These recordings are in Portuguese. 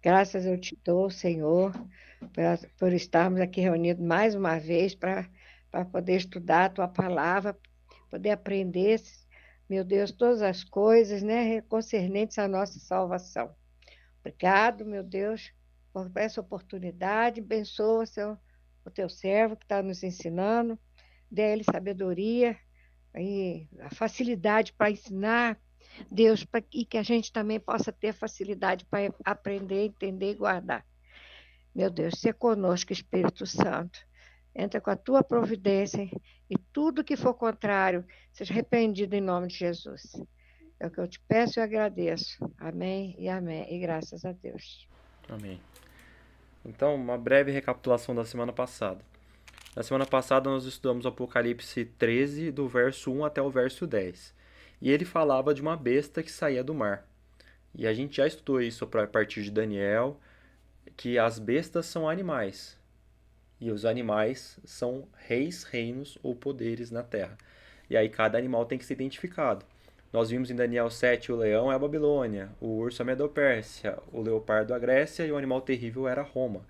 Graças eu te dou, Senhor, por estarmos aqui reunidos mais uma vez para poder estudar a tua palavra, poder aprender, meu Deus, todas as coisas, né, concernentes à nossa salvação. Obrigado, meu Deus, por essa oportunidade. Abençoa o teu servo que está nos ensinando, dê a ele sabedoria e a facilidade para ensinar, Deus, e que a gente também possa ter facilidade para aprender, entender e guardar. Meu Deus, se conosco, Espírito Santo. Entra com a tua providência e tudo que for contrário seja repreendido em nome de Jesus. É o que eu te peço e agradeço. Amém e amém. E graças a Deus. Amém. Então, uma breve recapitulação da semana passada. Na semana passada nós estudamos Apocalipse 13, do verso 1 até o verso 10. E ele falava de uma besta que saía do mar. E a gente já estudou isso a partir de Daniel, que as bestas são animais. E os animais são reis, reinos ou poderes na terra. E aí cada animal tem que ser identificado. Nós vimos em Daniel 7 o leão é a Babilônia, o urso a Medopérsia, o leopardo a Grécia e o animal terrível era Roma.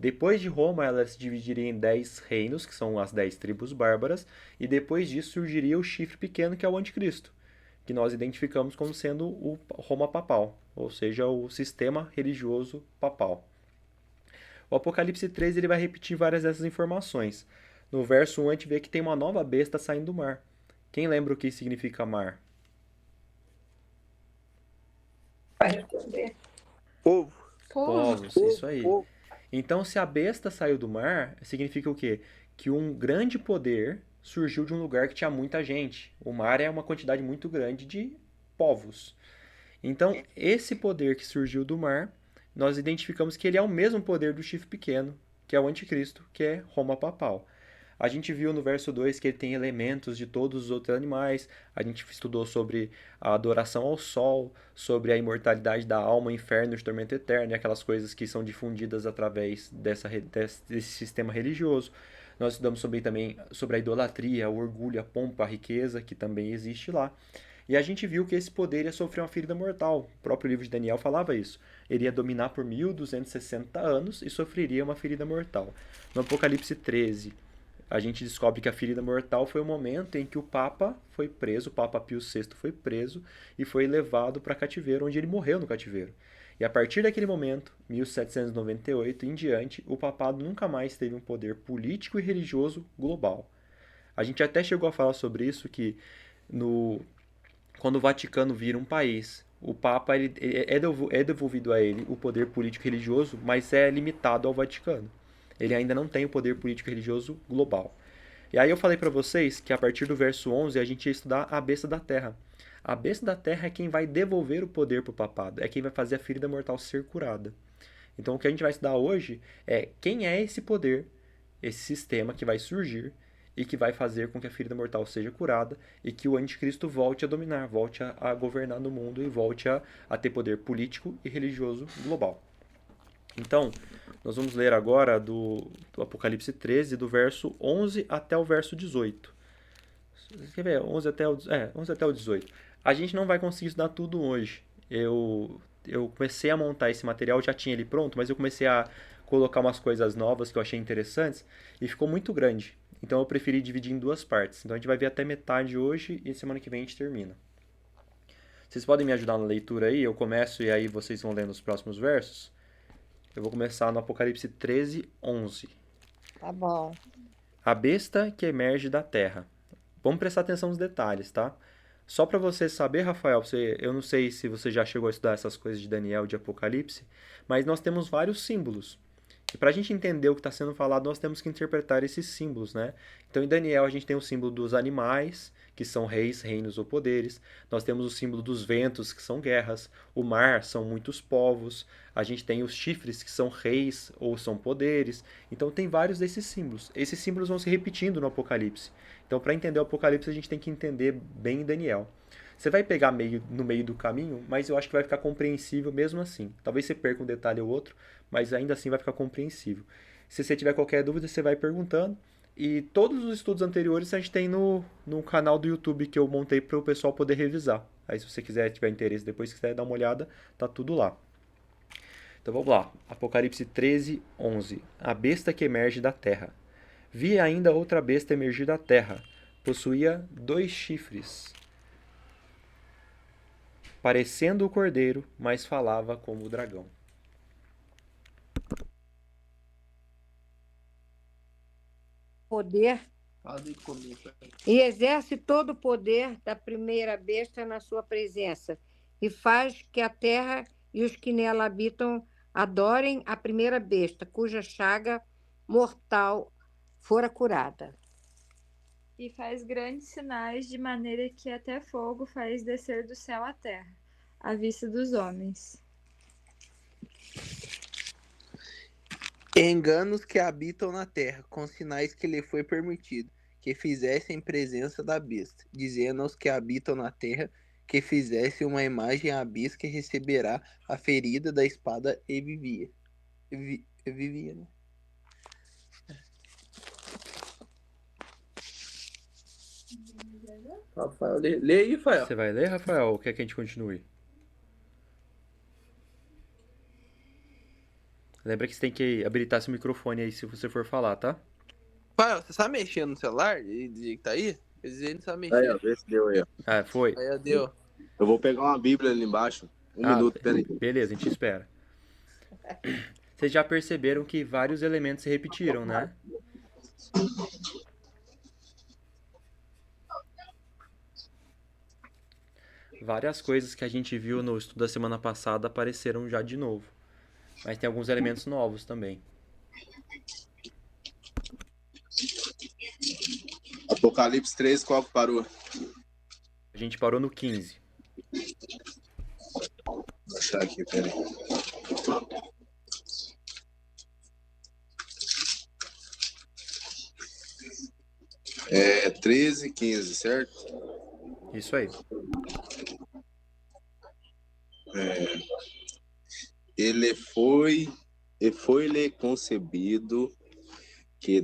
Depois de Roma, ela se dividiria em 10 reinos, que são as 10 tribos bárbaras, e depois disso surgiria o chifre pequeno, que é o anticristo, que nós identificamos como sendo o Roma papal, ou seja, o sistema religioso papal. O Apocalipse 13 ele vai repetir várias dessas informações. No verso 1 a gente vê que tem uma nova besta saindo do mar. Quem lembra o que significa mar? Vai responder. Povo. Povos, isso aí. Então, se a besta saiu do mar, significa o quê? Que um grande poder surgiu de um lugar que tinha muita gente. O mar é uma quantidade muito grande de povos. Então, esse poder que surgiu do mar, nós identificamos que ele é o mesmo poder do chifre pequeno, que é o anticristo, que é Roma papal. A gente viu no verso 2 que ele tem elementos de todos os outros animais. A gente estudou sobre a adoração ao sol, sobre a imortalidade da alma, o inferno, o tormento eterno e aquelas coisas que são difundidas através desse sistema religioso. Nós estudamos também sobre a idolatria, o orgulho, a pompa, a riqueza, que também existe lá. E a gente viu que esse poder ia sofrer uma ferida mortal. O próprio livro de Daniel falava isso. Ele ia dominar por 1260 anos e sofreria uma ferida mortal. No Apocalipse 13, a gente descobre que a ferida mortal foi o momento em que o Papa foi preso, o Papa Pio VI foi preso e foi levado para cativeiro, onde ele morreu no cativeiro. E a partir daquele momento, 1798 em diante, o papado nunca mais teve um poder político e religioso global. A gente até chegou a falar sobre isso, que no, quando o Vaticano vira um país, o Papa é devolvido a ele o poder político e religioso, mas é limitado ao Vaticano. Ele ainda não tem o poder político e religioso global. E aí eu falei para vocês que a partir do verso 11 a gente ia estudar a besta da terra. A besta da terra é quem vai devolver o poder para o papado, é quem vai fazer a ferida mortal ser curada. Então o que a gente vai estudar hoje é quem é esse poder, esse sistema que vai surgir e que vai fazer com que a ferida mortal seja curada e que o anticristo volte a dominar, volte a governar no mundo e volte a ter poder político e religioso global. Então, nós vamos ler agora do Apocalipse 13, do verso 11 até o verso 18. Quer ver? 11 até o 18. A gente não vai conseguir estudar tudo hoje. Eu comecei a montar esse material, já tinha ele pronto, mas eu comecei a colocar umas coisas novas que eu achei interessantes e ficou muito grande. Então eu preferi dividir em duas partes. Então a gente vai ver até metade hoje e semana que vem a gente termina. Vocês podem me ajudar na leitura aí? Eu começo e aí vocês vão lendo os próximos versos? Eu vou começar no Apocalipse 13, 11. Tá bom. A besta que emerge da terra. Vamos prestar atenção nos detalhes, tá? Só para você saber, Rafael, eu não sei se você já chegou a estudar essas coisas de Daniel, de Apocalipse, mas nós temos vários símbolos. E para a gente entender o que está sendo falado, nós temos que interpretar esses símbolos, né? Então, em Daniel, a gente tem o símbolo dos animais, que são reis, reinos ou poderes. Nós temos o símbolo dos ventos, que são guerras. O mar são muitos povos. A gente tem os chifres, que são reis ou são poderes. Então, tem vários desses símbolos. Esses símbolos vão se repetindo no Apocalipse. Então, para entender o Apocalipse, a gente tem que entender bem Daniel. Você vai pegar no meio do caminho, mas eu acho que vai ficar compreensível mesmo assim. Talvez você perca um detalhe ou outro, mas ainda assim vai ficar compreensível. Se você tiver qualquer dúvida, você vai perguntando. E todos os estudos anteriores a gente tem no canal do YouTube que eu montei para o pessoal poder revisar. Aí se você tiver interesse depois, quiser dar uma olhada, tá tudo lá. Então vamos lá. Apocalipse 13, 11. A besta que emerge da terra. Vi ainda outra besta emergir da terra. Possuía 2 chifres, parecendo o cordeiro, mas falava como o dragão. Poder e exerce todo o poder da primeira besta na sua presença, e faz que a terra e os que nela habitam adorem a primeira besta, cuja chaga mortal fora curada. E faz grandes sinais, de maneira que até fogo faz descer do céu à terra, à vista dos homens. Enganos que habitam na terra, com sinais que lhe foi permitido, que fizessem presença da besta, dizendo aos que habitam na terra que fizesse uma imagem à besta que receberá a ferida da espada e vivia. Vivia, né? Rafael, lê aí, Rafael. Você vai ler, Rafael, ou quer que a gente continue? Lembra que você tem que habilitar seu microfone aí se você for falar, tá? Rafael, você sabe mexer no celular? E dizer que tá aí? Quer dizer, ele não sabe mexer. Aí, ó, vê se deu aí, ó. Ah, foi. Aí, deu. Eu vou pegar uma Bíblia ali embaixo. Um minuto, peraí. Beleza, a gente espera. Vocês já perceberam que vários elementos se repetiram, né? Várias coisas que a gente viu no estudo da semana passada apareceram já de novo. Mas tem alguns elementos novos também. Apocalipse 13, qual que parou? A gente parou no 15. Vou achar aqui, peraí. É 13, 15, certo? Isso aí. Ele foi-lhe concebido que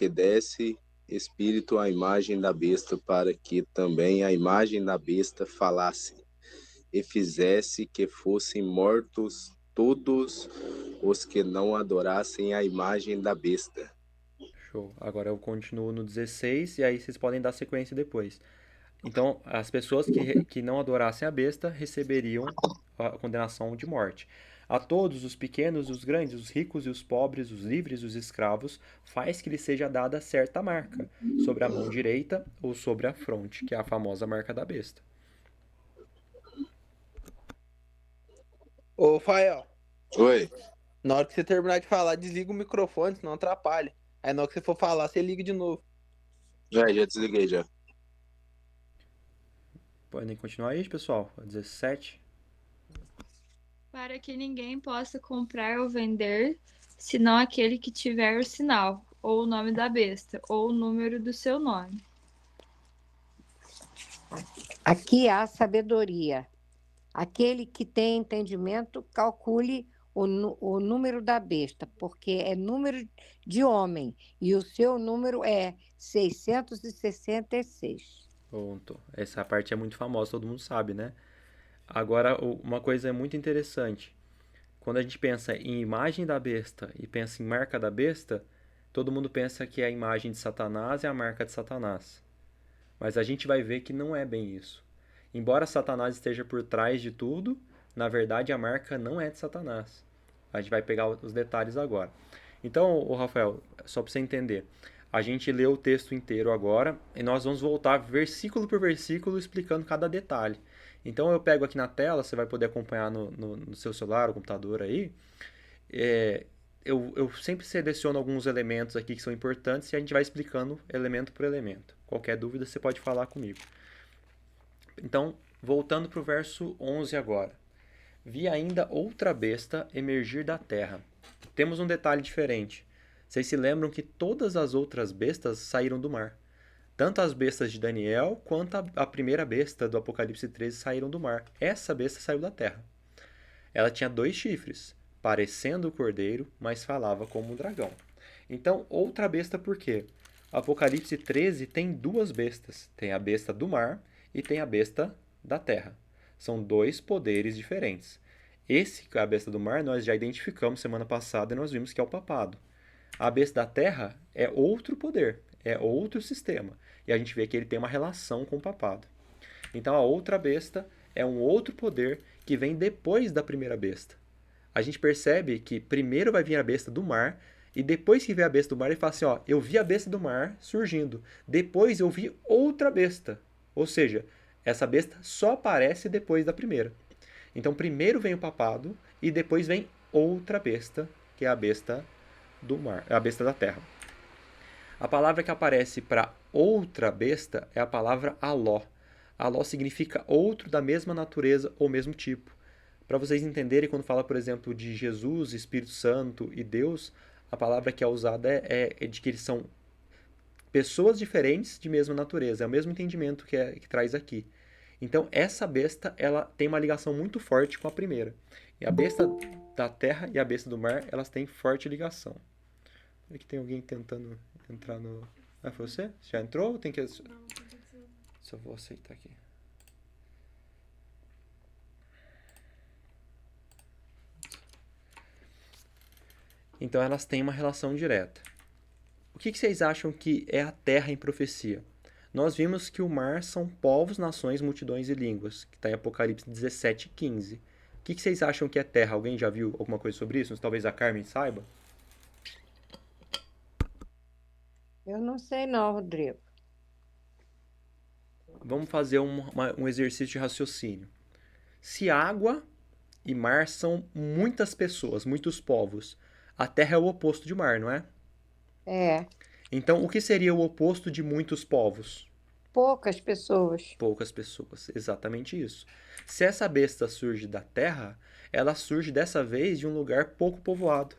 desse espírito à imagem da besta, para que também a imagem da besta falasse, e fizesse que fossem mortos todos os que não adorassem a imagem da besta. Show. Agora eu continuo no 16 e aí vocês podem dar sequência depois. Então, as pessoas que não adorassem a besta receberiam a condenação de morte. A todos, os pequenos, os grandes, os ricos e os pobres, os livres e os escravos, faz que lhe seja dada certa marca, sobre a mão direita ou sobre a fronte, que é a famosa marca da besta. Ô, Rafael, Oi? na hora que você terminar de falar, desliga o microfone, senão atrapalha. Aí na hora que você for falar, você liga de novo. Já desliguei já. Podem continuar aí, pessoal. 17. Para que ninguém possa comprar ou vender, senão aquele que tiver o sinal, ou o nome da besta, ou o número do seu nome. Aqui há sabedoria. Aquele que tem entendimento, calcule o número da besta, porque é número de homem, e o seu número é 666. Pronto. Essa parte é muito famosa, todo mundo sabe, né? Agora, uma coisa muito interessante. Quando a gente pensa em imagem da besta e pensa em marca da besta, todo mundo pensa que a imagem de Satanás é a marca de Satanás. Mas a gente vai ver que não é bem isso. Embora Satanás esteja por trás de tudo, na verdade a marca não é de Satanás. A gente vai pegar os detalhes agora. Então, Rafael, só para você entender, a gente leu o texto inteiro agora e nós vamos voltar versículo por versículo explicando cada detalhe. Então eu pego aqui na tela, você vai poder acompanhar no seu celular ou computador aí. Eu sempre seleciono alguns elementos aqui que são importantes e a gente vai explicando elemento por elemento. Qualquer dúvida você pode falar comigo. Então, voltando para o verso 11 agora. Vi ainda outra besta emergir da terra. Temos um detalhe diferente. Vocês se lembram que todas as outras bestas saíram do mar. Tanto as bestas de Daniel quanto a primeira besta do Apocalipse 13 saíram do mar. Essa besta saiu da terra. Ela tinha 2 chifres, parecendo o cordeiro, mas falava como um dragão. Então, outra besta por quê? Apocalipse 13 tem 2 bestas. Tem a besta do mar e tem a besta da terra. São 2 poderes diferentes. Esse, a besta do mar, nós já identificamos semana passada e nós vimos que é o papado. A besta da terra é outro poder, é outro sistema. E a gente vê que ele tem uma relação com o papado. Então a outra besta é um outro poder que vem depois da primeira besta. A gente percebe que primeiro vai vir a besta do mar, e depois que vê a besta do mar, ele fala assim, ó, eu vi a besta do mar surgindo, depois eu vi outra besta. Ou seja, essa besta só aparece depois da primeira. Então primeiro vem o papado, e depois vem outra besta, que é a besta do mar, a besta da terra. A palavra que aparece para outra besta é a palavra aló. Aló significa outro da mesma natureza ou mesmo tipo. Para vocês entenderem, quando fala, por exemplo, de Jesus, Espírito Santo e Deus, a palavra que é usada é de que eles são pessoas diferentes de mesma natureza. É o mesmo entendimento que traz aqui. Então, essa besta, ela tem uma ligação muito forte com a primeira. E a besta da terra e a besta do mar, elas têm forte ligação. Aqui tem alguém tentando entrar no... Ah, foi você? Você já entrou? Tem que... Só vou aceitar aqui. Então elas têm uma relação direta. O que vocês acham que é a terra em profecia? Nós vimos que o mar são povos, nações, multidões e línguas, que está em Apocalipse 17:15. O que vocês acham que é terra? Alguém já viu alguma coisa sobre isso? Talvez a Carmen saiba. Eu não sei não, Rodrigo. Vamos fazer um exercício de raciocínio. Se água e mar são muitas pessoas, muitos povos, a terra é o oposto de mar, não é? É, Então, o que seria o oposto de muitos povos? poucas pessoas. Poucas pessoas, exatamente isso. Se essa besta surge da terra, ela surge dessa vez de um lugar pouco povoado.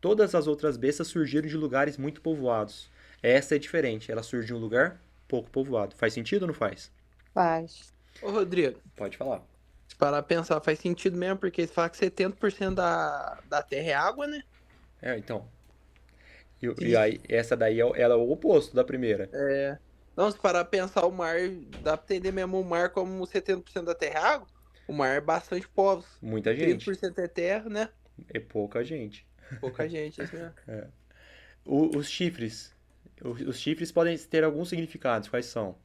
Todas as outras bestas surgiram de lugares muito povoados. Essa é diferente, ela surge de um lugar pouco povoado. Faz sentido ou não faz? Faz. Ô, Rodrigo, Pode falar. se parar pra pensar, faz sentido mesmo, porque você fala que 70% da terra é água, né? Então. E aí, essa daí ela é o oposto da primeira. Não, se parar pra pensar, o mar, dá pra entender mesmo o mar como 70% da terra é água. O mar é bastante povos. Muita gente. 30% é terra, né? É pouca gente. Pouca gente, isso mesmo. Os chifres. Os chifres podem ter alguns significados. Quais são?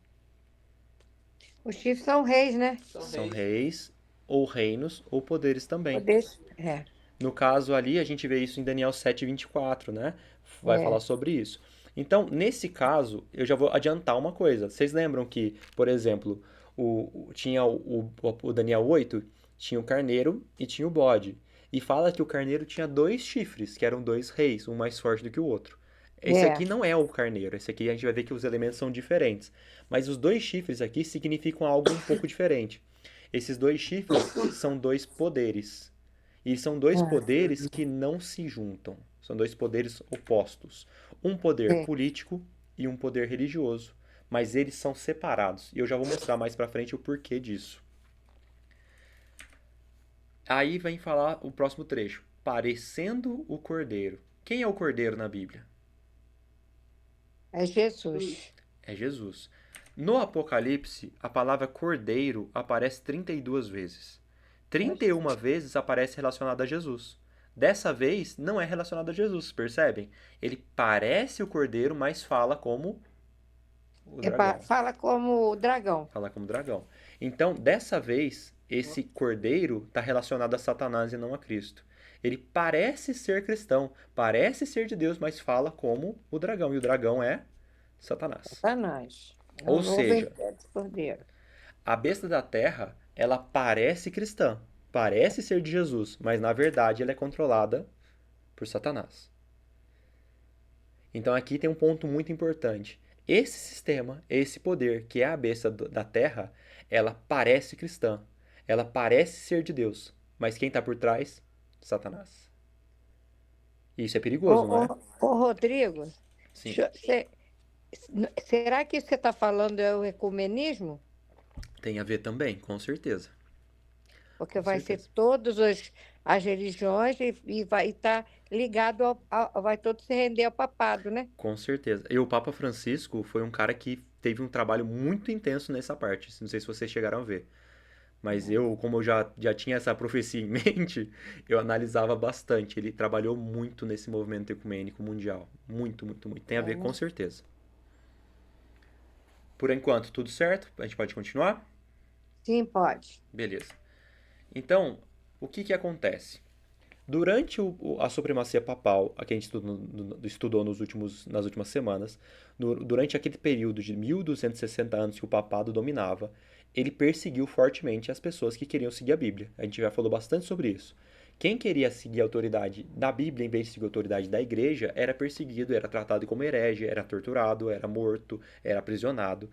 Os chifres são reis, né? São reis, ou reinos, ou poderes também. Poderes. É. No caso ali, a gente vê isso em Daniel 7:24, né? Vai falar sobre isso. Então, nesse caso, eu já vou adiantar uma coisa. Vocês lembram que, por exemplo, tinha o Daniel 8, tinha o carneiro e tinha o bode. E fala que o carneiro tinha 2 chifres, que eram 2 reis, um mais forte do que o outro. Esse aqui não é o carneiro, esse aqui a gente vai ver que os elementos são diferentes. Mas os 2 chifres aqui significam algo um pouco diferente. Esses 2 chifres são 2 poderes. E são 2 poderes que não se juntam. São 2 poderes opostos. Um poder político e um poder religioso. Mas eles são separados. E eu já vou mostrar mais pra frente o porquê disso. Aí vem falar o próximo trecho. Parecendo o cordeiro. Quem é o cordeiro na Bíblia? É Jesus. É Jesus. No Apocalipse, a palavra cordeiro aparece 32 vezes. 31 vezes aparece relacionada a Jesus. Dessa vez, não é relacionado a Jesus, percebem? Ele parece o cordeiro, mas fala como o dragão. Fala como o dragão. Fala como dragão. Então, dessa vez, esse cordeiro está relacionado a Satanás e não a Cristo. Ele parece ser cristão, parece ser de Deus, mas fala como o dragão. E o dragão é Satanás. Satanás. Ou seja, cordeiro. a besta da terra, ela parece cristã, parece ser de Jesus, mas na verdade ela é controlada por Satanás. Então aqui tem um ponto muito importante. Esse sistema, esse poder, que é a besta da terra, ela parece cristã, ela parece ser de Deus, mas quem está por trás? Satanás. Isso é perigoso, não é? Ô, Rodrigo, Sim. será que isso que você está falando é o ecumenismo? Tem a ver também, com certeza. Porque vai ser todas as religiões e vai estar ligado vai todo se render ao papado, né? Com certeza. E o Papa Francisco foi um cara que teve um trabalho muito intenso nessa parte. Não sei se vocês chegaram a ver. Mas eu, como eu já tinha essa profecia em mente, eu analisava bastante. Ele trabalhou muito nesse movimento ecumênico mundial. Muito, muito, muito. Tem a ver com certeza. Por enquanto, tudo certo? A gente pode continuar? Sim, pode. Beleza. Então, o que acontece? Durante a supremacia papal, a que a gente estudou nas últimas semanas, durante aquele período de 1260 anos que o papado dominava, ele perseguiu fortemente as pessoas que queriam seguir a Bíblia. A gente já falou bastante sobre isso. Quem queria seguir a autoridade da Bíblia em vez de seguir a autoridade da igreja era perseguido, era tratado como herege, era torturado, era morto, era aprisionado.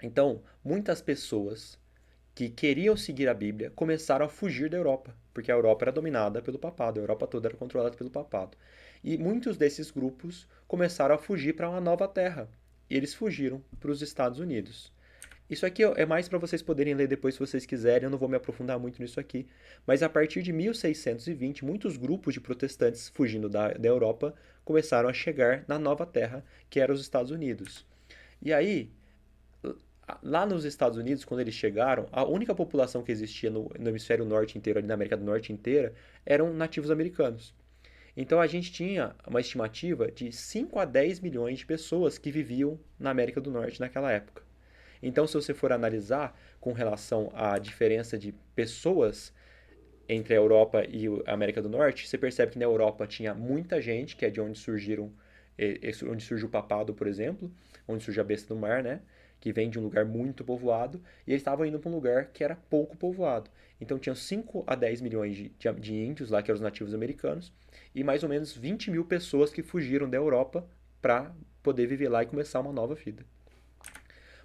Então, muitas pessoas que queriam seguir a Bíblia começaram a fugir da Europa, porque a Europa era dominada pelo papado, a Europa toda era controlada pelo papado. E muitos desses grupos começaram a fugir para uma nova terra. E eles fugiram para os Estados Unidos. Isso aqui é mais para vocês poderem ler depois se vocês quiserem, eu não vou me aprofundar muito nisso aqui. Mas a partir de 1620, muitos grupos de protestantes fugindo da Europa começaram a chegar na nova terra, que era os Estados Unidos. E aí, lá nos Estados Unidos, quando eles chegaram, a única população que existia no hemisfério norte inteiro, ali na América do Norte inteira, eram nativos americanos. Então a gente tinha uma estimativa de 5 a 10 milhões de pessoas que viviam na América do Norte naquela época. Então, se você for analisar com relação à diferença de pessoas entre a Europa e a América do Norte, você percebe que na Europa tinha muita gente, que é de onde onde surge o papado, por exemplo, onde surge a besta do mar, né? Que vem de um lugar muito povoado, e eles estavam indo para um lugar que era pouco povoado. Então tinham 5 a 10 milhões de índios lá, que eram os nativos americanos, e mais ou menos 20 mil pessoas que fugiram da Europa para poder viver lá e começar uma nova vida.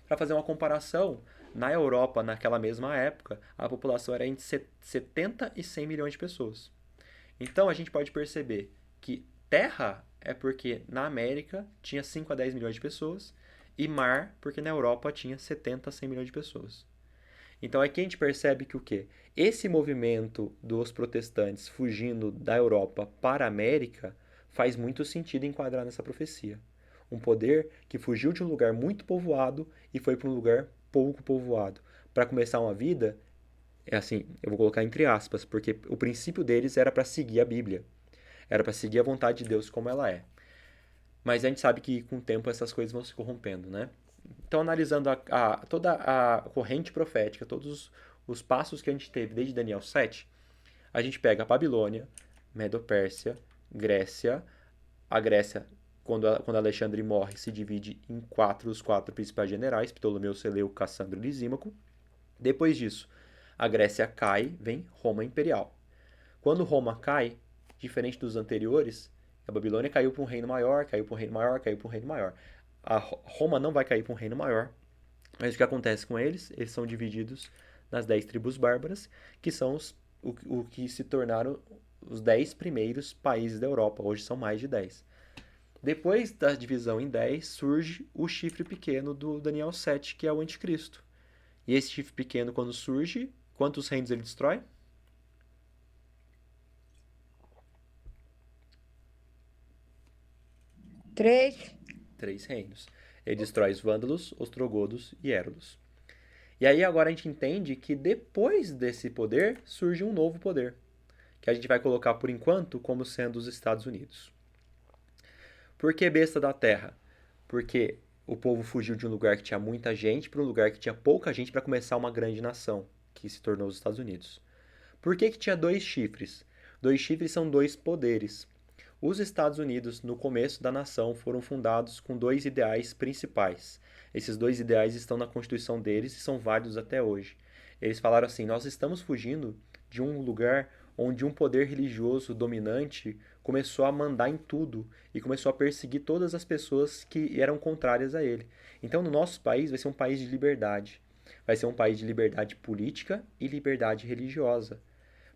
Para fazer uma comparação, na Europa, naquela mesma época, a população era entre 70 e 100 milhões de pessoas. Então a gente pode perceber que terra é porque na América tinha 5 a 10 milhões de pessoas, e mar porque na Europa tinha 70 a 100 milhões de pessoas. Então aqui a gente percebe que o quê? Esse movimento dos protestantes fugindo da Europa para a América faz muito sentido enquadrar nessa profecia. Um poder que fugiu de um lugar muito povoado e foi para um lugar pouco povoado. Para começar uma vida, é assim, eu vou colocar entre aspas, porque o princípio deles era para seguir a Bíblia. Era para seguir a vontade de Deus como ela é. Mas a gente sabe que com o tempo essas coisas vão se corrompendo, né? Então, analisando toda a corrente profética, todos os passos que a gente teve desde Daniel 7, a gente pega a Babilônia, Medo-Pérsia, Grécia. A Grécia, quando Alexandre morre, se divide em os quatro principais generais, Ptolomeu, Seleuco, Cassandro e Lisímaco. Depois disso, a Grécia cai, vem Roma Imperial. Quando Roma cai, diferente dos anteriores, a Babilônia caiu para um reino maior, caiu para um reino maior, caiu para um reino maior. A Roma não vai cair para um reino maior, mas o que acontece com eles? Eles são divididos nas 10 tribos bárbaras, que são o que se tornaram os 10 primeiros países da Europa. Hoje são mais de 10. Depois da divisão em 10, surge o chifre pequeno do Daniel 7, que é o anticristo. E esse chifre pequeno, quando surge, quantos reinos ele destrói? 3. 3 reinos. Ele destrói os vândalos, ostrogodos e érulos. E aí agora a gente entende que depois desse poder surge um novo poder, que a gente vai colocar por enquanto como sendo os Estados Unidos. Por que besta da terra? Porque o povo fugiu de um lugar que tinha muita gente para um lugar que tinha pouca gente para começar uma grande nação, que se tornou os Estados Unidos. Por que tinha 2 chifres? 2 chifres são 2 poderes. Os Estados Unidos, no começo da nação, foram fundados com 2 ideais principais. Esses 2 ideais estão na Constituição deles e são válidos até hoje. Eles falaram assim: nós estamos fugindo de um lugar onde um poder religioso dominante começou a mandar em tudo e começou a perseguir todas as pessoas que eram contrárias a ele. Então, no nosso país, vai ser um país de liberdade. Vai ser um país de liberdade política e liberdade religiosa.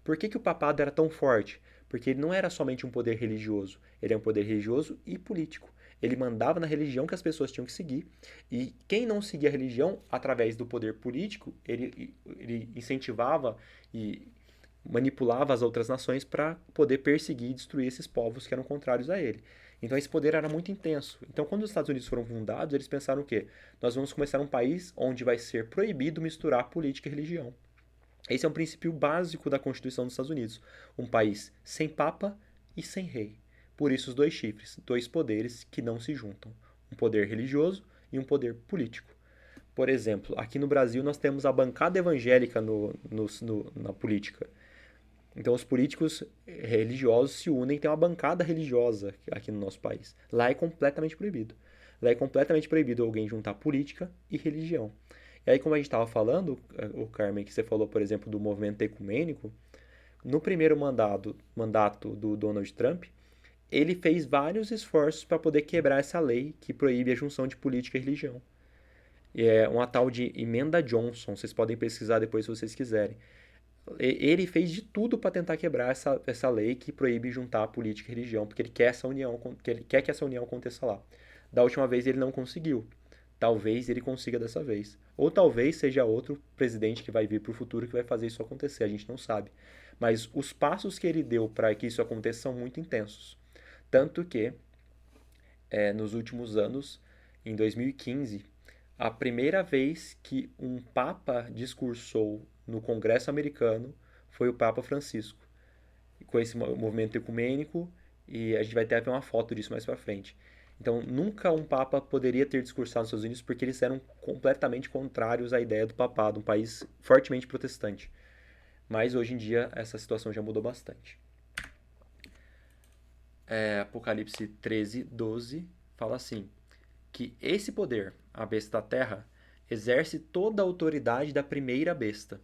Por que o papado era tão forte? Porque ele não era somente um poder religioso, ele é um poder religioso e político. Ele mandava na religião que as pessoas tinham que seguir, e quem não seguia a religião, através do poder político, ele incentivava e manipulava as outras nações para poder perseguir e destruir esses povos que eram contrários a ele. Então esse poder era muito intenso. Então quando os Estados Unidos foram fundados, eles pensaram o quê? Nós vamos começar um país onde vai ser proibido misturar política e religião. Esse é um princípio básico da Constituição dos Estados Unidos. Um país sem papa e sem rei. Por isso os dois chifres, dois poderes que não se juntam. Um poder religioso e um poder político. Por exemplo, aqui no Brasil nós temos a bancada evangélica na política. Então os políticos religiosos se unem e tem uma bancada religiosa aqui no nosso país. Lá é completamente proibido. Lá é completamente proibido alguém juntar política e religião. E aí, como a gente estava falando, o Carmen, que você falou, por exemplo, do movimento ecumênico, no primeiro mandato do Donald Trump, ele fez vários esforços para poder quebrar essa lei que proíbe a junção de política e religião. É uma tal de Emenda Johnson, vocês podem pesquisar depois se vocês quiserem. Ele fez de tudo para tentar quebrar essa lei que proíbe juntar política e religião, porque ele quer que essa união aconteça lá. Da última vez ele não conseguiu. Talvez ele consiga dessa vez. Ou talvez seja outro presidente que vai vir para o futuro que vai fazer isso acontecer, a gente não sabe. Mas os passos que ele deu para que isso aconteça são muito intensos. Tanto que, nos últimos anos, em 2015, a primeira vez que um papa discursou no Congresso americano foi o Papa Francisco, com esse movimento ecumênico, e a gente vai ter uma foto disso mais para frente. Então, nunca um papa poderia ter discursado nos Estados Unidos porque eles eram completamente contrários à ideia do papado, um país fortemente protestante. Mas hoje em dia essa situação já mudou bastante. Apocalipse 13, 12 fala assim, que esse poder, a besta da terra, exerce toda a autoridade da primeira besta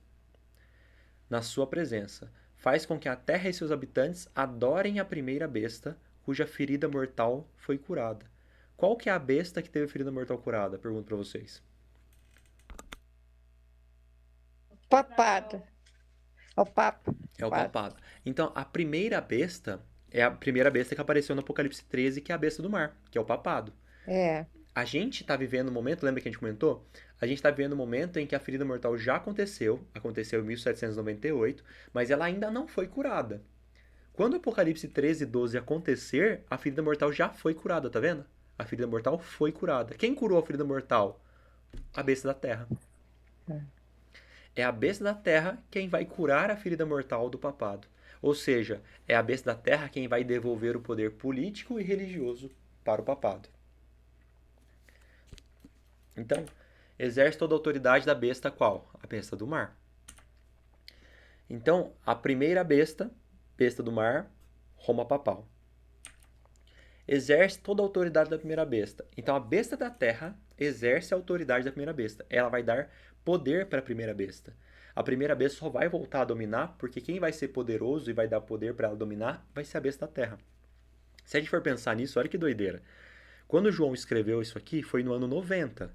na sua presença. Faz com que a terra e seus habitantes adorem a primeira besta, cuja ferida mortal foi curada. Qual que é a besta que teve a ferida mortal curada? Pergunto para vocês. Papado. É o Papa. É o papado. Então, a primeira besta é a primeira besta que apareceu no Apocalipse 13, que é a besta do mar, que é o papado. A gente está vivendo um momento, lembra que a gente comentou? A gente está vivendo um momento em que a ferida mortal já aconteceu em 1798, mas ela ainda não foi curada. Quando o Apocalipse 13, 12 acontecer, a ferida mortal já foi curada, tá vendo? A ferida mortal foi curada. Quem curou a ferida mortal? A besta da terra. É a besta da terra quem vai curar a ferida mortal do papado. Ou seja, é a besta da terra quem vai devolver o poder político e religioso para o papado. Então, exerce toda a autoridade da besta qual? A besta do mar. Então, a primeira besta do mar, Roma papal. Exerce toda a autoridade da primeira besta. Então, a besta da terra exerce a autoridade da primeira besta. Ela vai dar poder para a primeira besta. A primeira besta só vai voltar a dominar porque quem vai ser poderoso e vai dar poder para ela dominar vai ser a besta da terra. Se a gente for pensar nisso, olha que doideira. Quando João escreveu isso aqui, foi no ano 90.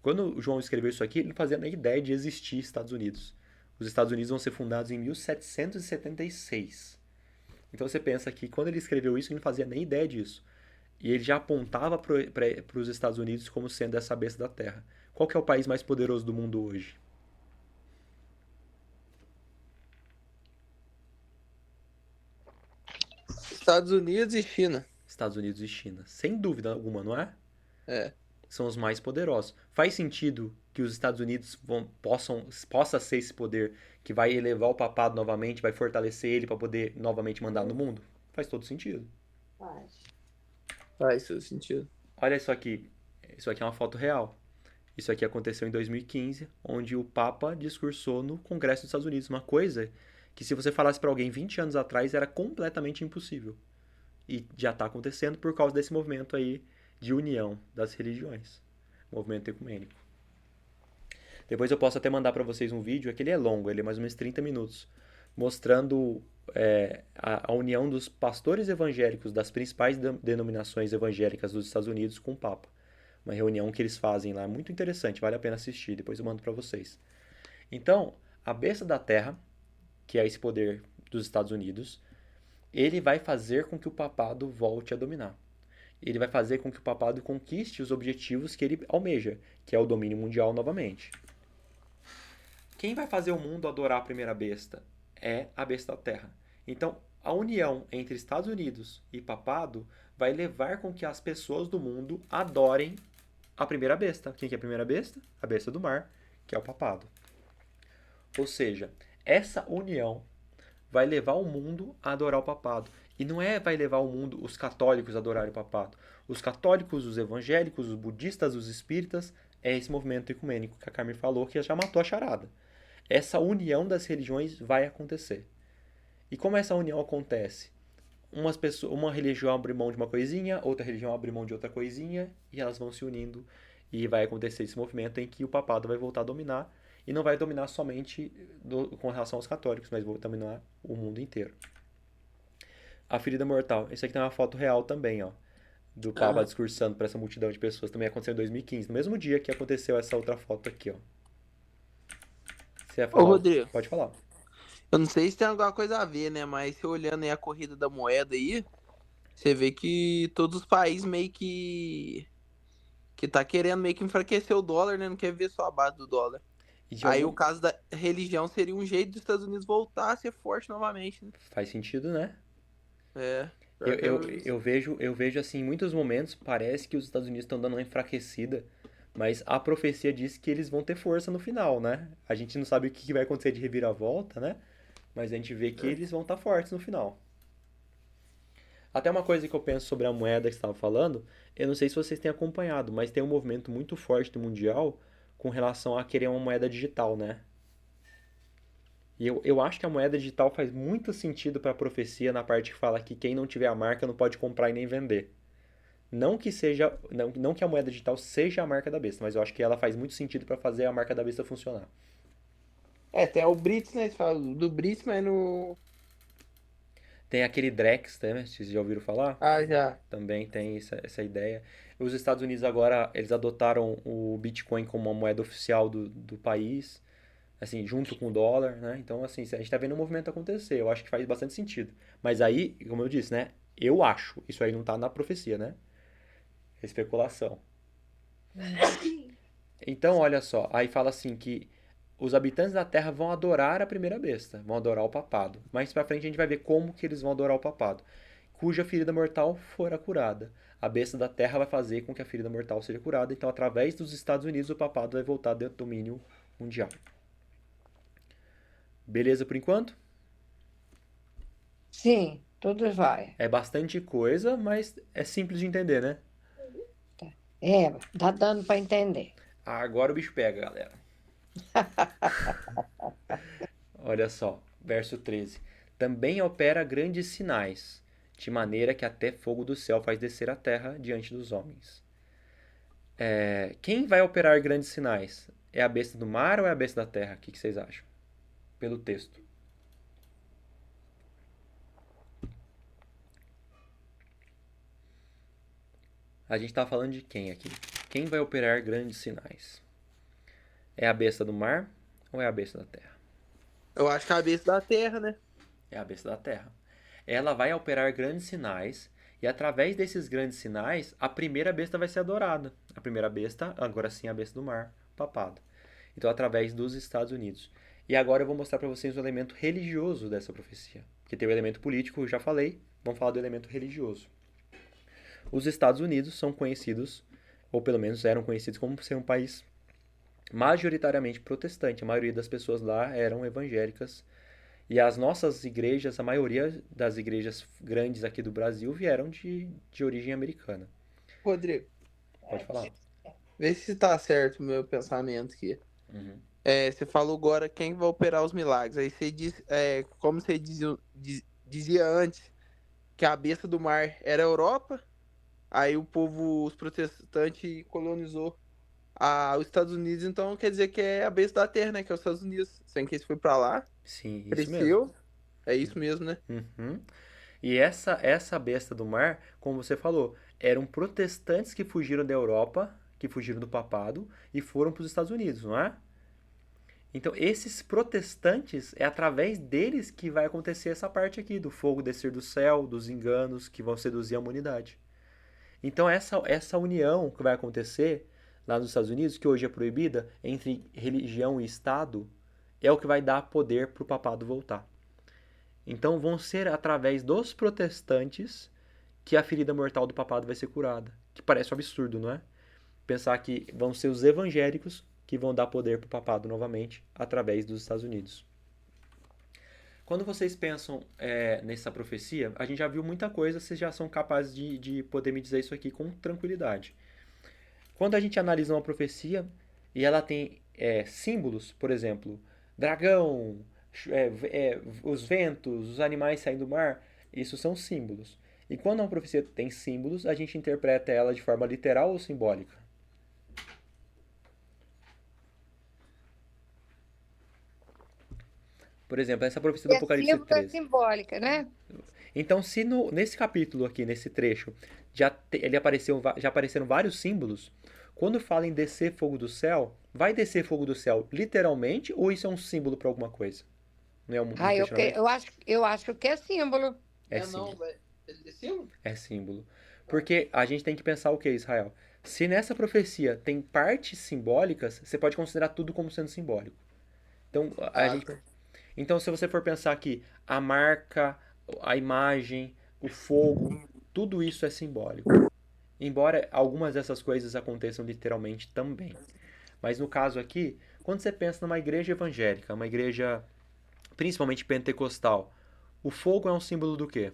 Quando João escreveu isso aqui, ele não fazia nem ideia de existir Estados Unidos. Os Estados Unidos vão ser fundados em 1776. Então você pensa que quando ele escreveu isso, ele não fazia nem ideia disso. E ele já apontava para os Estados Unidos como sendo essa besta da terra. Qual que é o país mais poderoso do mundo hoje? Estados Unidos e China. Estados Unidos e China. Sem dúvida alguma, não é? São os mais poderosos. Faz sentido que os Estados Unidos possa ser esse poder que vai elevar o papado novamente, vai fortalecer ele para poder novamente mandar no mundo? Faz todo sentido. Faz todo sentido. Olha isso aqui. Isso aqui é uma foto real. Isso aqui aconteceu em 2015, onde o Papa discursou no Congresso dos Estados Unidos. Uma coisa que se você falasse para alguém 20 anos atrás era completamente impossível. E já está acontecendo por causa desse movimento aí de união das religiões. Movimento ecumênico. Depois eu posso até mandar para vocês um vídeo, aquele é longo, ele é mais ou menos 30 minutos, mostrando a união dos pastores evangélicos das principais denominações evangélicas dos Estados Unidos com o Papa. Uma reunião que eles fazem lá, muito interessante, vale a pena assistir, depois eu mando para vocês. Então, a besta da terra, que é esse poder dos Estados Unidos, ele vai fazer com que o papado volte a dominar. Ele vai fazer com que o papado conquiste os objetivos que ele almeja, que é o domínio mundial novamente. Quem vai fazer o mundo adorar a primeira besta é a besta da terra. Então, a união entre Estados Unidos e papado vai levar com que as pessoas do mundo adorem a primeira besta. Quem que é a primeira besta? A besta do mar, que é o papado. Ou seja, essa união vai levar o mundo a adorar o papado. E não é vai levar o mundo, os católicos, a adorarem o papado. Os católicos, os evangélicos, os budistas, os espíritas, é esse movimento ecumênico que a Carmen falou que já matou a charada. Essa união das religiões vai acontecer. E como essa união acontece? Uma religião abre mão de uma coisinha, outra religião abre mão de outra coisinha, e elas vão se unindo, e vai acontecer esse movimento em que o papado vai voltar a dominar, e não vai dominar somente com relação aos católicos, mas vai dominar o mundo inteiro. A ferida mortal. Isso aqui tem uma foto real também, ó, do Papa discursando para essa multidão de pessoas. Também aconteceu em 2015, no mesmo dia que aconteceu essa outra foto aqui, ó. Você ia falar? Ô, Rodrigo. Pode falar. Eu não sei se tem alguma coisa a ver, né? Mas você olhando aí a corrida da moeda aí, você vê que todos os países meio que tá querendo meio que enfraquecer o dólar, né? Não quer ver só a base do dólar. Aí o caso da religião seria um jeito dos Estados Unidos voltar a ser forte novamente, né? Faz sentido, né? É. Eu vejo assim, em muitos momentos parece que os Estados Unidos estão dando uma enfraquecida, mas a profecia diz que eles vão ter força no final, né? A gente não sabe o que vai acontecer de reviravolta, né? Mas a gente vê que eles vão estar fortes no final. Até uma coisa que eu penso sobre a moeda que você estava falando, eu não sei se vocês têm acompanhado, mas tem um movimento muito forte do mundial com relação a querer uma moeda digital, né? E eu acho que a moeda digital faz muito sentido para a profecia na parte que fala que quem não tiver a marca não pode comprar e nem vender. Não que seja, não que a moeda digital seja a marca da besta, mas eu acho que ela faz muito sentido para fazer a marca da besta funcionar. Tem o Brits, né? Você fala do Brits, mas no... Tem aquele Drex, né? Vocês já ouviram falar? Já. Também tem essa ideia. Os Estados Unidos agora, eles adotaram o Bitcoin como uma moeda oficial do país, assim, junto com o dólar, né? Então, assim, a gente está vendo o movimento acontecer. Eu acho que faz bastante sentido. Mas aí, como eu disse, né? Eu acho. Isso aí não está na profecia, né? É especulação. Então, olha só. Aí fala assim que os habitantes da Terra vão adorar a primeira besta. Vão adorar o papado. Mais pra frente a gente vai ver como que eles vão adorar o papado. Cuja ferida mortal fora curada. A besta da Terra vai fazer com que a ferida mortal seja curada. Então, através dos Estados Unidos, o papado vai voltar dentro do domínio mundial. Beleza por enquanto? Sim, tudo vai. É bastante coisa, mas é simples de entender, né? Tá dando para entender. Agora o bicho pega, galera. Olha só, verso 13. Também opera grandes sinais, de maneira que até fogo do céu faz descer a terra diante dos homens. Quem vai operar grandes sinais? É a besta do mar ou é a besta da terra? O que vocês acham? Pelo texto. A gente está falando de quem aqui? Quem vai operar grandes sinais? É a besta do mar ou é a besta da terra? Eu acho que é a besta da terra, né? É a besta da terra. Ela vai operar grandes sinais e através desses grandes sinais, a primeira besta vai ser adorada. A primeira besta, agora sim a besta do mar, papado. Então, através dos Estados Unidos. E agora eu vou mostrar para vocês o elemento religioso dessa profecia. Porque tem o elemento político, eu já falei, vamos falar do elemento religioso. Os Estados Unidos são conhecidos, ou pelo menos eram conhecidos como ser um país majoritariamente protestante. A maioria das pessoas lá eram evangélicas. E as nossas igrejas, a maioria das igrejas grandes aqui do Brasil vieram de origem americana. Rodrigo, Pode falar. vê se tá certo o meu pensamento aqui. Uhum. Você falou agora quem vai operar os milagres. Aí você diz, como você dizia antes, que a besta do mar era a Europa, aí o povo, os protestantes, colonizou os Estados Unidos, então quer dizer que é a besta da terra, né? Que é os Estados Unidos. Sem que isso foi pra lá, Sim, isso cresceu. mesmo. É isso mesmo, né? Uhum. E essa besta do mar, como você falou, eram protestantes que fugiram da Europa, que fugiram do papado e foram para os Estados Unidos, não é? Então, esses protestantes, é através deles que vai acontecer essa parte aqui, do fogo descer do céu, dos enganos que vão seduzir a humanidade. Então, essa união que vai acontecer lá nos Estados Unidos, que hoje é proibida, entre religião e Estado, é o que vai dar poder para o papado voltar. Então, vão ser através dos protestantes que a ferida mortal do papado vai ser curada. Que parece um absurdo, não é? Pensar que vão ser os evangélicos que vão dar poder para o papado novamente através dos Estados Unidos. Quando vocês pensam nessa profecia, a gente já viu muita coisa, vocês já são capazes de poder me dizer isso aqui com tranquilidade. Quando a gente analisa uma profecia e ela tem símbolos, por exemplo, dragão, os ventos, os animais saindo do mar, isso são símbolos. E quando uma profecia tem símbolos, a gente interpreta ela de forma literal ou simbólica? Por exemplo, essa profecia do Apocalipse 13. É simbólica, né? Então, se nesse capítulo aqui, nesse trecho, já apareceram vários símbolos, quando fala em descer fogo do céu, vai descer fogo do céu literalmente ou isso é um símbolo para alguma coisa? Não é um questionamento? Eu acho que é símbolo. É símbolo. Porque a gente tem que pensar o que, Israel? Se nessa profecia tem partes simbólicas, você pode considerar tudo como sendo simbólico. Então, então, se você for pensar que a marca, a imagem, o fogo, tudo isso é simbólico. Embora algumas dessas coisas aconteçam literalmente também. Mas no caso aqui, quando você pensa numa igreja evangélica, uma igreja principalmente pentecostal, o fogo é um símbolo do quê?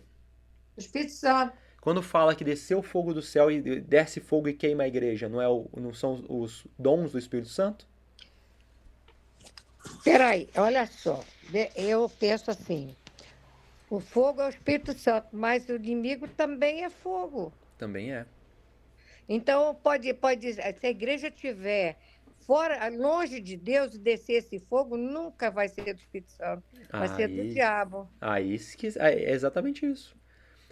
O Espírito Santo. Quando fala que desceu o fogo do céu e desce fogo e queima a igreja, não são os dons do Espírito Santo? Peraí, olha só. Eu penso assim. O fogo é o Espírito Santo, mas o inimigo também é fogo. Também é. Então, se a igreja estiver longe de Deus e descer esse fogo, nunca vai ser do Espírito Santo. Vai ser do diabo. É exatamente isso.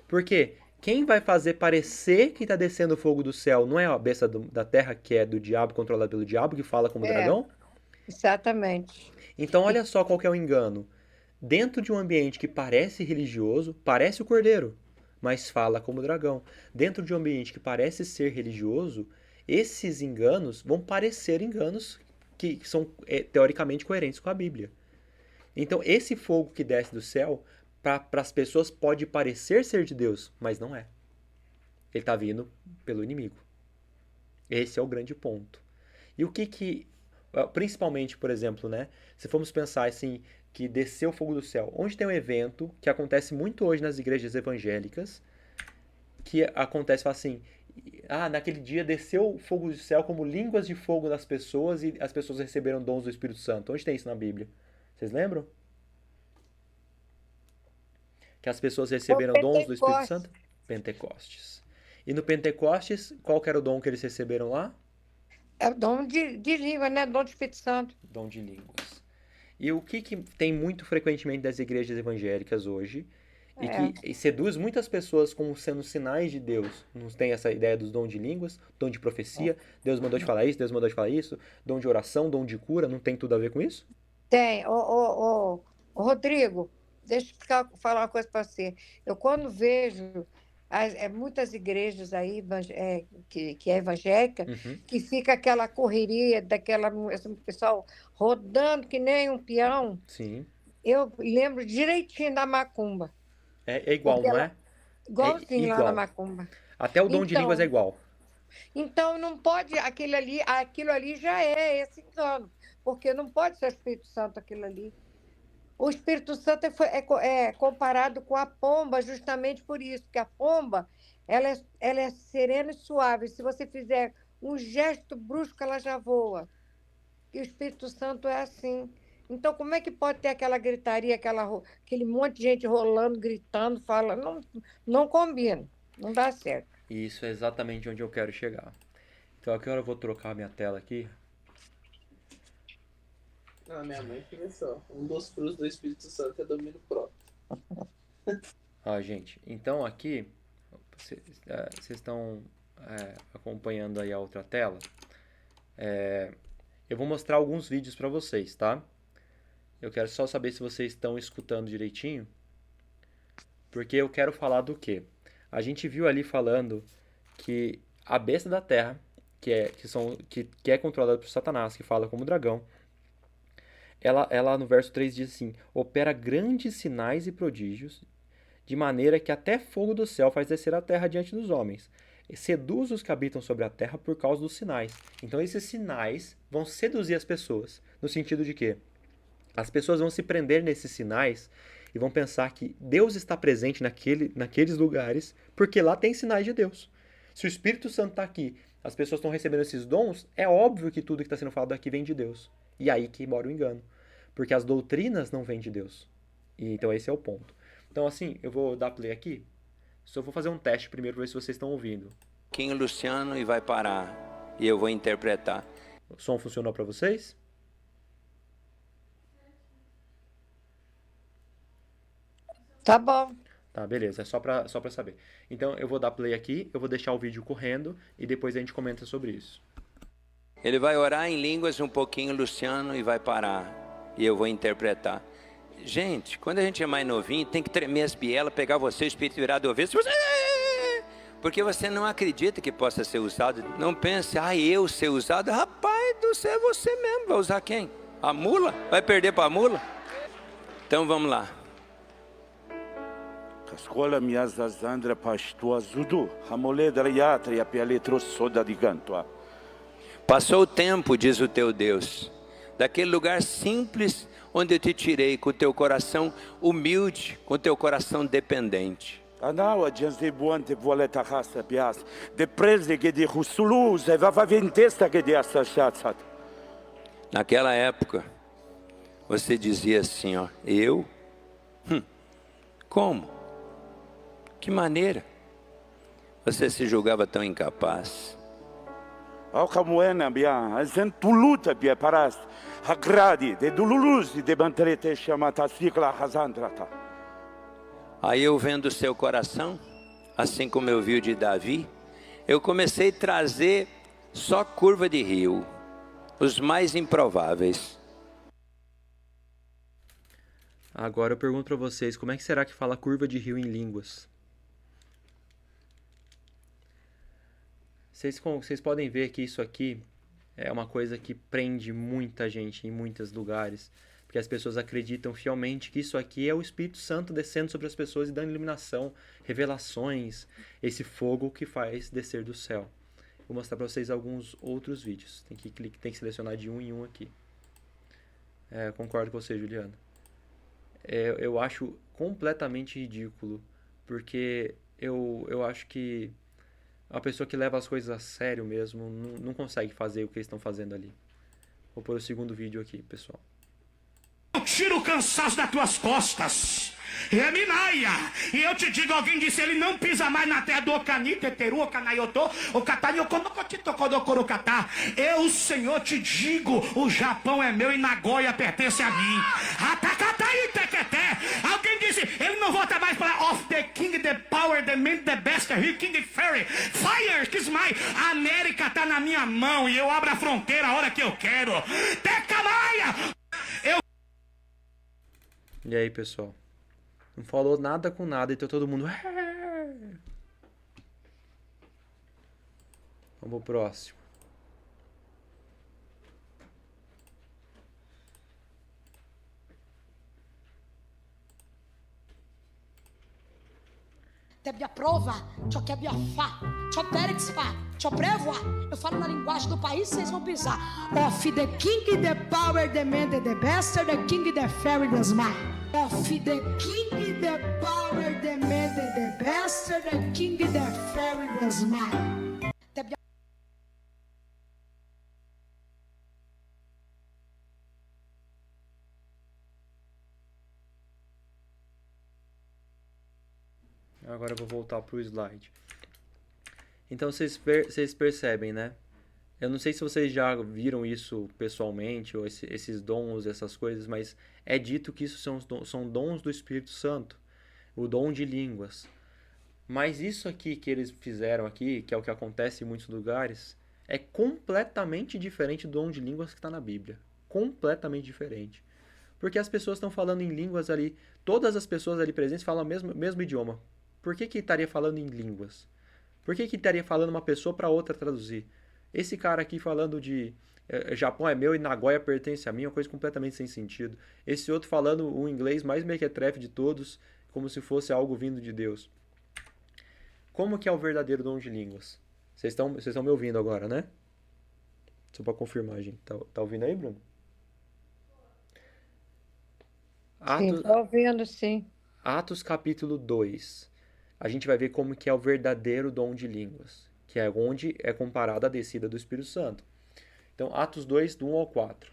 Porque quem vai fazer parecer que está descendo fogo do céu não é a besta da terra, que é do diabo, controlada pelo diabo, que fala como dragão? Exatamente. Então, olha só qual que é o engano. Dentro de um ambiente que parece religioso, parece o cordeiro, mas fala como dragão. Dentro de um ambiente que parece ser religioso, esses enganos vão parecer enganos que são teoricamente coerentes com a Bíblia. Então, esse fogo que desce do céu, para as pessoas pode parecer ser de Deus, mas não é. Ele está vindo pelo inimigo. Esse é o grande ponto. E o que principalmente, por exemplo, né, se formos pensar assim, que desceu o fogo do céu, onde tem um evento que acontece muito hoje nas igrejas evangélicas, que acontece assim, naquele dia desceu o fogo do céu como línguas de fogo nas pessoas e as pessoas receberam dons do Espírito Santo. Onde tem isso na Bíblia? Vocês lembram? Que as pessoas receberam dons do Espírito Santo? Pentecostes. E no Pentecostes, qual que era o dom que eles receberam lá? É o dom de língua, né? Dom do Espírito Santo. Dom de línguas. E o que tem muito frequentemente das igrejas evangélicas hoje, e que seduz muitas pessoas como sendo sinais de Deus. Não tem essa ideia dos dons de línguas, dom de profecia, Deus mandou te falar isso, Deus mandou te falar isso, dom de oração, dom de cura, não tem tudo a ver com isso? Tem. Rodrigo, deixa eu falar uma coisa para você. Eu, quando vejo muitas igrejas aí que é evangélica, que fica aquela correria, pessoal rodando que nem um peão. Sim. Eu lembro direitinho da macumba. É igual, não é? Igualzinho lá na macumba. Até o dom de línguas é igual. Então, não pode, aquilo ali já é esse engano, porque não pode ser o Espírito Santo aquilo ali. O Espírito Santo é comparado com a pomba justamente por isso, porque a pomba ela é serena e suave. Se você fizer um gesto brusco, ela já voa. E o Espírito Santo é assim. Então, como é que pode ter aquela gritaria, aquele monte de gente rolando, gritando, falando? Não combina, não dá certo. Isso é exatamente onde eu quero chegar. Então, aqui eu vou trocar a minha tela aqui. Minha mãe começou. Um dos frutos do Espírito Santo é domínio próprio. Gente, então aqui, vocês estão acompanhando aí a outra tela. Eu vou mostrar alguns vídeos para vocês, tá? Eu quero só saber se vocês estão escutando direitinho, porque eu quero falar do quê? A gente viu ali falando que a besta da terra, que é controlada por Satanás, que fala como dragão, ela no verso 3 diz assim: opera grandes sinais e prodígios, de maneira que até fogo do céu faz descer a terra diante dos homens. seduz os que habitam sobre a terra por causa dos sinais. Então esses sinais vão seduzir as pessoas, no sentido de que as pessoas vão se prender nesses sinais e vão pensar que Deus está presente naqueles lugares, porque lá tem sinais de Deus. Se o Espírito Santo está aqui, as pessoas estão recebendo esses dons, é óbvio que tudo que está sendo falado aqui vem de Deus. E aí que mora o engano. Porque as doutrinas não vêm de Deus. E então esse é o ponto. Então assim, eu vou dar play aqui. Só vou fazer um teste primeiro para ver se vocês estão ouvindo. Quem Luciano e vai parar. E eu vou interpretar. O som funcionou para vocês? Tá bom. Tá, beleza. É só pra saber. Então eu vou dar play aqui, eu vou deixar o vídeo correndo e depois a gente comenta sobre isso. Ele vai orar em línguas um pouquinho, Luciano, e vai parar. E eu vou interpretar. Gente, quando a gente é mais novinho, tem que tremer as bielas, pegar você, o espírito virar do avesso. Porque você não acredita que possa ser usado. Não pense, eu ser usado. Rapaz do céu, é você mesmo. Vai usar quem? A mula? Vai perder para a mula? Então vamos lá. Scuola mia zazandra pastua zudu, hamoleda iatria pialetro soda di gantua. Passou o tempo, diz o teu Deus, daquele lugar simples onde eu te tirei, com o teu coração humilde, com o teu coração dependente. Anawa dianze buante vuoleta raça pias, de prese que de rusuluz, va ventesta que de assachat. Naquela época, você dizia assim, eu? Como? Que maneira? Você se julgava tão incapaz. Ao camuena bia, zentuluta bia paras, agradi de dululuz de bantrete chamata cicla razandrata. Aí eu vendo o seu coração, assim como eu vi o de Davi, eu comecei a trazer só curva de rio, os mais improváveis. Agora eu pergunto para vocês, como é que será que fala curva de rio em línguas? Vocês podem ver que isso aqui é uma coisa que prende muita gente em muitos lugares, porque as pessoas acreditam fielmente que isso aqui é o Espírito Santo descendo sobre as pessoas e dando iluminação, revelações, esse fogo que faz descer do céu. Vou mostrar para vocês alguns outros vídeos. Tem que selecionar de um em um aqui. Concordo com você, Juliana. Eu acho completamente ridículo, porque eu acho que a pessoa que leva as coisas a sério mesmo não consegue fazer o que eles estão fazendo ali. Vou pôr o segundo vídeo aqui, pessoal. Tira o cansaço das tuas costas. Reminaia. E eu te digo, alguém disse, ele não pisa mais na terra do Ocanita, Teru, Ocanaiotô, Ocatari, Oconocotito, Kodokorokatá. Eu, Senhor, te digo, o Japão é meu e Nagoya pertence a mim. Atakatai, Teketé. Alguém disse, ele não volta mais para of the king, the power, the man, the best, the king, the fairy. Fire, kiss my. A América tá na minha mão e eu abro a fronteira a hora que eu quero. Tecamaia. E aí, pessoal? Não falou nada com nada, então todo mundo... Vamos pro próximo. Te abbia prova, ciò che abbia fa, ciò Terex fa, ciò prevoa. Eu falo na linguagem do país, vocês vão pensar. Of the king, the power, the man, the best, the king, the fairy, the smile. Of the king, the power, the man, the best, the king, the fairy, the smile. Te abbia... Agora eu vou voltar pro slide. Então vocês percebem, né? Eu não sei se vocês já viram isso pessoalmente, ou esses dons, essas coisas, mas é dito que isso são dons do Espírito Santo, o dom de línguas. Mas isso aqui que eles fizeram aqui, que é o que acontece em muitos lugares, é completamente diferente do dom de línguas que está na Bíblia. Completamente diferente. Porque as pessoas estão falando em línguas ali, todas as pessoas ali presentes falam o mesmo idioma. Por que estaria falando em línguas? Por que estaria falando uma pessoa para outra traduzir? Esse cara aqui falando de Japão é meu e Nagoya pertence a mim, é uma coisa completamente sem sentido. Esse outro falando o inglês mais mequetrefe de todos, como se fosse algo vindo de Deus. como que é o verdadeiro dom de línguas? Vocês estão me ouvindo agora, né? Só para confirmar, gente. Tá ouvindo aí, Bruno? Sim, estou ouvindo, sim. Atos capítulo 2. A gente vai ver como que é o verdadeiro dom de línguas, que é onde é comparada a descida do Espírito Santo. Então, Atos 2, do 1 ao 4.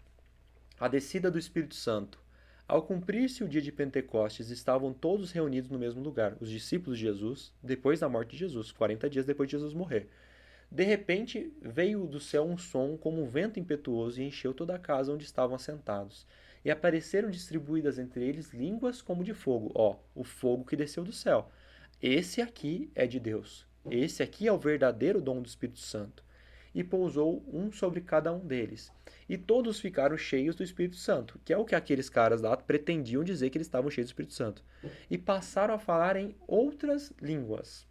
A descida do Espírito Santo. Ao cumprir-se o dia de Pentecostes, estavam todos reunidos no mesmo lugar, os discípulos de Jesus, depois da morte de Jesus, 40 dias depois de Jesus morrer. De repente, veio do céu um som como um vento impetuoso e encheu toda a casa onde estavam assentados. E apareceram distribuídas entre eles línguas como de fogo. O fogo que desceu do céu. Esse aqui é de Deus. Esse aqui é o verdadeiro dom do Espírito Santo. E pousou um sobre cada um deles. E todos ficaram cheios do Espírito Santo, que é o que aqueles caras lá pretendiam dizer que eles estavam cheios do Espírito Santo. E passaram a falar em outras línguas.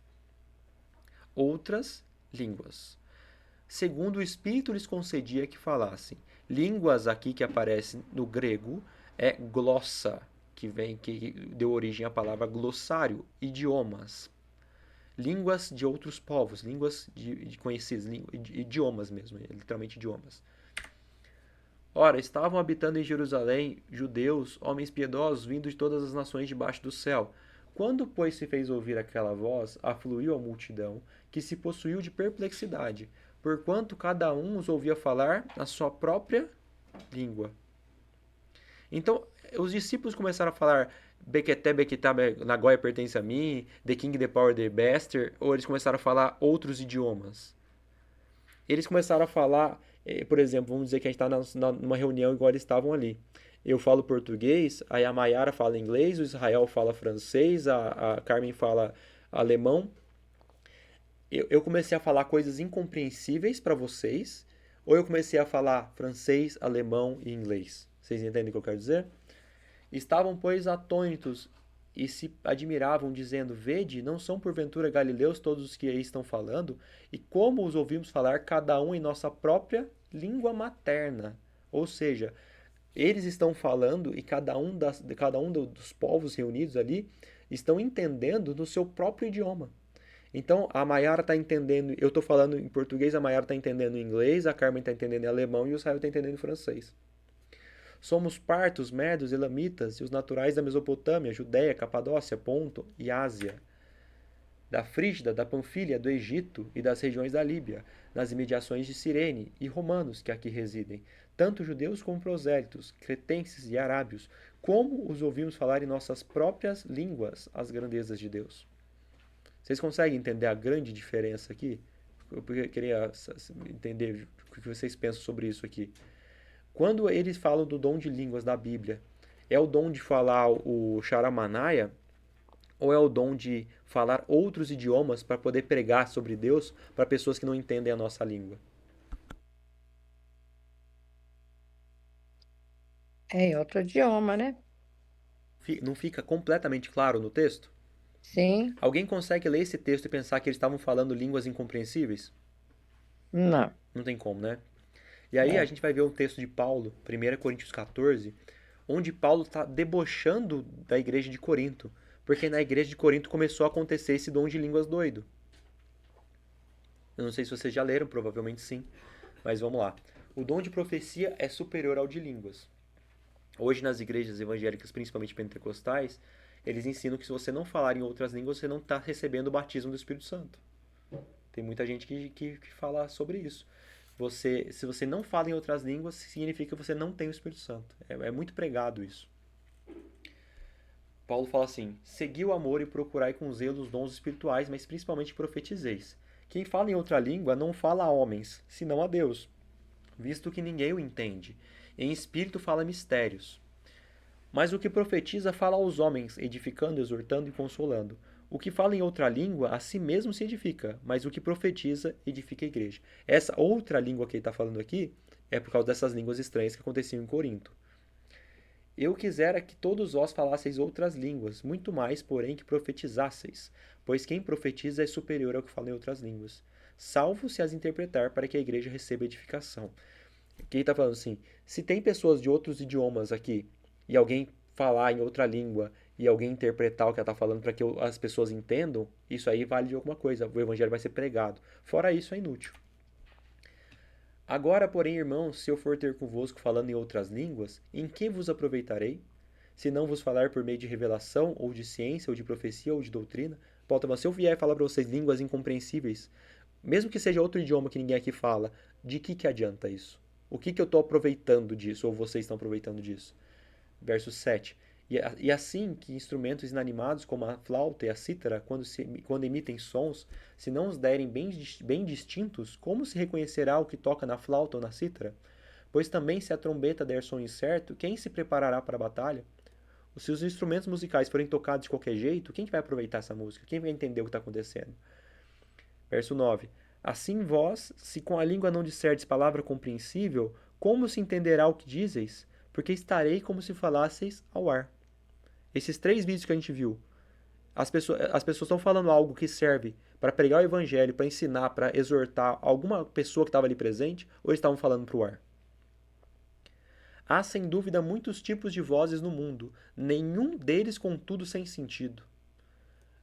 Outras línguas. Segundo o Espírito lhes concedia que falassem. Línguas aqui que aparece no grego é glossa, que deu origem à palavra glossário, idiomas. Línguas de outros povos, línguas de conhecidos, idiomas mesmo, literalmente idiomas. Ora, estavam habitando em Jerusalém judeus, homens piedosos, vindos de todas as nações debaixo do céu. Quando, pois, se fez ouvir aquela voz, afluiu a multidão, que se possuiu de perplexidade, porquanto cada um os ouvia falar na sua própria língua. Então, os discípulos começaram a falar Beketé, Beketá, Nagoya pertence a mim, The King, The Power, The Bester, ou eles começaram a falar outros idiomas. Eles começaram a falar, por exemplo, vamos dizer que a gente está numa reunião igual eles estavam ali. Eu falo português, aí a Mayara fala inglês, o Israel fala francês, a Carmen fala alemão. Eu comecei a falar coisas incompreensíveis para vocês, ou eu comecei a falar francês, alemão e inglês? Vocês entendem o que eu quero dizer? Estavam, pois, atônitos e se admiravam, dizendo: Vede, não são porventura galileus todos os que aí estão falando? E como os ouvimos falar, cada um em nossa própria língua materna? Ou seja, eles estão falando e cada um dos povos reunidos ali estão entendendo no seu próprio idioma. Então, a Mayara está entendendo, eu estou falando em português, a Mayara está entendendo em inglês, a Carmen está entendendo em alemão e o Israel está entendendo em francês. Somos partos, medos, elamitas e os naturais da Mesopotâmia, Judéia, Capadócia, Ponto e Ásia, da Frígida, da Panfilha, do Egito e das regiões da Líbia, nas imediações de Cirene, e romanos que aqui residem, tanto judeus como prosélitos, cretenses e arábios, como os ouvimos falar em nossas próprias línguas as grandezas de Deus. Vocês conseguem entender a grande diferença aqui? Eu queria entender o que vocês pensam sobre isso aqui. Quando eles falam do dom de línguas da Bíblia, é o dom de falar o Charamanaya ou é o dom de falar outros idiomas para poder pregar sobre Deus para pessoas que não entendem a nossa língua? É em outro idioma, né? Não fica completamente claro no texto? Sim. Alguém consegue ler esse texto e pensar que eles estavam falando línguas incompreensíveis? Não. Não tem como, né? E aí a gente vai ver um texto de Paulo, 1 Coríntios 14, onde Paulo está debochando da igreja de Corinto, porque na igreja de Corinto começou a acontecer esse dom de línguas doido. Eu não sei se vocês já leram, provavelmente sim, mas vamos lá. O dom de profecia é superior ao de línguas. Hoje nas igrejas evangélicas, principalmente pentecostais, eles ensinam que se você não falar em outras línguas, você não está recebendo o batismo do Espírito Santo. Tem muita gente que fala sobre isso. Se você não fala em outras línguas, significa que você não tem o Espírito Santo. É muito pregado isso. Paulo fala assim: segui o amor e procurai com zelo os dons espirituais, mas principalmente profetizeis. Quem fala em outra língua não fala a homens, senão a Deus, visto que ninguém o entende. Em espírito fala mistérios. Mas o que profetiza fala aos homens, edificando, exortando e consolando. O que fala em outra língua, a si mesmo se edifica, mas o que profetiza, edifica a igreja. Essa outra língua que ele está falando aqui é por causa dessas línguas estranhas que aconteciam em Corinto. Eu quisera que todos vós falasseis outras línguas, muito mais, porém, que profetizasseis, pois quem profetiza é superior ao que fala em outras línguas, salvo se as interpretar para que a igreja receba edificação. Aqui ele está falando assim, se tem pessoas de outros idiomas aqui, e alguém falar em outra língua, e alguém interpretar o que ela está falando para que as pessoas entendam, isso aí vale de alguma coisa. O evangelho vai ser pregado. Fora isso, é inútil. Agora, porém, irmãos, se eu for ter convosco falando em outras línguas, em que vos aproveitarei? Se não vos falar por meio de revelação, ou de ciência, ou de profecia, ou de doutrina? Paulo está falando, se eu vier falar para vocês línguas incompreensíveis, mesmo que seja outro idioma que ninguém aqui fala, de que adianta isso? O que eu estou aproveitando disso, ou vocês estão aproveitando disso? Verso 7. E assim que instrumentos inanimados como a flauta e a cítara, quando emitem sons, se não os derem bem distintos, como se reconhecerá o que toca na flauta ou na cítara? Pois também se a trombeta der som incerto, quem se preparará para a batalha? Se os instrumentos musicais forem tocados de qualquer jeito, quem vai aproveitar essa música? Quem vai entender o que está acontecendo? Verso 9. Assim vós, se com a língua não disserdes palavra compreensível, como se entenderá o que dizeis? Porque estarei como se falasseis ao ar. Esses 3 vídeos que a gente viu, as pessoas estão falando algo que serve para pregar o evangelho, para ensinar, para exortar alguma pessoa que estava ali presente, ou eles estavam falando para o ar? Há sem dúvida muitos tipos de vozes no mundo, nenhum deles contudo sem sentido.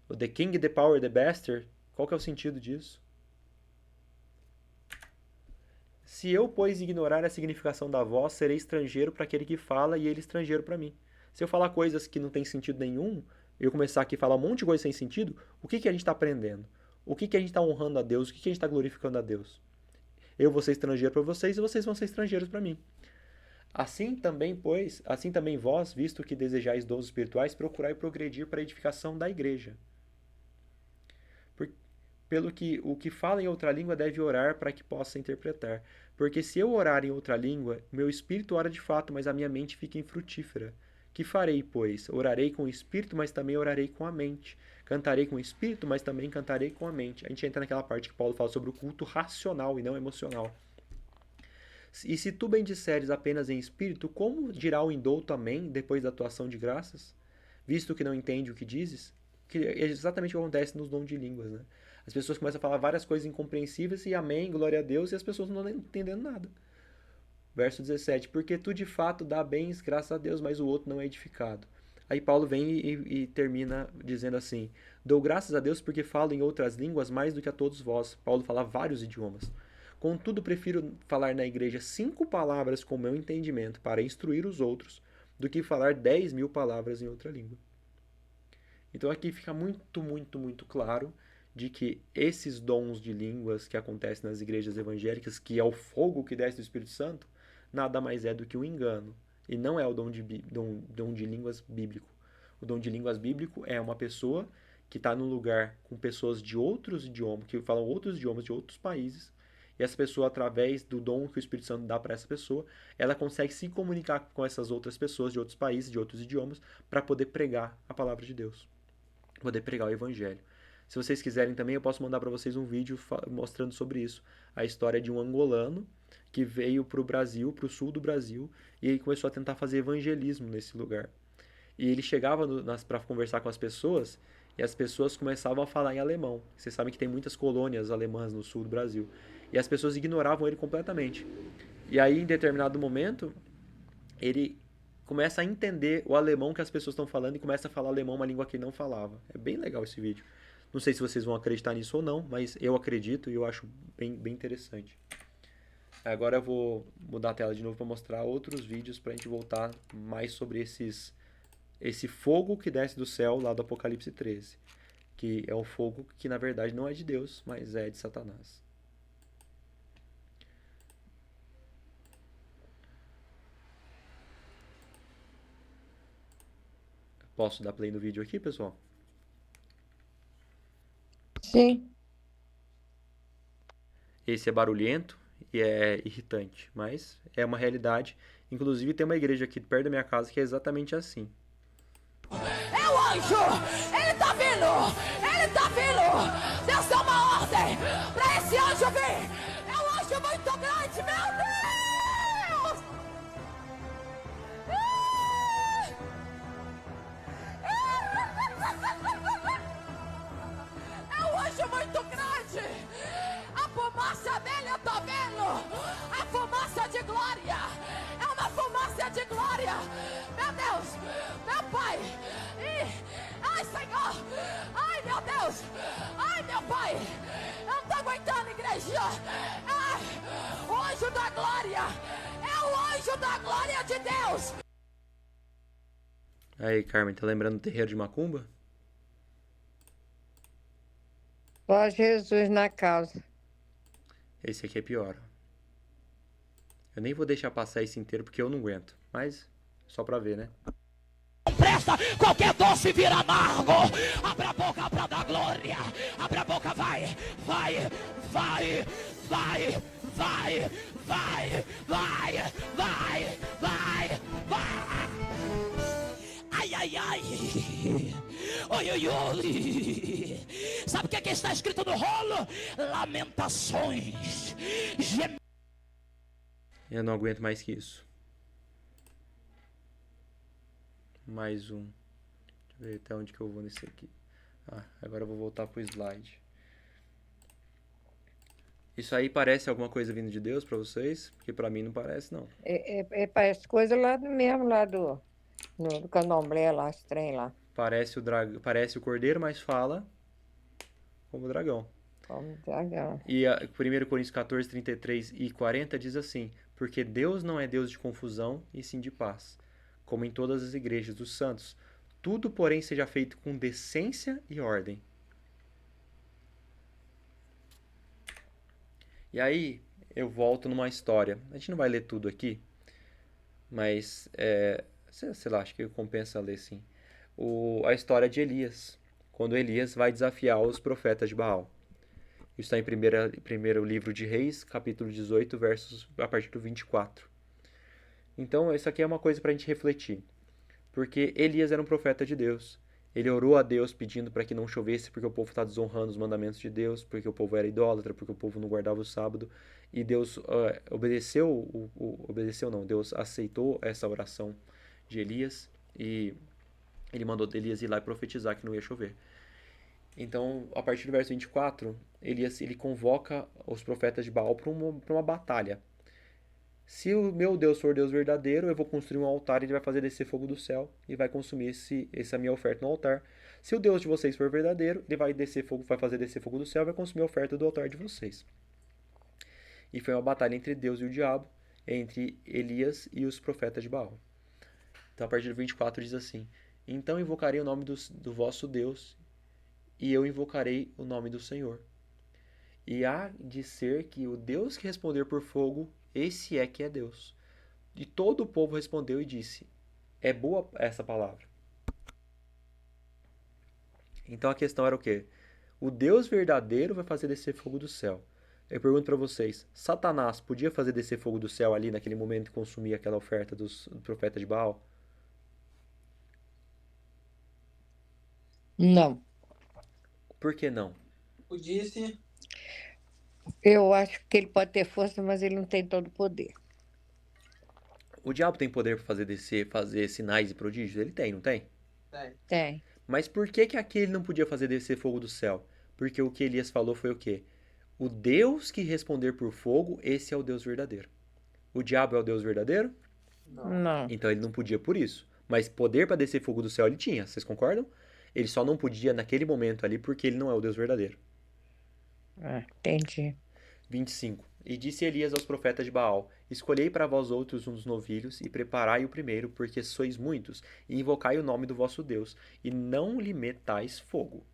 O The King, The Power, The Bastard, qual que é o sentido disso? Se eu, pois, ignorar a significação da voz, serei estrangeiro para aquele que fala e ele estrangeiro para mim. Se eu falar coisas que não tem sentido nenhum, eu começar aqui a falar um monte de coisa sem sentido, o que a gente está aprendendo? O que a gente está honrando a Deus? O que a gente está glorificando a Deus? Eu vou ser estrangeiro para vocês e vocês vão ser estrangeiros para mim. Assim também vós, visto que desejais dons espirituais, procurai progredir para a edificação da igreja. Pelo que o que fala em outra língua deve orar para que possa interpretar. Porque se eu orar em outra língua, meu espírito ora de fato, mas a minha mente fica infrutífera. Que farei, pois? Orarei com o espírito, mas também orarei com a mente. Cantarei com o espírito, mas também cantarei com a mente. A gente entra naquela parte que Paulo fala sobre o culto racional e não emocional. E se tu bendisseres apenas em espírito, como dirá o indouto amém depois da tua ação de graças? Visto que não entende o que dizes? Que é exatamente o que acontece nos dons de línguas, né? As pessoas começam a falar várias coisas incompreensíveis e amém, glória a Deus, e as pessoas não estão entendendo nada. Verso 17, porque tu de fato dá bens, graças a Deus, mas o outro não é edificado. Aí Paulo vem e termina dizendo assim, dou graças a Deus porque falo em outras línguas mais do que a todos vós. Paulo fala vários idiomas. Contudo, prefiro falar na igreja 5 palavras com meu entendimento para instruir os outros, do que falar 10.000 palavras em outra língua. Então aqui fica muito, muito, muito claro de que esses dons de línguas que acontecem nas igrejas evangélicas, que é o fogo que desce do Espírito Santo, nada mais é do que um engano. E não é o dom de línguas bíblico. O dom de línguas bíblico é uma pessoa que está num lugar com pessoas de outros idiomas, que falam outros idiomas de outros países, e essa pessoa, através do dom que o Espírito Santo dá para essa pessoa, ela consegue se comunicar com essas outras pessoas de outros países, de outros idiomas, para poder pregar a palavra de Deus, poder pregar o Evangelho. Se vocês quiserem também, eu posso mandar para vocês um vídeo mostrando sobre isso. A história de um angolano que veio para o Brasil, para o sul do Brasil, e ele começou a tentar fazer evangelismo nesse lugar. E ele chegava para conversar com as pessoas, e as pessoas começavam a falar em alemão. Vocês sabem que tem muitas colônias alemãs no sul do Brasil. E as pessoas ignoravam ele completamente. E aí, em determinado momento, ele começa a entender o alemão que as pessoas estão falando e começa a falar alemão, uma língua que ele não falava. É bem legal esse vídeo. Não sei se vocês vão acreditar nisso ou não, mas eu acredito e eu acho bem interessante. Agora eu vou mudar a tela de novo para mostrar outros vídeos para a gente voltar mais sobre esse fogo que desce do céu lá do Apocalipse 13. Que é um fogo que na verdade não é de Deus, mas é de Satanás. Posso dar play no vídeo aqui, pessoal? Sim. Esse é barulhento e é irritante, mas é uma realidade. Inclusive tem uma igreja aqui perto da minha casa que é exatamente assim. É o anjo! Ele tá vindo! Ele tá vindo! Deus deu uma ordem pra esse anjo vir! É um anjo muito grande, meu Deus! É um anjo muito grande! A fumaça dele eu tô vendo! A fumaça de glória! É uma fumaça de glória! Meu Deus! Meu Pai! Ih, Ai, meu Deus! Ai, meu pai! Eu não tô aguentando, igreja! O anjo da glória! É o anjo da glória de Deus! Aí, Carmen, tá lembrando do terreiro de Macumba? Só Jesus na causa. Esse aqui é pior. Eu nem vou deixar passar esse inteiro porque eu não aguento. Mas, só pra ver, né? Não presta, qualquer doce vira amargo. Abra a boca pra dar glória. Abra a boca, vai, vai, vai, vai, vai, vai, vai, vai, vai, vai. Ai, ai, ai. Oi, oi, oi. Sabe o que está escrito no rolo? Lamentações. Eu não aguento mais que isso. Mais um. Deixa eu ver até onde que eu vou nesse aqui. Agora eu vou voltar pro slide. Isso aí parece alguma coisa vindo de Deus pra vocês? Porque pra mim não parece, não. Parece coisa lá mesmo, lá do candomblé, lá, esse trem lá. Parece o cordeiro, mas fala como o dragão. Como dragão. E 1 Coríntios 14, 33 e 40 diz assim: porque Deus não é Deus de confusão, e sim de paz, como em todas as igrejas dos santos. Tudo, porém, seja feito com decência e ordem. E aí, eu volto numa história. A gente não vai ler tudo aqui, mas, sei lá, acho que compensa ler sim. A história de Elias, quando Elias vai desafiar os profetas de Baal. Isso está em primeiro livro de Reis, capítulo 18, versos a partir do 24. Então, isso aqui é uma coisa para a gente refletir. Porque Elias era um profeta de Deus. Ele orou a Deus pedindo para que não chovesse, porque o povo está desonrando os mandamentos de Deus, porque o povo era idólatra, porque o povo não guardava o sábado. E Deus Deus aceitou essa oração de Elias e ele mandou Elias ir lá e profetizar que não ia chover. Então, a partir do verso 24, Elias ele convoca os profetas de Baal para uma batalha. Se o meu Deus for Deus verdadeiro, eu vou construir um altar e ele vai fazer descer fogo do céu e vai consumir essa minha oferta no altar. Se o Deus de vocês for verdadeiro, ele vai fazer descer fogo do céu e vai consumir a oferta do altar de vocês. E foi uma batalha entre Deus e o diabo, entre Elias e os profetas de Baal. Então, a partir do 24 diz assim: então invocarei o nome do vosso Deus, e eu invocarei o nome do Senhor. E há de ser que o Deus que responder por fogo, esse é que é Deus. E todo o povo respondeu e disse: é boa essa palavra. Então a questão era o quê? O Deus verdadeiro vai fazer descer fogo do céu. Eu pergunto para vocês: Satanás podia fazer descer fogo do céu ali naquele momento e consumir aquela oferta dos profetas de Baal? Não. Por que não? Disse. Eu acho que ele pode ter força, mas ele não tem todo o poder. O diabo tem poder para fazer sinais e prodígios? Ele tem, não tem? Tem. Mas por que aquele não podia fazer descer fogo do céu? Porque o que Elias falou foi o quê? O Deus que responder por fogo, esse é o Deus verdadeiro. O diabo é o Deus verdadeiro? Não. Então ele não podia por isso. Mas poder para descer fogo do céu ele tinha, vocês concordam? Ele só não podia naquele momento ali porque ele não é o Deus verdadeiro. Entendi. 25. E disse Elias aos profetas de Baal: escolhei para vós outros um dos novilhos e preparai o primeiro, porque sois muitos, e invocai o nome do vosso Deus, e não lhe metais fogo.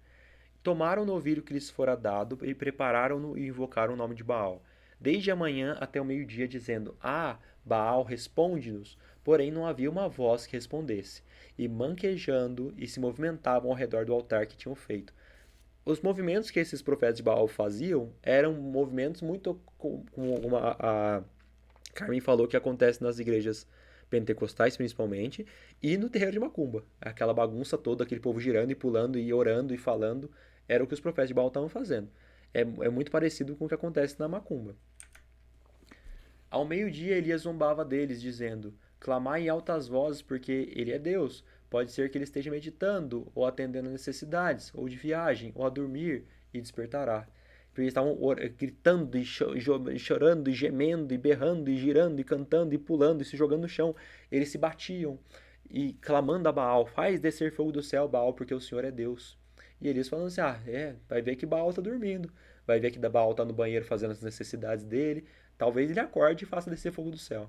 Tomaram o novilho que lhes fora dado e prepararam-no e invocaram o nome de Baal, desde a manhã até o meio-dia, dizendo: Baal, responde-nos. Porém não havia uma voz que respondesse, e manquejando e se movimentavam ao redor do altar que tinham feito. Os movimentos que esses profetas de Baal faziam eram movimentos muito como a Carmen falou que acontece nas igrejas pentecostais principalmente e no terreiro de Macumba. Aquela bagunça toda, aquele povo girando e pulando e orando e falando, era o que os profetas de Baal estavam fazendo. É muito parecido com o que acontece na Macumba. Ao meio-dia Elias zombava deles, dizendo: clamai em altas vozes, porque ele é Deus. Pode ser que ele esteja meditando, ou atendendo a necessidades, ou de viagem, ou a dormir, e despertará. Porque eles estavam gritando, e chorando, e gemendo, e berrando, e girando, e cantando, e pulando, e se jogando no chão. Eles se batiam. e clamando a Baal, faz descer fogo do céu, Baal, porque o Senhor é Deus. E Elias falando assim, vai ver que Baal tá dormindo, vai ver que Baal tá no banheiro fazendo as necessidades dele, talvez ele acorde e faça descer fogo do céu.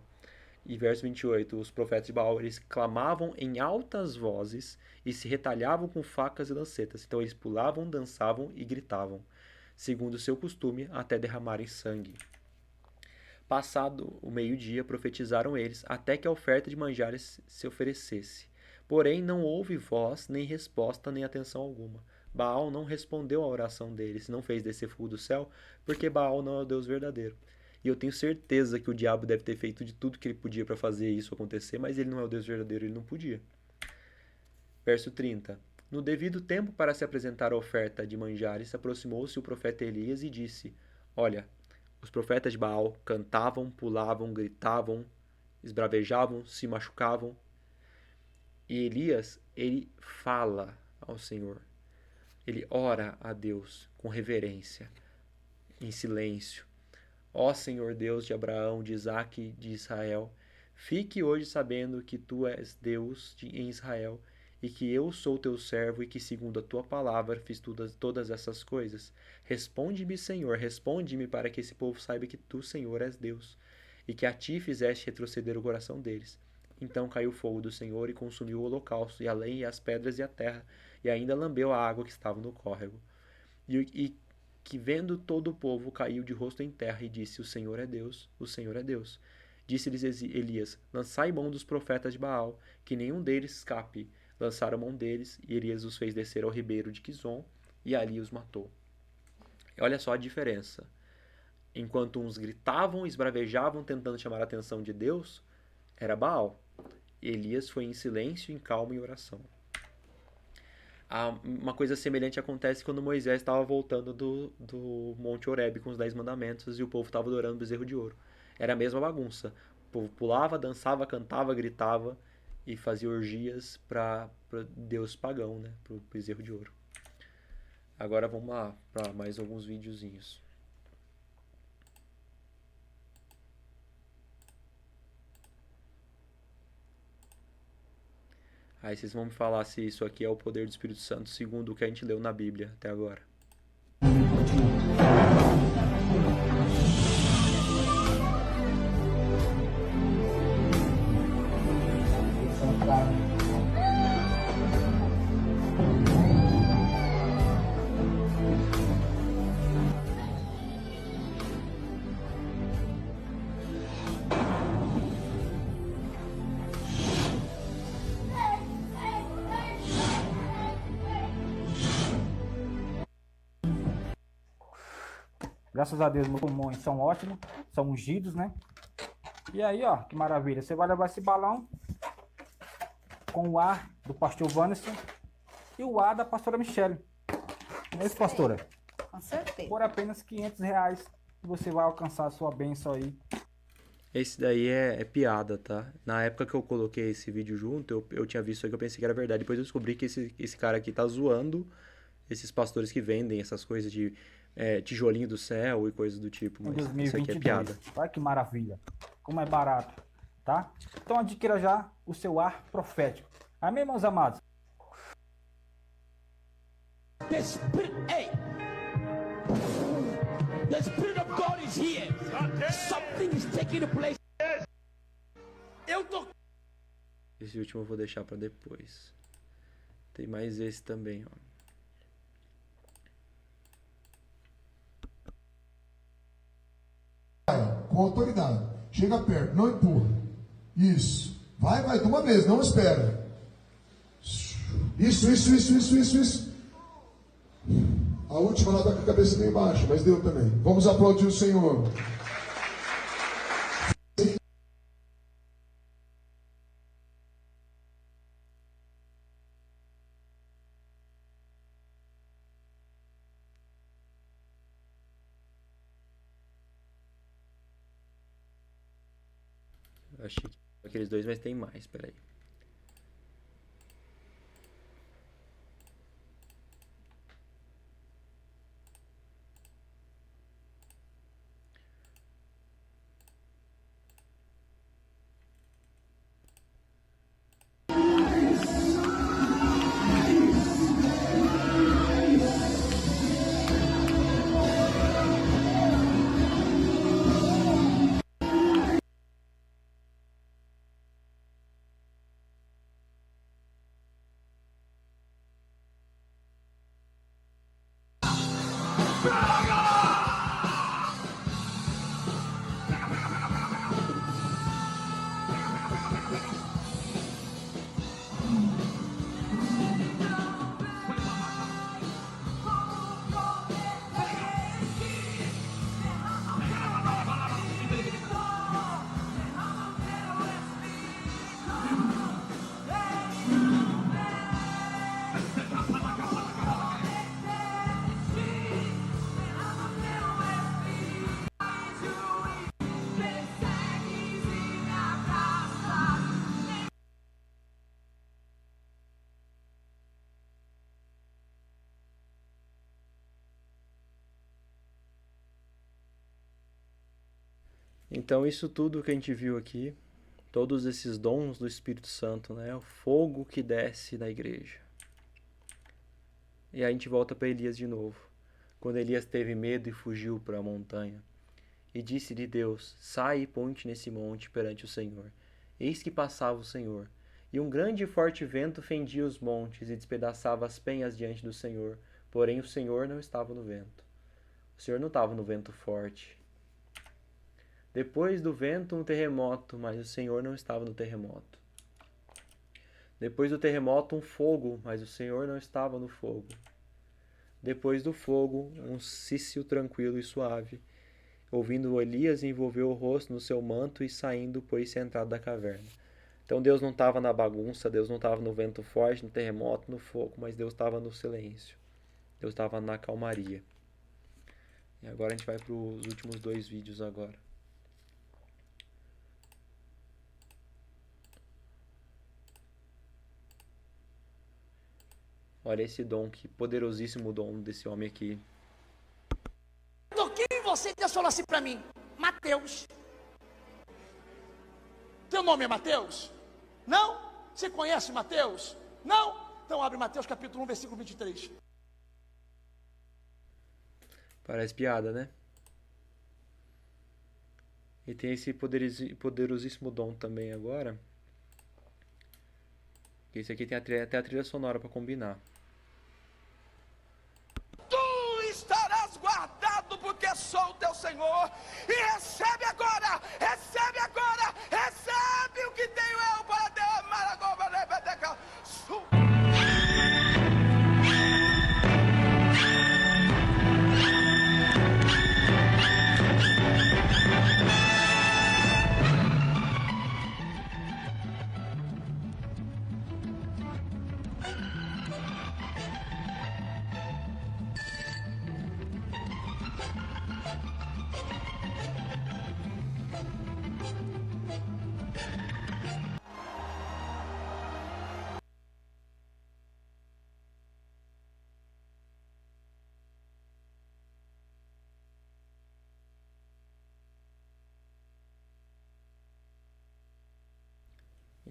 E verso 28, os profetas de Baal, eles clamavam em altas vozes e se retalhavam com facas e lancetas. Então eles pulavam, dançavam e gritavam, segundo o seu costume, até derramarem sangue. Passado o meio-dia, profetizaram eles, até que a oferta de manjares se oferecesse. Porém, não houve voz, nem resposta, nem atenção alguma. Baal não respondeu à oração deles, não fez descer fogo do céu, porque Baal não é o Deus verdadeiro. E eu tenho certeza que o diabo deve ter feito de tudo que ele podia para fazer isso acontecer, mas ele não é o Deus verdadeiro, ele não podia. Verso 30. No devido tempo para se apresentar a oferta de manjares, aproximou-se o profeta Elias e disse, olha, os profetas de Baal cantavam, pulavam, gritavam, esbravejavam, se machucavam. E Elias, ele fala ao Senhor. Ele ora a Deus com reverência, em silêncio. Ó Senhor Deus de Abraão, de Isaque e de Israel, fique hoje sabendo que tu és Deus em Israel e que eu sou teu servo e que segundo a tua palavra fiz todas essas coisas. Responde-me, Senhor, responde-me para que esse povo saiba que tu, Senhor, és Deus e que a ti fizeste retroceder o coração deles. Então caiu o fogo do Senhor e consumiu o holocausto, e a lenha, e as pedras e a terra, e ainda lambeu a água que estava no córrego. E que vendo todo o povo caiu de rosto em terra e disse, o Senhor é Deus, o Senhor é Deus. Disse-lhes Elias, lançai mão dos profetas de Baal, que nenhum deles escape. Lançaram mão deles, e Elias os fez descer ao ribeiro de Quizon, e ali os matou. E olha só a diferença. Enquanto uns gritavam, esbravejavam, tentando chamar a atenção de Deus, era Baal. Elias foi em silêncio, em calma e oração. Uma coisa semelhante acontece quando Moisés estava voltando do Monte Horebe com os 10 mandamentos e o povo estava adorando o bezerro de ouro. Era a mesma bagunça. O povo pulava, dançava, cantava, gritava e fazia orgias para Deus pagão, né? Para o bezerro de ouro. Agora vamos lá para mais alguns videozinhos. Aí vocês vão me falar se isso aqui é o poder do Espírito Santo segundo o que a gente leu na Bíblia até agora. Graças a Deus, meus pulmões são ótimos, são ungidos, né? E aí, ó, que maravilha. Você vai levar esse balão com o ar do pastor Wanderson e o ar da pastora Michele. Não é isso, pastora? Com certeza. Por apenas R$500 você vai alcançar a sua bênção aí. Esse daí é piada, tá? Na época que eu coloquei esse vídeo junto, eu tinha visto isso aí que eu pensei que era verdade. Depois eu descobri que esse cara aqui tá zoando esses pastores que vendem essas coisas de tijolinho do céu e coisas do tipo. Mas 2022. isso aqui é piada. Olha que maravilha. Como é barato, tá? Então adquira já o seu ar profético. Amém, meus amados? The Spirit, hey! The Spirit of God is here. Something is taking place. Eu tô. Esse último eu vou deixar pra depois. Tem mais esse também, ó. Com autoridade. Chega perto, não empurra. Isso. Vai, de uma vez, não espera. Isso. A última ela tá com a cabeça meio baixa, mas deu também. Vamos aplaudir o Senhor. Achei que aqueles dois, mas tem mais, peraí. Então, isso tudo que a gente viu aqui, todos esses dons do Espírito Santo, né? O fogo que desce na igreja. E aí a gente volta para Elias de novo. Quando Elias teve medo e fugiu para a montanha. E disse-lhe Deus: sai e ponte nesse monte perante o Senhor. Eis que passava o Senhor. E um grande e forte vento fendia os montes e despedaçava as penhas diante do Senhor. Porém o Senhor não estava no vento. O Senhor não estava no vento forte. Depois do vento, um terremoto, mas o Senhor não estava no terremoto. Depois do terremoto, um fogo, mas o Senhor não estava no fogo. Depois do fogo, um cício tranquilo e suave. Ouvindo Elias, envolveu o rosto no seu manto e saindo, pôs-se à entrada da caverna. Então Deus não estava na bagunça, Deus não estava no vento forte, no terremoto, no fogo, mas Deus estava no silêncio. Deus estava na calmaria. E agora a gente vai para os últimos 2 vídeos agora. Olha esse dom, que poderosíssimo dom desse homem aqui. Quem você Deus falou assim para mim? Mateus. Teu nome é Mateus? Não? Você conhece Mateus? Não? Então abre Mateus capítulo 1, versículo 23. Parece piada, né? E tem esse poderosíssimo dom também agora. Esse aqui tem até a trilha sonora para combinar. Tu estarás guardado porque sou o teu Senhor. E recebe agora, recebe agora, recebe o que tenho eu para derramar agora.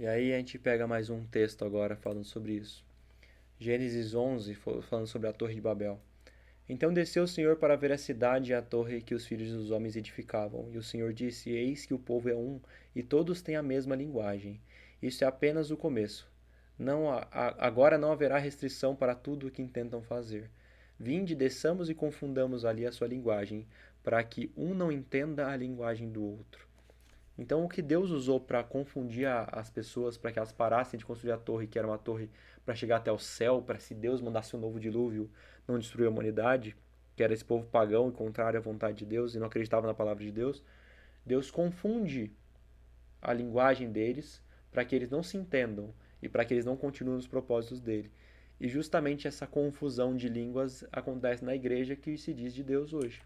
E aí a gente pega mais um texto agora falando sobre isso. Gênesis 11, falando sobre a Torre de Babel. Então desceu o Senhor para ver a cidade e a torre que os filhos dos homens edificavam. E o Senhor disse: eis que o povo é um, e todos têm a mesma linguagem. Isso é apenas o começo. Agora não haverá restrição para tudo o que intentam fazer. Vinde, desçamos e confundamos ali a sua linguagem, para que um não entenda a linguagem do outro. Então, o que Deus usou para confundir as pessoas, para que elas parassem de construir a torre, que era uma torre para chegar até o céu, para se Deus mandasse um novo dilúvio, não destruir a humanidade, que era esse povo pagão e contrário à vontade de Deus e não acreditava na palavra de Deus, Deus confunde a linguagem deles para que eles não se entendam e para que eles não continuem nos propósitos dele. E justamente essa confusão de línguas acontece na igreja que se diz de Deus hoje.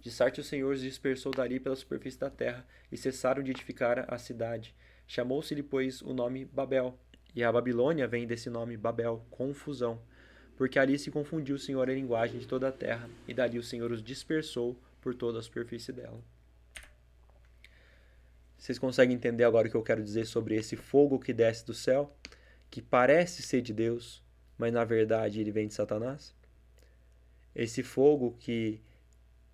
De sorte o Senhor os dispersou dali pela superfície da terra, e cessaram de edificar a cidade. Chamou-se-lhe, pois, o nome Babel. E a Babilônia vem desse nome Babel, confusão. Porque ali se confundiu o Senhor a linguagem de toda a terra, e dali o Senhor os dispersou por toda a superfície dela. Vocês conseguem entender agora o que eu quero dizer sobre esse fogo que desce do céu, que parece ser de Deus, mas na verdade ele vem de Satanás? Esse fogo que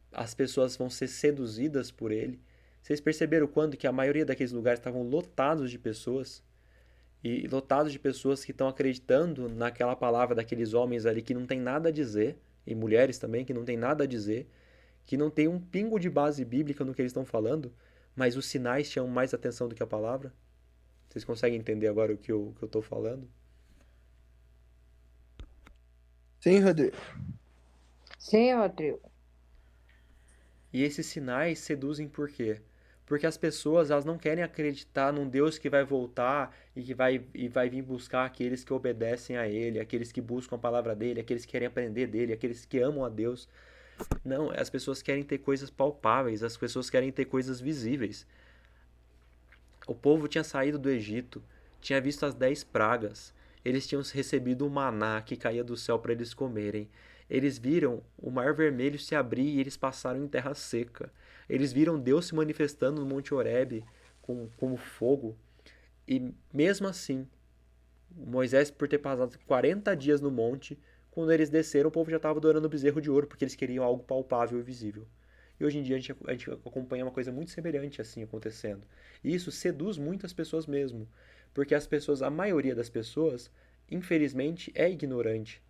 as pessoas vão ser seduzidas por ele. Vocês perceberam quando que a maioria daqueles lugares estavam lotados de pessoas? E lotados de pessoas que estão acreditando naquela palavra daqueles homens ali que não tem nada a dizer. e mulheres também, que não tem nada a dizer, que não tem um pingo de base bíblica no que eles estão falando, mas os sinais chamam mais atenção do que a palavra? Vocês conseguem entender agora o que eu estou falando? Sim, Rodrigo. Sim, Rodrigo. E esses sinais seduzem por quê? Porque as pessoas, elas não querem acreditar num Deus que vai voltar e que vai vir buscar aqueles que obedecem a Ele, aqueles que buscam a palavra dEle, aqueles que querem aprender dEle, aqueles que amam a Deus. Não, as pessoas querem ter coisas palpáveis, as pessoas querem ter coisas visíveis. O povo tinha saído do Egito, tinha visto as 10 pragas, eles tinham recebido o maná que caía do céu para eles comerem. Eles viram o Mar Vermelho se abrir e eles passaram em terra seca. Eles viram Deus se manifestando no Monte Horebe como fogo. E mesmo assim, Moisés, por ter passado 40 dias no monte, quando eles desceram, o povo já estava adorando o bezerro de ouro, porque eles queriam algo palpável e visível. E hoje em dia a gente acompanha uma coisa muito semelhante assim acontecendo. E isso seduz muitas pessoas mesmo. Porque a maioria das pessoas, infelizmente, é ignorante.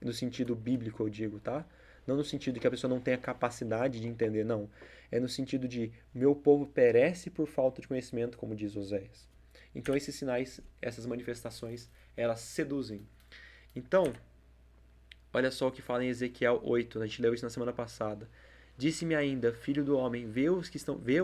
No sentido bíblico, eu digo, tá? Não no sentido que a pessoa não tenha capacidade de entender, não. É no sentido de, meu povo perece por falta de conhecimento, como diz Oséias. Então esses sinais, essas manifestações, elas seduzem. Então, olha só o que fala em Ezequiel 8, a gente leu isso na semana passada. Disse-me ainda, filho do homem, vê o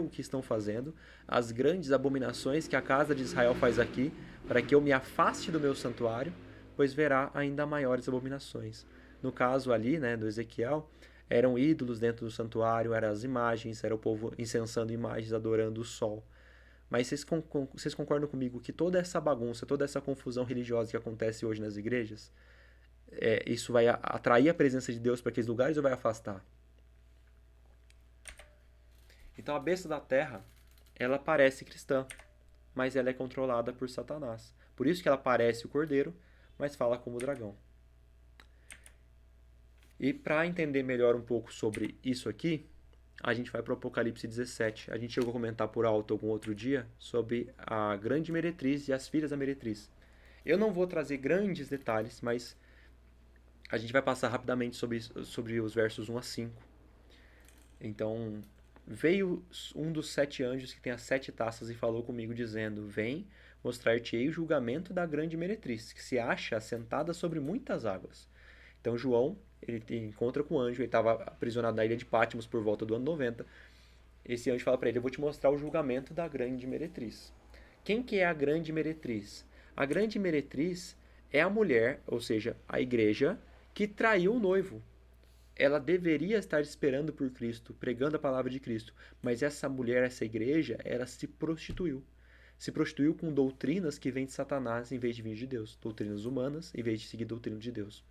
que estão fazendo, as grandes abominações que a casa de Israel faz aqui, para que eu me afaste do meu santuário, pois verá ainda maiores abominações. No caso ali, né, do Ezequiel, eram ídolos dentro do santuário, eram as imagens, era o povo incensando imagens, adorando o sol. Mas vocês concordam comigo que toda essa bagunça, toda essa confusão religiosa que acontece hoje nas igrejas, isso vai atrair a presença de Deus para aqueles lugares ou vai afastar? Então a besta da terra, ela parece cristã, mas ela é controlada por Satanás. Por isso que ela parece o cordeiro, mas fala como o dragão. E para entender melhor um pouco sobre isso aqui, a gente vai para o Apocalipse 17. A gente chegou a comentar por alto algum outro dia sobre a grande meretriz e as filhas da meretriz. Eu não vou trazer grandes detalhes, mas a gente vai passar rapidamente sobre os versos 1 a 5. Então, veio um dos 7 anjos que tem as 7 taças e falou comigo dizendo, vem, mostrar-te-ei o julgamento da grande meretriz, que se acha assentada sobre muitas águas. Então João, ele encontra com o anjo, ele estava aprisionado na ilha de Patmos por volta do ano 90. Esse anjo fala para ele, eu vou te mostrar o julgamento da grande meretriz. Quem que é a grande meretriz? A grande meretriz é a mulher, ou seja, a igreja, que traiu o noivo. Ela deveria estar esperando por Cristo, pregando a palavra de Cristo, mas essa mulher, essa igreja, ela se prostituiu. Se prostituiu com doutrinas que vêm de Satanás em vez de vir de Deus. Doutrinas humanas em vez de seguir doutrina de Deus.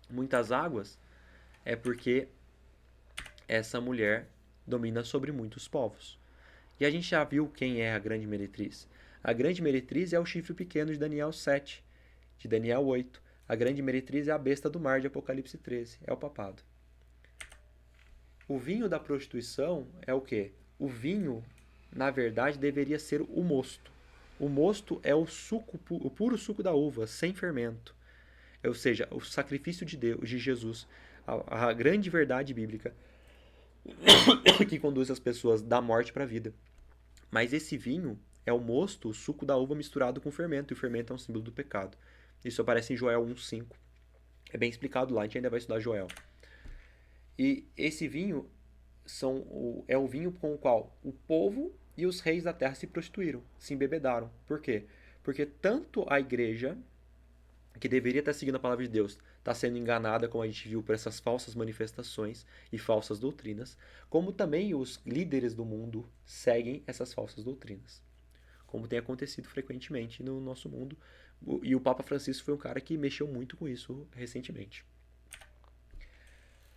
Muitas águas é porque essa mulher domina sobre muitos povos. E a gente já viu quem é a grande meretriz. A grande meretriz é o chifre pequeno de Daniel 7, de Daniel 8. A grande meretriz é a besta do mar de Apocalipse 13, é o papado. O vinho da prostituição é o quê? O vinho, na verdade, deveria ser o mosto. O mosto é o suco, o puro suco da uva, sem fermento. Ou seja, o sacrifício de Deus, de Jesus, a grande verdade bíblica que conduz as pessoas da morte para a vida. Mas esse vinho é o mosto, o suco da uva misturado com fermento, e o fermento é um símbolo do pecado. Isso aparece em Joel 1,5. É bem explicado lá, a gente ainda vai estudar Joel. E esse vinho é o vinho com o qual o povo e os reis da terra se prostituíram, se embebedaram. Por quê? Porque tanto a igreja, que deveria estar seguindo a palavra de Deus, está sendo enganada, como a gente viu, por essas falsas manifestações e falsas doutrinas, como também os líderes do mundo seguem essas falsas doutrinas, como tem acontecido frequentemente no nosso mundo. E o Papa Francisco foi um cara que mexeu muito com isso recentemente.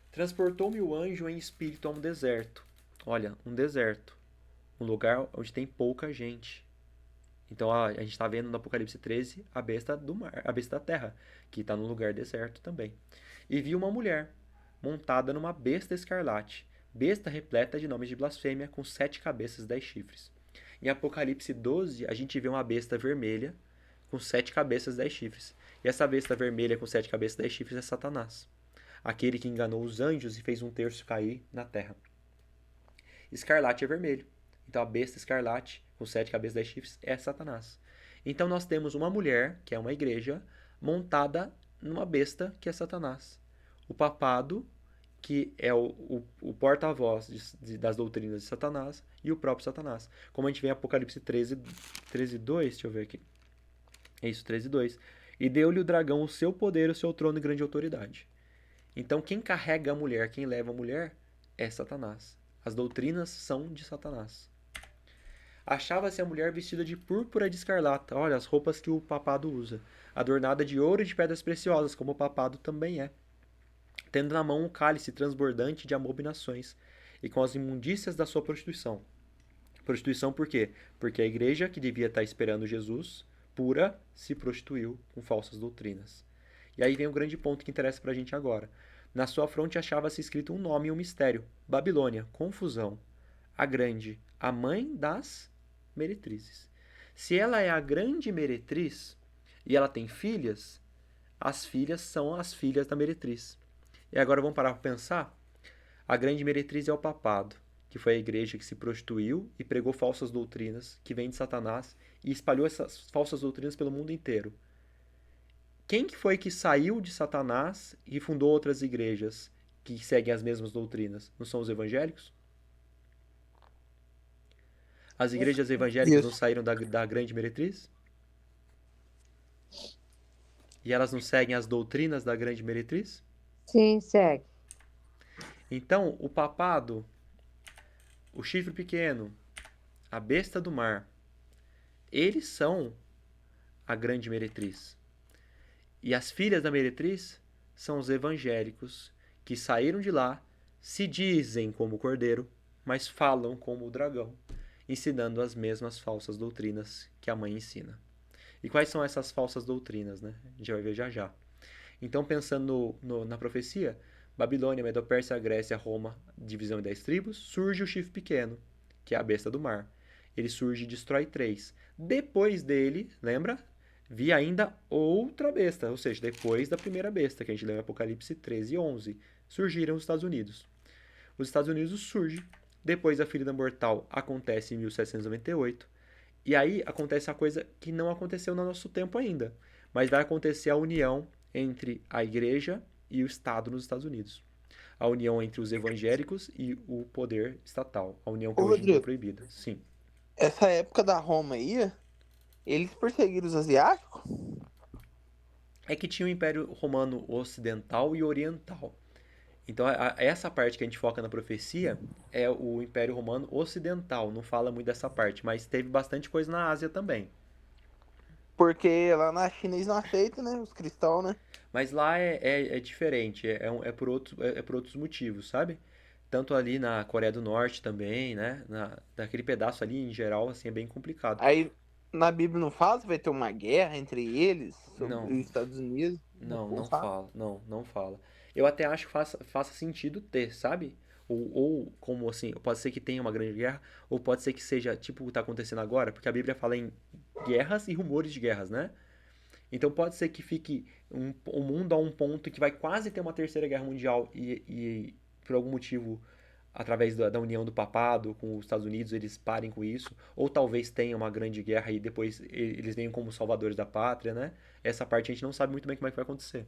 Transportou-me o anjo em espírito a um deserto. Olha, um deserto. Um lugar onde tem pouca gente. Então a gente está vendo no Apocalipse 13 a besta do mar, a besta da terra, que está no lugar deserto também. E vi uma mulher montada numa besta escarlate, besta repleta de nomes de blasfêmia, com 7 cabeças e 10 chifres. Em Apocalipse 12, a gente vê uma besta vermelha com 7 cabeças e 10 chifres. E essa besta vermelha com 7 cabeças e 10 chifres é Satanás. aquele que enganou os anjos e fez um terço cair na terra. Escarlate é vermelho. Então a besta escarlate, com 7 cabeças e 10 chifres, é Satanás. Então nós temos uma mulher, que é uma igreja, montada numa besta, que é Satanás. O papado, que é o porta-voz das doutrinas de Satanás, e o próprio Satanás. Como a gente vê em Apocalipse 13, 2, deixa eu ver aqui. É isso, 13, 2. E deu-lhe o dragão o seu poder, o seu trono e grande autoridade. Então quem carrega a mulher, quem leva a mulher, é Satanás. As doutrinas são de Satanás. Achava-se a mulher vestida de púrpura e de escarlata, olha, as roupas que o papado usa, adornada de ouro e de pedras preciosas, como o papado também é, tendo na mão um cálice transbordante de abominações, e com as imundícias da sua prostituição. Prostituição por quê? Porque a igreja, que devia estar esperando Jesus, pura, se prostituiu com falsas doutrinas. E aí vem o grande ponto que interessa pra gente agora. Na sua fronte achava-se escrito um nome e um mistério: Babilônia, confusão, a grande, a mãe das meretrizes. Se ela é a grande meretriz e ela tem filhas, as filhas são as filhas da meretriz. E agora vamos parar para pensar? A grande meretriz é o papado, que foi a igreja que se prostituiu e pregou falsas doutrinas, que vem de Satanás, e espalhou essas falsas doutrinas pelo mundo inteiro. Quem que foi que saiu de Satanás e fundou outras igrejas que seguem as mesmas doutrinas? Não são os evangélicos? As igrejas evangélicas não saíram da grande meretriz? E elas não seguem as doutrinas da grande meretriz? Sim, segue. Então, o papado, o chifre pequeno, a besta do mar, eles são a grande meretriz. E as filhas da meretriz são os evangélicos, que saíram de lá, se dizem como o cordeiro, mas falam como o dragão, ensinando as mesmas falsas doutrinas que a mãe ensina. E quais são essas falsas doutrinas, né? A gente vai ver já já. Então, pensando na profecia, Babilônia, Medo-Pérsia, Grécia, Roma, divisão em 10 tribos, surge o chifre pequeno, que é a besta do mar. Ele surge e destrói 3. Depois dele, lembra? Vi ainda outra besta, ou seja, depois da primeira besta, que a gente lê em Apocalipse 13 e 11. Surgiram os Estados Unidos. Os Estados Unidos surgem. Depois da ferida mortal acontece em 1798. E aí acontece a coisa que não aconteceu no nosso tempo ainda. Mas vai acontecer a união entre a igreja e o Estado nos Estados Unidos. A união entre os evangélicos e o poder estatal. A união que hoje é proibida. Sim. Essa época da Roma aí, eles perseguiram os asiáticos? É que tinha o Império Romano Ocidental e Oriental. Então, essa parte que a gente foca na profecia é o Império Romano Ocidental. Não fala muito dessa parte, mas teve bastante coisa na Ásia também. Porque lá na China eles não aceitam, né? Os cristãos, né? Mas lá é diferente, é por outros motivos, sabe? Tanto ali na Coreia do Norte também, né? Daquele pedaço ali, em geral, assim, é bem complicado. Aí, na Bíblia não fala se vai ter uma guerra entre eles, sobre Não. os Estados Unidos? Não fala. Não fala. Eu até acho que faça sentido ter, sabe? Ou como assim, pode ser que tenha uma grande guerra, ou pode ser que seja tipo o que está acontecendo agora, porque a Bíblia fala em guerras e rumores de guerras, né? Então pode ser que fique o mundo a um ponto que vai quase ter uma terceira guerra mundial e por algum motivo, através da união do papado com os Estados Unidos, eles parem com isso. Ou talvez tenha uma grande guerra e depois eles venham como salvadores da pátria, né? Essa parte a gente não sabe muito bem como é que vai acontecer.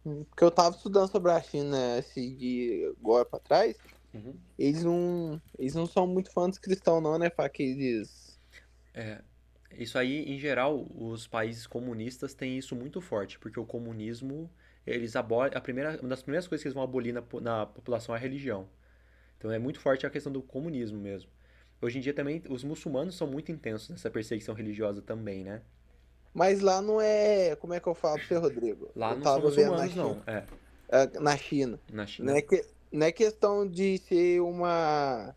Porque eu tava estudando sobre a China esse dia agora pra trás. Uhum. Eles não são muito fãs dos cristãos, não, né? Para que eles. Isso aí, em geral, os países comunistas têm isso muito forte, porque o comunismo, eles abolem, uma das primeiras coisas que eles vão abolir na população é a religião. Então é muito forte a questão do comunismo mesmo. Hoje em dia também, os muçulmanos são muito intensos nessa perseguição religiosa também, né? Mas lá não é. Como é que eu falo pra você, Rodrigo? Lá eu não tava são vendo muçulmanos, não. na China. Na China. Não é questão de ser uma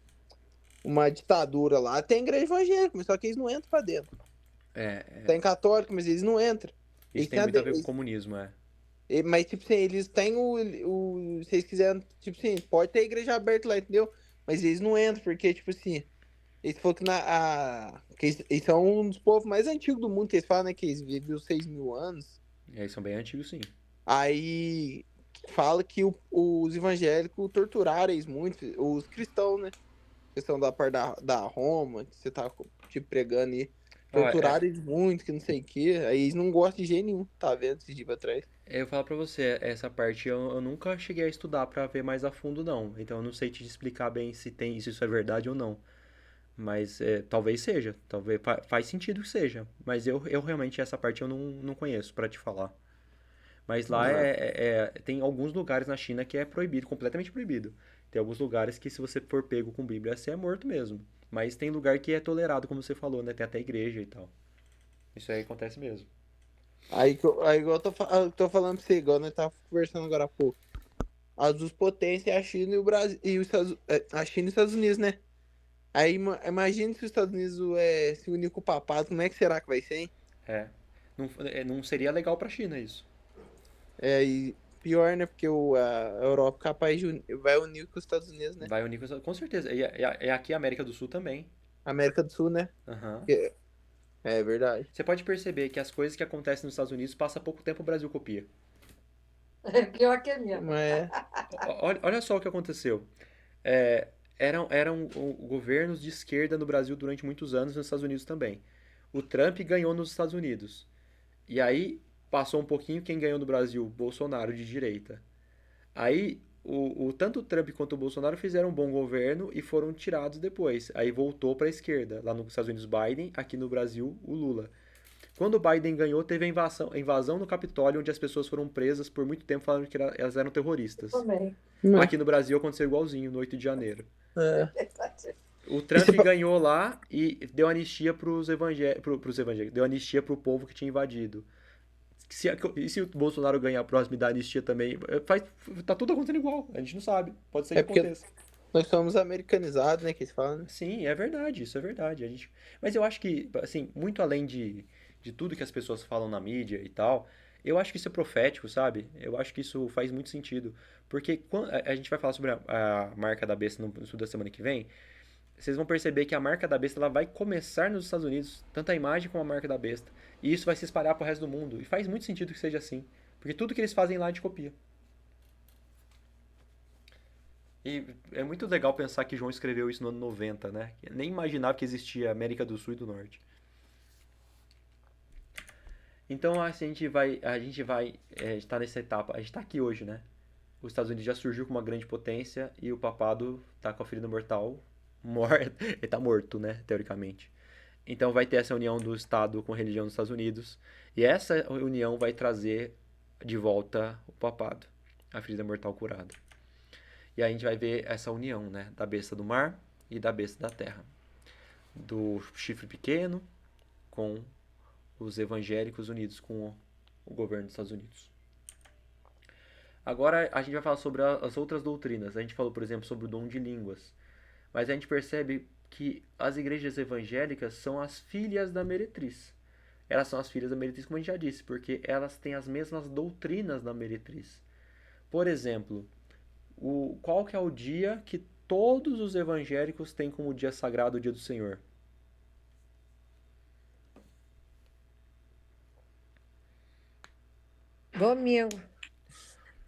ditadura lá. Tem igreja evangélica, mas só que eles não entram pra dentro. Tem católico, mas eles não entram. Isso tem muito a ver com o comunismo, Mas, tipo assim, eles têm se vocês quiserem, tipo assim, pode ter igreja aberta lá, entendeu? Mas eles não entram, porque, tipo assim, eles falam que eles são um dos povos mais antigos do mundo, que eles falam, né, que eles vivem os 6.000 anos. Eles são bem antigos, sim. Aí, fala que os evangélicos torturaram eles muito, os cristãos, né? Questão da parte da Roma, que você tá tipo, pregando aí. Torturaram eles muito, que não sei o que. Aí eles não gostam de jeito nenhum, tá vendo? Esse dia pra trás. Eu falo pra você, essa parte eu nunca cheguei a estudar pra ver mais a fundo, não. Então eu não sei te explicar bem se isso é verdade ou não. Mas talvez seja, talvez faz sentido que seja. Mas eu realmente essa parte eu não conheço pra te falar. Mas lá tem alguns lugares na China que é proibido, completamente proibido. Tem alguns lugares que se você for pego com Bíblia, você é morto mesmo. Mas tem lugar que é tolerado, como você falou, né? Tem até igreja e tal. Isso aí acontece mesmo. Aí igual eu tô falando pra você, igual nós tava conversando agora há pouco. As duas potências é a China e o Brasil. E a China e os Estados Unidos, né? Aí imagina se os Estados Unidos se unir com o papado, como é que será que vai ser, hein? Não seria legal pra China isso. E pior, né? Porque a Europa capaz de vai unir com os Estados Unidos, né? Vai unir com certeza. E aqui a América do Sul também. América do Sul, né? Aham. É verdade. Você pode perceber que as coisas que acontecem nos Estados Unidos, passa pouco tempo o Brasil copia. É pior que é mesmo. Olha só o que aconteceu. Eram governos de esquerda no Brasil durante muitos anos, nos Estados Unidos também. O Trump ganhou nos Estados Unidos. E aí, passou um pouquinho, quem ganhou no Brasil? Bolsonaro, de direita. Aí, tanto o Trump quanto o Bolsonaro fizeram um bom governo e foram tirados depois. Aí voltou para a esquerda. Lá nos Estados Unidos, Biden. Aqui no Brasil, o Lula. Quando o Biden ganhou, teve a invasão no Capitólio, onde as pessoas foram presas por muito tempo falando que elas eram terroristas. Também. Aqui no Brasil aconteceu igualzinho, no 8 de janeiro. O Trump ganhou lá e deu anistia pros evangélicos. Deu anistia pro povo que tinha invadido. E se o Bolsonaro ganhar a próxima e dar anistia também? Tá tudo acontecendo igual. A gente não sabe. Pode ser que aconteça. Nós somos americanizados, né? Que eles falam. Sim, é verdade. Isso é verdade. Mas eu acho que, assim, muito além de tudo que as pessoas falam na mídia e tal, eu acho que isso é profético, sabe? Eu acho que isso faz muito sentido. Porque quando a gente vai falar sobre a marca da besta no estudo da semana que vem, vocês vão perceber que a marca da besta ela vai começar nos Estados Unidos, tanto a imagem como a marca da besta. E isso vai se espalhar pro resto do mundo. E faz muito sentido que seja assim. Porque tudo que eles fazem lá a gente copia. E é muito legal pensar que João escreveu isso no ano 90, né? Eu nem imaginava que existia América do Sul e do Norte. Então a gente vai estar nessa etapa. A gente está aqui hoje, né? Os Estados Unidos já surgiu como uma grande potência e o papado tá com a ferida mortal. Ele tá morto, né? Teoricamente. Então vai ter essa união do Estado com a religião dos Estados Unidos. E essa união vai trazer de volta o papado, a ferida mortal curada. E aí a gente vai ver essa união, né? Da besta do mar e da besta da terra. Do chifre pequeno com os evangélicos unidos com o governo dos Estados Unidos. Agora a gente vai falar sobre as outras doutrinas. A gente falou, por exemplo, sobre o dom de línguas. Mas a gente percebe que as igrejas evangélicas são as filhas da meretriz. Elas são as filhas da meretriz, como a gente já disse, porque elas têm as mesmas doutrinas da meretriz. Por exemplo, qual que é o dia que todos os evangélicos têm como dia sagrado o dia do Senhor? Domingo.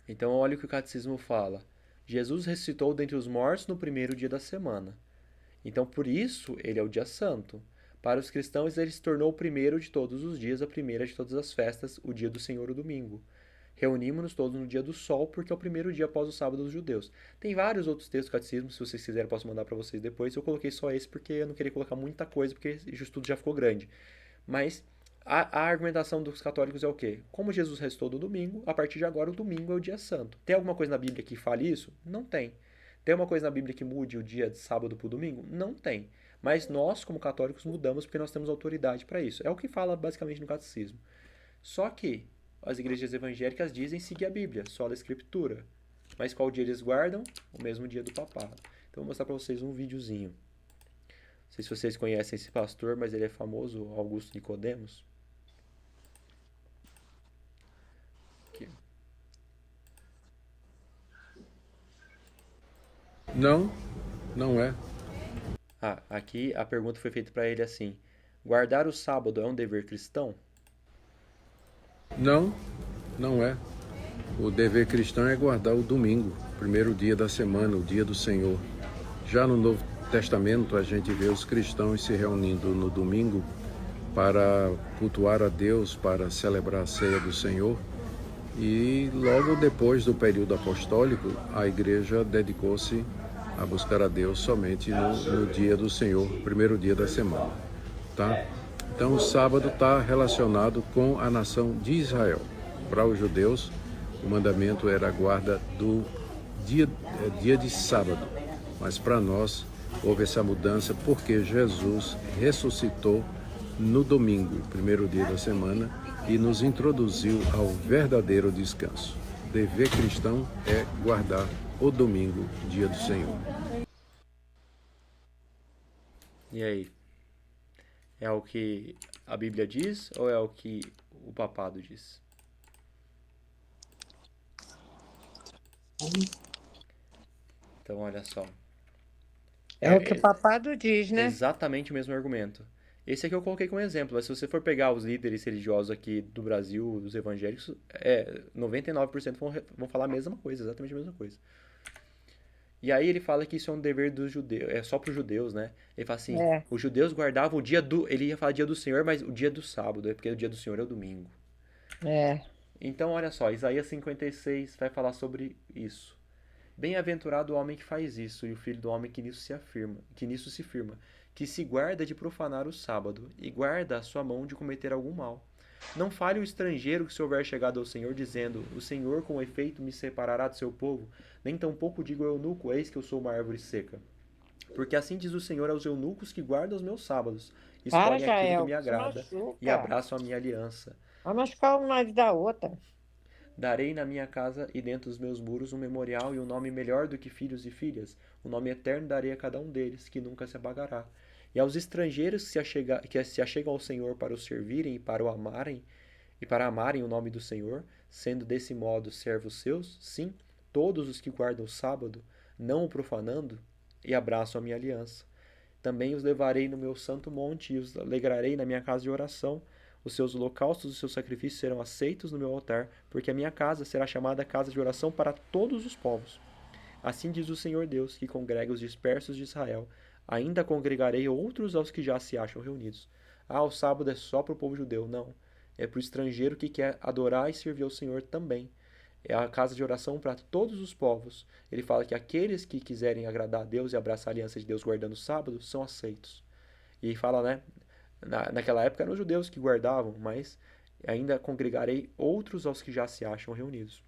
Então olha o que o catecismo fala. Jesus ressuscitou dentre os mortos no primeiro dia da semana. Então por isso ele é o dia santo. Para os cristãos ele se tornou o primeiro de todos os dias, a primeira de todas as festas, o dia do Senhor, o domingo. Reunimos-nos todos no dia do sol, porque é o primeiro dia após o sábado dos judeus. Tem vários outros textos do catecismo, se vocês quiserem eu posso mandar para vocês depois. Eu coloquei só esse porque eu não queria colocar muita coisa, porque o estudo já ficou grande. Mas a argumentação dos católicos é o quê? Como Jesus ressuscitou no domingo, a partir de agora o domingo é o dia santo. Tem alguma coisa na Bíblia que fale isso? Não tem. Tem uma coisa na Bíblia que mude o dia de sábado para o domingo? Não tem. Mas nós, como católicos, mudamos porque nós temos autoridade para isso. É o que fala basicamente no catecismo. Só que as igrejas evangélicas dizem seguir a Bíblia, só a Escritura. Mas qual dia eles guardam? O mesmo dia do papado. Então vou mostrar para vocês um videozinho. Não sei se vocês conhecem esse pastor, mas ele é famoso, Augusto Nicodemos. Aqui. Não é. Aqui a pergunta foi feita para ele assim: guardar o sábado é um dever cristão? Não é. O dever cristão é guardar o domingo, primeiro dia da semana, o dia do Senhor. Já no Novo Testamento, a gente vê os cristãos se reunindo no domingo para cultuar a Deus, para celebrar a ceia do Senhor. E logo depois do período apostólico, a igreja dedicou-se a buscar a Deus somente no dia do Senhor, primeiro dia da semana. Tá? Então o sábado está relacionado com a nação de Israel. Para os judeus, o mandamento era a guarda do dia de sábado. Mas para nós houve essa mudança porque Jesus ressuscitou no domingo, primeiro dia da semana, e nos introduziu ao verdadeiro descanso. O dever cristão é guardar o domingo, dia do Senhor. E aí? É o que a Bíblia diz ou é o que o papado diz? Então, olha só. É o que o papado diz, né? Exatamente o mesmo argumento. Esse aqui eu coloquei como exemplo, mas se você for pegar os líderes religiosos aqui do Brasil, os evangélicos, 99% vão falar a mesma coisa, exatamente a mesma coisa. E aí ele fala que isso é um dever dos judeus, é só para os judeus, né? Ele fala assim, os judeus guardavam o dia do... Ele ia falar dia do Senhor, mas o dia do sábado, porque o dia do Senhor é o domingo. Então, olha só, Isaías 56 vai falar sobre isso. Bem-aventurado o homem que faz isso, e o filho do homem que nisso se firma, que se guarda de profanar o sábado, e guarda a sua mão de cometer algum mal. Não fale o estrangeiro que se houver chegado ao Senhor, dizendo, o Senhor com efeito me separará do seu povo, nem tampouco digo ao eunuco, eis que eu sou uma árvore seca. Porque assim diz o Senhor aos eunucos que guardam os meus sábados, escolhem aquilo que me agrada, e abraçam a minha aliança. Vai machucar um lado da outra. Darei na minha casa e dentro dos meus muros um memorial e um nome melhor do que filhos e filhas. Um nome eterno darei a cada um deles, que nunca se apagará. E aos estrangeiros que se achegam ao Senhor para o servirem e para amarem o nome do Senhor, sendo desse modo servos seus, sim, todos os que guardam o sábado, não o profanando, e abraçam a minha aliança. Também os levarei no meu santo monte e os alegrarei na minha casa de oração. Os seus holocaustos e os seus sacrifícios serão aceitos no meu altar, porque a minha casa será chamada casa de oração para todos os povos. Assim diz o Senhor Deus, que congrega os dispersos de Israel. Ainda congregarei outros aos que já se acham reunidos. O sábado é só para o povo judeu. Não. É para o estrangeiro que quer adorar e servir ao Senhor também. É a casa de oração para todos os povos. Ele fala que aqueles que quiserem agradar a Deus e abraçar a aliança de Deus guardando o sábado são aceitos. E ele fala, né? Naquela época eram os judeus que guardavam, mas ainda congregarei outros aos que já se acham reunidos.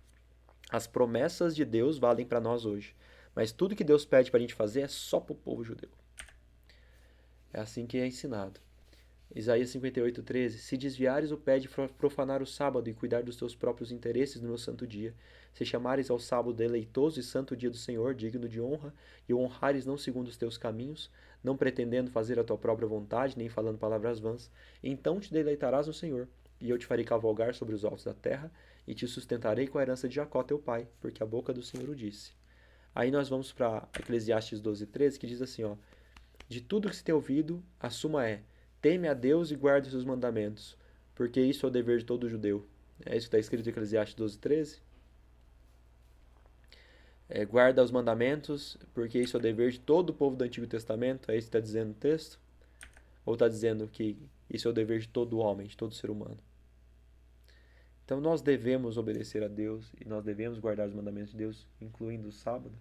As promessas de Deus valem para nós hoje, mas tudo que Deus pede para a gente fazer é só para o povo judeu. É assim que é ensinado. Isaías 58:13. Se desviares o pé de profanar o sábado e cuidar dos teus próprios interesses no meu santo dia, se chamares ao sábado deleitoso e santo dia do Senhor, digno de honra, e o honrares não segundo os teus caminhos, não pretendendo fazer a tua própria vontade, nem falando palavras vãs, então te deleitarás no Senhor, e eu te farei cavalgar sobre os altos da terra, e te sustentarei com a herança de Jacó teu pai, porque a boca do Senhor o disse. Aí nós vamos para Eclesiastes 12:13, que diz assim, de tudo que se tem ouvido, a suma é, teme a Deus e guarde os seus mandamentos, porque isso é o dever de todo judeu. É isso que está escrito em Eclesiastes 12:13. Guarda os mandamentos, porque isso é o dever de todo o povo do Antigo Testamento. É isso que está dizendo o texto? Ou está dizendo que isso é o dever de todo homem, de todo ser humano? Então nós devemos obedecer a Deus e nós devemos guardar os mandamentos de Deus, incluindo o sábado,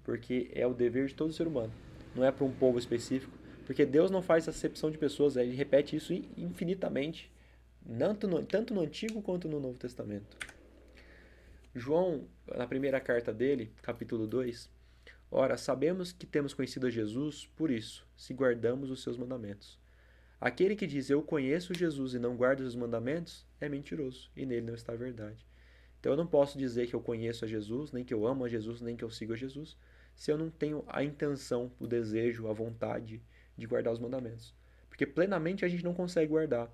porque é o dever de todo ser humano. Não é para um povo específico, porque Deus não faz acepção de pessoas, ele repete isso infinitamente, tanto no Antigo quanto no Novo Testamento. João, na primeira carta dele, capítulo 2, ora, sabemos que temos conhecido a Jesus por isso, se guardamos os seus mandamentos. Aquele que diz, eu conheço Jesus e não guarda os mandamentos, é mentiroso, e nele não está a verdade. Então eu não posso dizer que eu conheço a Jesus, nem que eu amo a Jesus, nem que eu sigo a Jesus, se eu não tenho a intenção, o desejo, a vontade de guardar os mandamentos. Porque plenamente a gente não consegue guardar,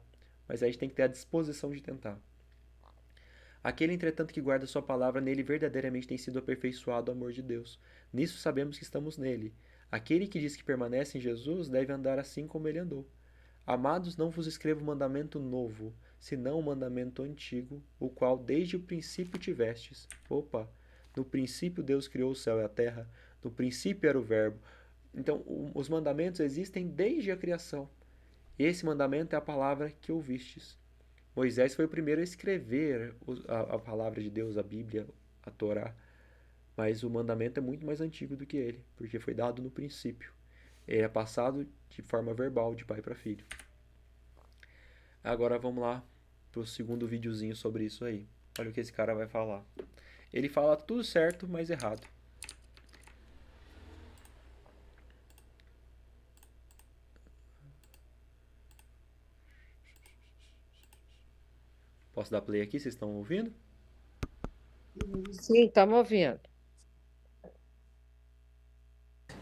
mas a gente tem que ter a disposição de tentar. Aquele, entretanto, que guarda sua palavra, nele verdadeiramente tem sido aperfeiçoado o amor de Deus. Nisso sabemos que estamos nele. Aquele que diz que permanece em Jesus deve andar assim como ele andou. Amados, não vos escrevo mandamento novo, senão o mandamento antigo, o qual desde o princípio tivestes. Opa! No princípio Deus criou o céu e a terra, no princípio era o verbo. Então, os mandamentos existem desde a criação. Esse mandamento é a palavra que ouvistes. Moisés foi o primeiro a escrever a palavra de Deus, a Bíblia, a Torá. Mas o mandamento é muito mais antigo do que ele, porque foi dado no princípio. Ele é passado de forma verbal, de pai para filho. Agora vamos lá pro segundo videozinho sobre isso aí. Olha o que esse cara vai falar. Ele fala tudo certo, mas errado. Posso dar play aqui? Vocês estão ouvindo? Sim, estamos ouvindo.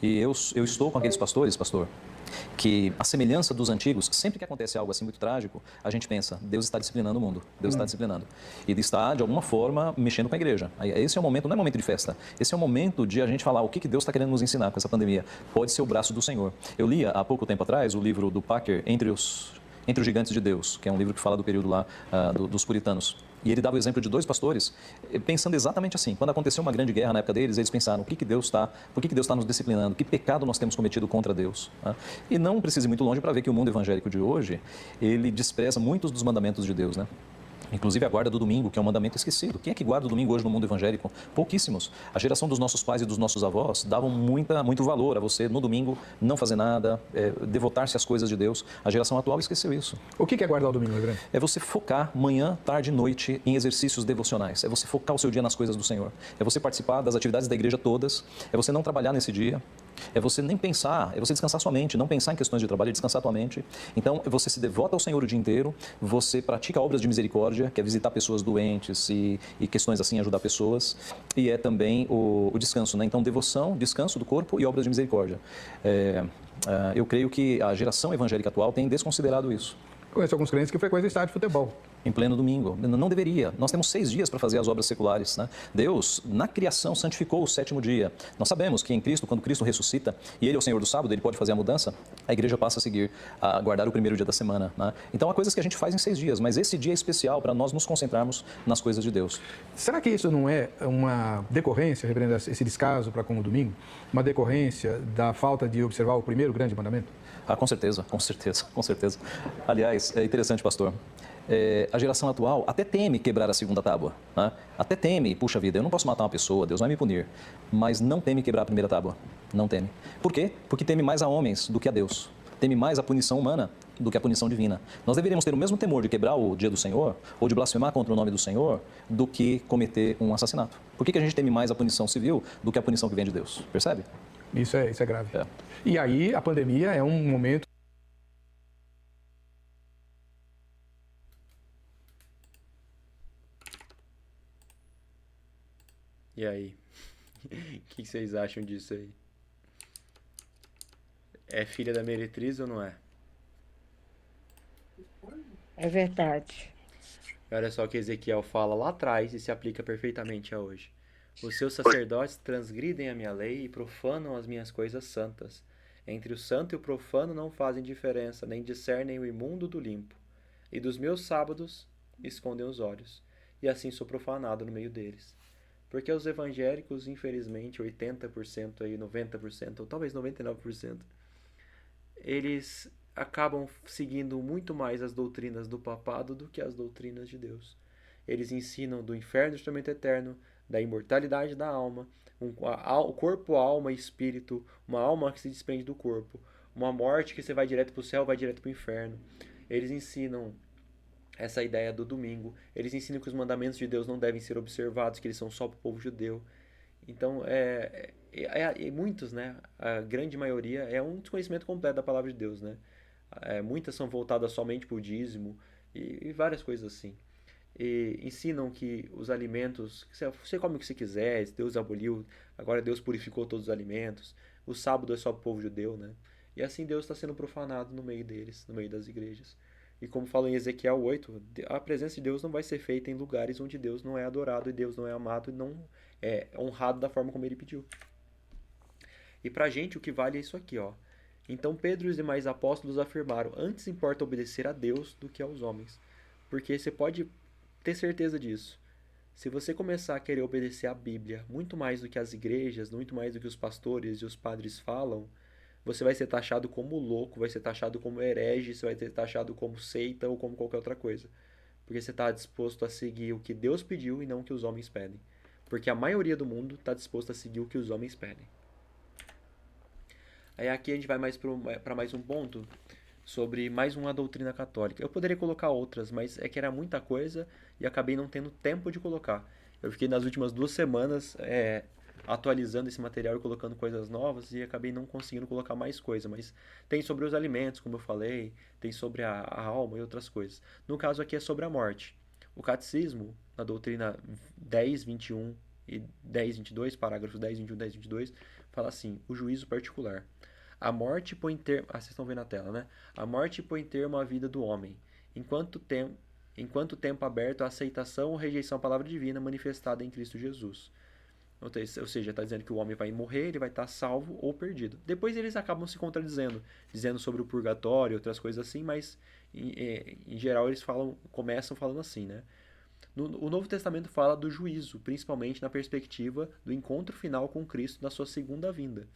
E eu estou com aqueles pastores, pastor, que a semelhança dos antigos, sempre que acontece algo assim muito trágico, a gente pensa, Deus está disciplinando o mundo, Deus está disciplinando. E Ele está, de alguma forma, mexendo com a igreja. Esse é o momento, não é momento de festa, esse é o momento de a gente falar o que Deus está querendo nos ensinar com essa pandemia. Pode ser o braço do Senhor. Eu li há pouco tempo atrás o livro do Packer, Entre os Gigantes de Deus, que é um livro que fala do período lá dos puritanos. E ele dava o exemplo de 2 pastores, pensando exatamente assim. Quando aconteceu uma grande guerra na época deles, eles pensaram, por que Deus está nos disciplinando? Que pecado nós temos cometido contra Deus? E não precisa ir muito longe para ver que o mundo evangélico de hoje, ele despreza muitos dos mandamentos de Deus, né? Inclusive a guarda do domingo, que é um mandamento esquecido. Quem é que guarda o domingo hoje no mundo evangélico? Pouquíssimos. A geração dos nossos pais e dos nossos avós davam muito valor a você, no domingo, não fazer nada, devotar-se às coisas de Deus. A geração atual esqueceu isso. O que é guardar o domingo, Leandro? É você focar manhã, tarde e noite em exercícios devocionais. É você focar o seu dia nas coisas do Senhor. É você participar das atividades da igreja todas. É você não trabalhar nesse dia. É você nem pensar, é você descansar sua mente, não pensar em questões de trabalho, é descansar tua mente. Então, você se devota ao Senhor o dia inteiro, você pratica obras de misericórdia, que é visitar pessoas doentes e questões assim, ajudar pessoas. E é também o descanso, né? Então, devoção, descanso do corpo e obras de misericórdia. Eu creio que a geração evangélica atual tem desconsiderado isso. Conheço alguns crentes que frequentam estádio de futebol. Em pleno domingo. Não deveria. Nós temos 6 dias para fazer as obras seculares, né? Deus, na criação, santificou o 7º dia. Nós sabemos que em Cristo, quando Cristo ressuscita, e Ele é o Senhor do sábado, Ele pode fazer a mudança, a igreja passa a seguir, a guardar o 1º dia da semana, né? Então, há coisas que a gente faz em 6 dias, mas esse dia é especial para nós nos concentrarmos nas coisas de Deus. Será que isso não é uma decorrência, repreendendo esse descaso para com o domingo, uma decorrência da falta de observar o primeiro grande mandamento? Com certeza, com certeza, com certeza. Aliás, é interessante, pastor. A geração atual até teme quebrar a 2ª tábua, né? Até teme, puxa vida, eu não posso matar uma pessoa, Deus vai me punir, mas não teme quebrar a 1ª tábua, não teme. Por quê? Porque teme mais a homens do que a Deus, teme mais a punição humana do que a punição divina. Nós deveríamos ter o mesmo temor de quebrar o dia do Senhor, ou de blasfemar contra o nome do Senhor, do que cometer um assassinato. Por que a gente teme mais a punição civil do que a punição que vem de Deus? Percebe? Isso é grave. E aí a pandemia é um momento... E aí? O que vocês acham disso aí? É filha da meretriz ou não é? É verdade. Olha só o que Ezequiel fala lá atrás e se aplica perfeitamente a hoje. Os seus sacerdotes transgridem a minha lei e profanam as minhas coisas santas. Entre o santo e o profano não fazem diferença, nem discernem o imundo do limpo. E dos meus sábados escondem os olhos. E assim sou profanado no meio deles. Porque os evangélicos, infelizmente, 80%, aí, 90%, ou talvez 99%, eles acabam seguindo muito mais as doutrinas do papado do que as doutrinas de Deus. Eles ensinam do inferno, do julgamento eterno, da imortalidade da alma, o corpo, alma e espírito, uma alma que se desprende do corpo, uma morte que você vai direto para o céu, vai direto para o inferno. Eles ensinam essa ideia do domingo, eles ensinam que os mandamentos de Deus não devem ser observados, que eles são só para o povo judeu. Então, muitos, né, a grande maioria, é um desconhecimento completo da palavra de Deus, né? Muitas são voltadas somente para o dízimo e várias coisas assim. E ensinam que os alimentos, você come o que você quiser, Deus aboliu, agora Deus purificou todos os alimentos, o sábado é só para o povo judeu, né? E assim Deus está sendo profanado no meio deles, no meio das igrejas. E como fala em Ezequiel 8, a presença de Deus não vai ser feita em lugares onde Deus não é adorado e Deus não é amado e não é honrado da forma como ele pediu. E pra gente o que vale é isso aqui, ó. Então Pedro e os demais apóstolos afirmaram: antes importa obedecer a Deus do que aos homens. Porque você pode ter certeza disso. Se você começar a querer obedecer à Bíblia muito mais do que as igrejas, muito mais do que os pastores e os padres falam, você vai ser taxado como louco, vai ser taxado como herege, você vai ser taxado como seita ou como qualquer outra coisa. Porque você está disposto a seguir o que Deus pediu e não o que os homens pedem. Porque a maioria do mundo está disposto a seguir o que os homens pedem. Aí aqui a gente vai mais para mais um ponto sobre mais uma doutrina católica. Eu poderia colocar outras, mas é que era muita coisa e acabei não tendo tempo de colocar. Eu fiquei nas últimas 2 semanas atualizando esse material e colocando coisas novas e acabei não conseguindo colocar mais coisa, mas tem sobre os alimentos, como eu falei, tem sobre a alma e outras coisas. No caso aqui é sobre a morte. O catecismo, na doutrina 10, 21 e 10, 22, parágrafos 10, 21 e 10, 22, fala assim: o juízo particular. A morte põe termo... vocês estão vendo na tela, né? A morte põe termo à vida do homem, enquanto tempo aberto à aceitação ou rejeição à palavra divina manifestada em Cristo Jesus. Ou seja, está dizendo que o homem vai morrer, ele vai estar salvo ou perdido. Depois eles acabam se contradizendo, dizendo sobre o purgatório e outras coisas assim, mas em geral eles começam falando assim, né? O Novo Testamento fala do juízo, principalmente na perspectiva do encontro final com Cristo na sua segunda vinda.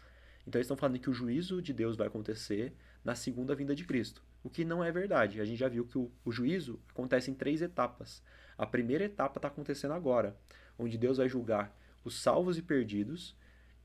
Então eles estão falando que o juízo de Deus vai acontecer na segunda vinda de Cristo, o que não é verdade. A gente já viu que o juízo acontece em 3 etapas. A primeira etapa está acontecendo agora, onde Deus vai julgar os salvos e perdidos,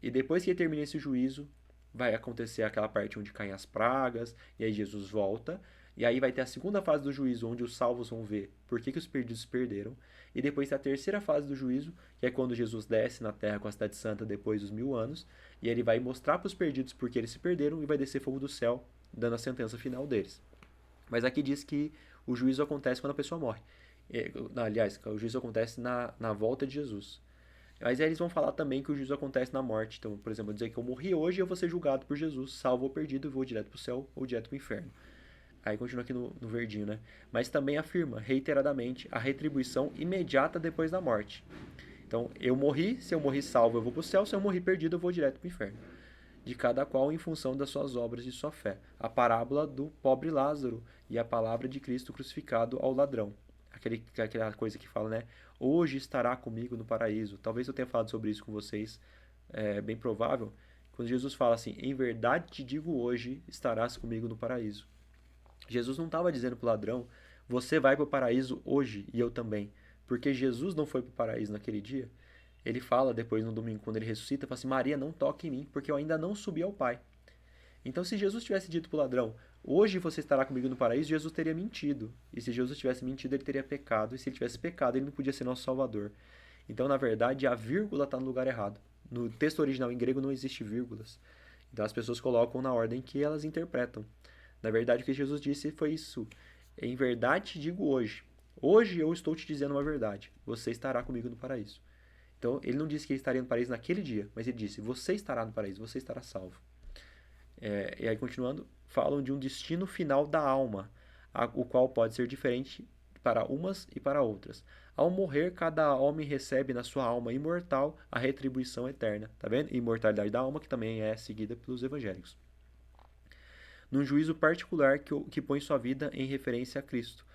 e depois que termina esse juízo, vai acontecer aquela parte onde caem as pragas, e aí Jesus volta, e aí vai ter a segunda fase do juízo, onde os salvos vão ver por que os perdidos perderam, e depois tem a terceira fase do juízo, que é quando Jesus desce na terra com a cidade santa depois dos 1000 anos, e ele vai mostrar para os perdidos por que eles se perderam, e vai descer fogo do céu, dando a sentença final deles. Mas aqui diz que o juízo acontece quando a pessoa morre. Aliás, o juízo acontece na volta de Jesus. Mas aí eles vão falar também que o juízo acontece na morte. Então, por exemplo, dizer que eu morri hoje e eu vou ser julgado por Jesus, salvo ou perdido, e vou direto para o céu ou direto para o inferno. Aí continua aqui no verdinho, né? Mas também afirma, reiteradamente, a retribuição imediata depois da morte. Então, eu morri, se eu morri salvo, eu vou para o céu, se eu morri perdido, eu vou direto para o inferno. De cada qual em função das suas obras e sua fé. A parábola do pobre Lázaro e a palavra de Cristo crucificado ao ladrão. Aquela coisa que fala, né? Hoje estará comigo no paraíso. Talvez eu tenha falado sobre isso com vocês, é bem provável. Quando Jesus fala assim, em verdade te digo hoje, estarás comigo no paraíso. Jesus não estava dizendo para o ladrão, você vai para o paraíso hoje e eu também. Porque Jesus não foi para o paraíso naquele dia. Ele fala depois no domingo, quando ele ressuscita, fala assim, Maria, não toque em mim, porque eu ainda não subi ao Pai. Então, se Jesus tivesse dito para o ladrão, hoje você estará comigo no paraíso, Jesus teria mentido. E se Jesus tivesse mentido, ele teria pecado. E se ele tivesse pecado, ele não podia ser nosso Salvador. Então, na verdade, a vírgula está no lugar errado. No texto original em grego não existe vírgulas. Então, as pessoas colocam na ordem que elas interpretam. Na verdade, o que Jesus disse foi isso. Em verdade te digo hoje. Hoje eu estou te dizendo uma verdade. Você estará comigo no paraíso. Então, ele não disse que ele estaria no paraíso naquele dia, mas ele disse, você estará no paraíso, você estará salvo. E aí, continuando, falam de um destino final da alma, o qual pode ser diferente para umas e para outras. Ao morrer, cada homem recebe na sua alma imortal a retribuição eterna. Tá vendo? Imortalidade da alma, que também é seguida pelos evangélicos. Num juízo particular que põe sua vida em referência a Cristo,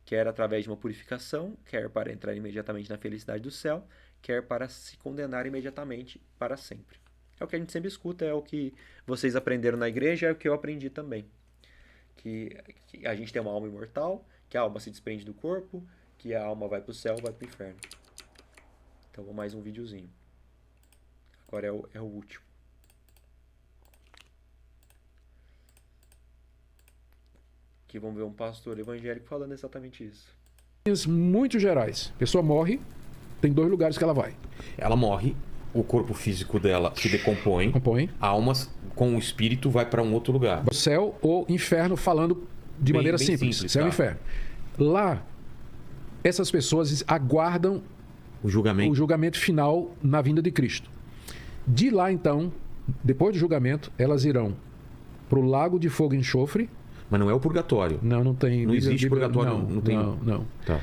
quer através de uma purificação, quer para entrar imediatamente na felicidade do céu, quer para se condenar imediatamente para sempre. É o que a gente sempre escuta, é o que vocês aprenderam na igreja, é o que eu aprendi também. Que a gente tem uma alma imortal, que a alma se desprende do corpo, que a alma vai para o céu, vai para o inferno. Então, mais um videozinho. Agora é o último. Aqui vamos ver um pastor evangélico falando exatamente isso. Muito gerais. A pessoa morre, tem 2 lugares que ela vai. Ela morre, o corpo físico dela se decompõe, a alma com o espírito vai para um outro lugar. O céu ou inferno, falando de maneira simples. Céu e inferno. Lá, essas pessoas aguardam o julgamento final na vinda de Cristo. De lá, então, depois do julgamento, elas irão para o lago de fogo e enxofre. Mas não é o purgatório. Não tem. Não existe purgatório. Não. Tá.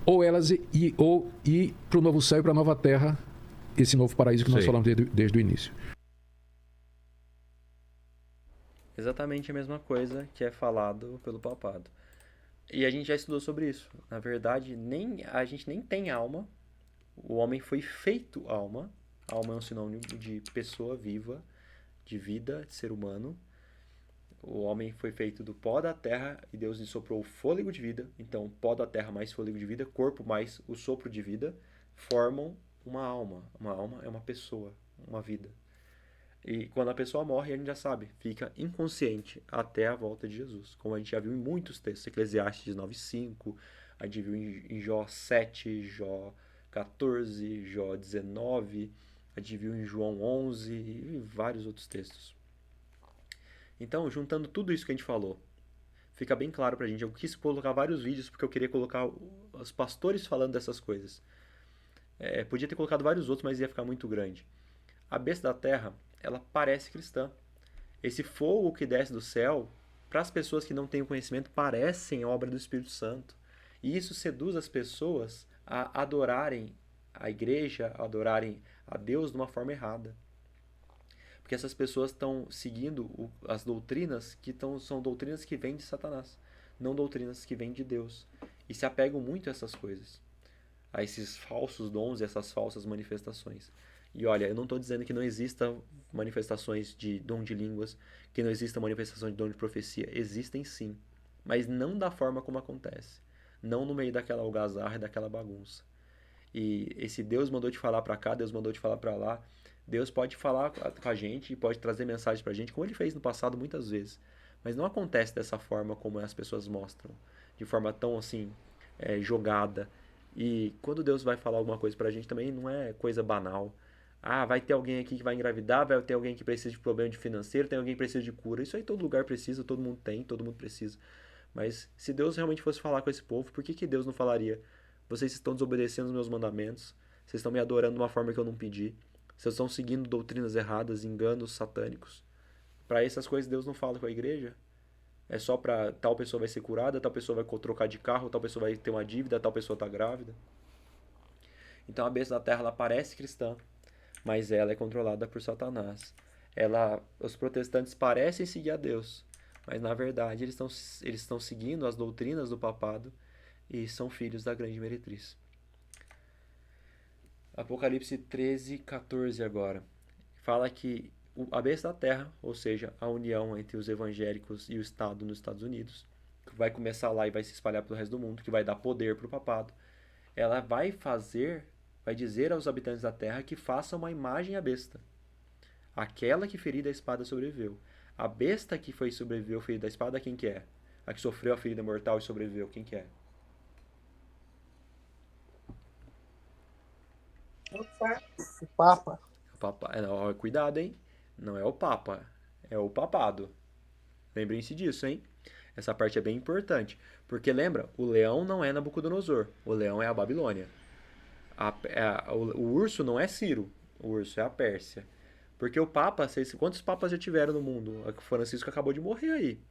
Ou elas ir para o novo céu e para a nova terra, esse novo paraíso que nós falamos desde o início. Exatamente a mesma coisa que é falado pelo papado. E a gente já estudou sobre isso. Na verdade, a gente nem tem alma. O homem foi feito alma. Alma é um sinônimo de pessoa viva, de vida, de ser humano. O homem foi feito do pó da terra e Deus lhe soprou o fôlego de vida. Então, pó da terra mais fôlego de vida, corpo mais o sopro de vida, formam uma alma. Uma alma é uma pessoa, uma vida. E quando a pessoa morre, a gente já sabe, fica inconsciente até a volta de Jesus. Como a gente já viu em muitos textos, Eclesiastes 9:5, a gente viu em Jó 7, Jó 14, Jó 19, a gente viu em João 11 e vários outros textos. Então, juntando tudo isso que a gente falou, fica bem claro pra gente. Eu quis colocar vários vídeos porque eu queria colocar os pastores falando dessas coisas. Podia ter colocado vários outros, mas ia ficar muito grande. A besta da terra, ela parece cristã. Esse fogo que desce do céu, para as pessoas que não têm o conhecimento, parecem obra do Espírito Santo. E isso seduz as pessoas a adorarem a igreja, a adorarem a Deus de uma forma errada. Porque essas pessoas estão seguindo as doutrinas são doutrinas que vêm de Satanás, não doutrinas que vêm de Deus. E se apegam muito a essas coisas, a esses falsos dons e essas falsas manifestações. E olha, eu não estou dizendo que não existam manifestações de dom de línguas, que não exista manifestação de dom de profecia. Existem sim, mas não da forma como acontece. Não no meio daquela algazarra e daquela bagunça. E esse Deus mandou te falar para cá, Deus mandou te falar para lá. Deus pode falar com a gente e pode trazer mensagens pra gente, como ele fez no passado muitas vezes. Mas não acontece dessa forma como as pessoas mostram, de forma tão assim, jogada. E quando Deus vai falar alguma coisa pra gente também não é coisa banal. Ah, vai ter alguém aqui que vai engravidar, vai ter alguém que precisa de problema de financeiro, tem alguém que precisa de cura. Isso aí todo lugar precisa, todo mundo tem, todo mundo precisa. Mas se Deus realmente fosse falar com esse povo, por que Deus não falaria? Vocês estão desobedecendo os meus mandamentos, vocês estão me adorando de uma forma que eu não pedi. Vocês estão seguindo doutrinas erradas, enganos satânicos. Para essas coisas Deus não fala com a igreja. É só para tal pessoa vai ser curada, tal pessoa vai trocar de carro, tal pessoa vai ter uma dívida, tal pessoa está grávida. Então a besta da terra ela parece cristã, mas ela é controlada por Satanás. Os protestantes parecem seguir a Deus, mas na verdade eles estão seguindo as doutrinas do papado e são filhos da grande meretriz. Apocalipse 13:14 agora. Fala que a besta da terra, ou seja, a união entre os evangélicos e o Estado nos Estados Unidos, que vai começar lá e vai se espalhar pelo resto do mundo, que vai dar poder para o papado, ela vai dizer aos habitantes da terra que façam uma imagem à besta. Aquela que ferida a espada sobreviveu. A besta que sobreviveu ferida a espada, quem que é? A que sofreu a ferida mortal e sobreviveu, quem que é? O Papa. Não, cuidado, hein? Não é o Papa, é o papado. Lembrem-se disso, hein? Essa parte é bem importante. Porque lembra, o leão não é Nabucodonosor, o leão é a Babilônia. O urso não é Ciro, o urso é a Pérsia. Porque o Papa, quantos papas já tiveram no mundo? O Francisco acabou de morrer aí.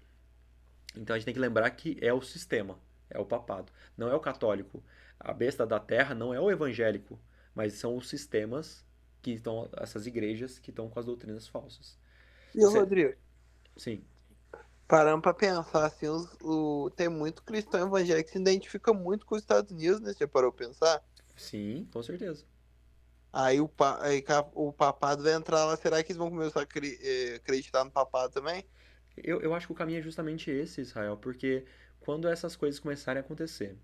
Então a gente tem que lembrar que é o sistema, é o papado. Não é o católico. A besta da terra não é o evangélico, mas são os sistemas que estão, essas igrejas que estão com as doutrinas falsas. E o Rodrigo? Sim. Parando pra pensar, assim, tem muito cristão evangélico que se identifica muito com os Estados Unidos, né? Você parou pra pensar? Sim, com certeza. Aí o papado vai entrar lá, será que eles vão começar a acreditar no papado também? Eu acho que o caminho é justamente esse, Israel, porque quando essas coisas começarem a acontecer,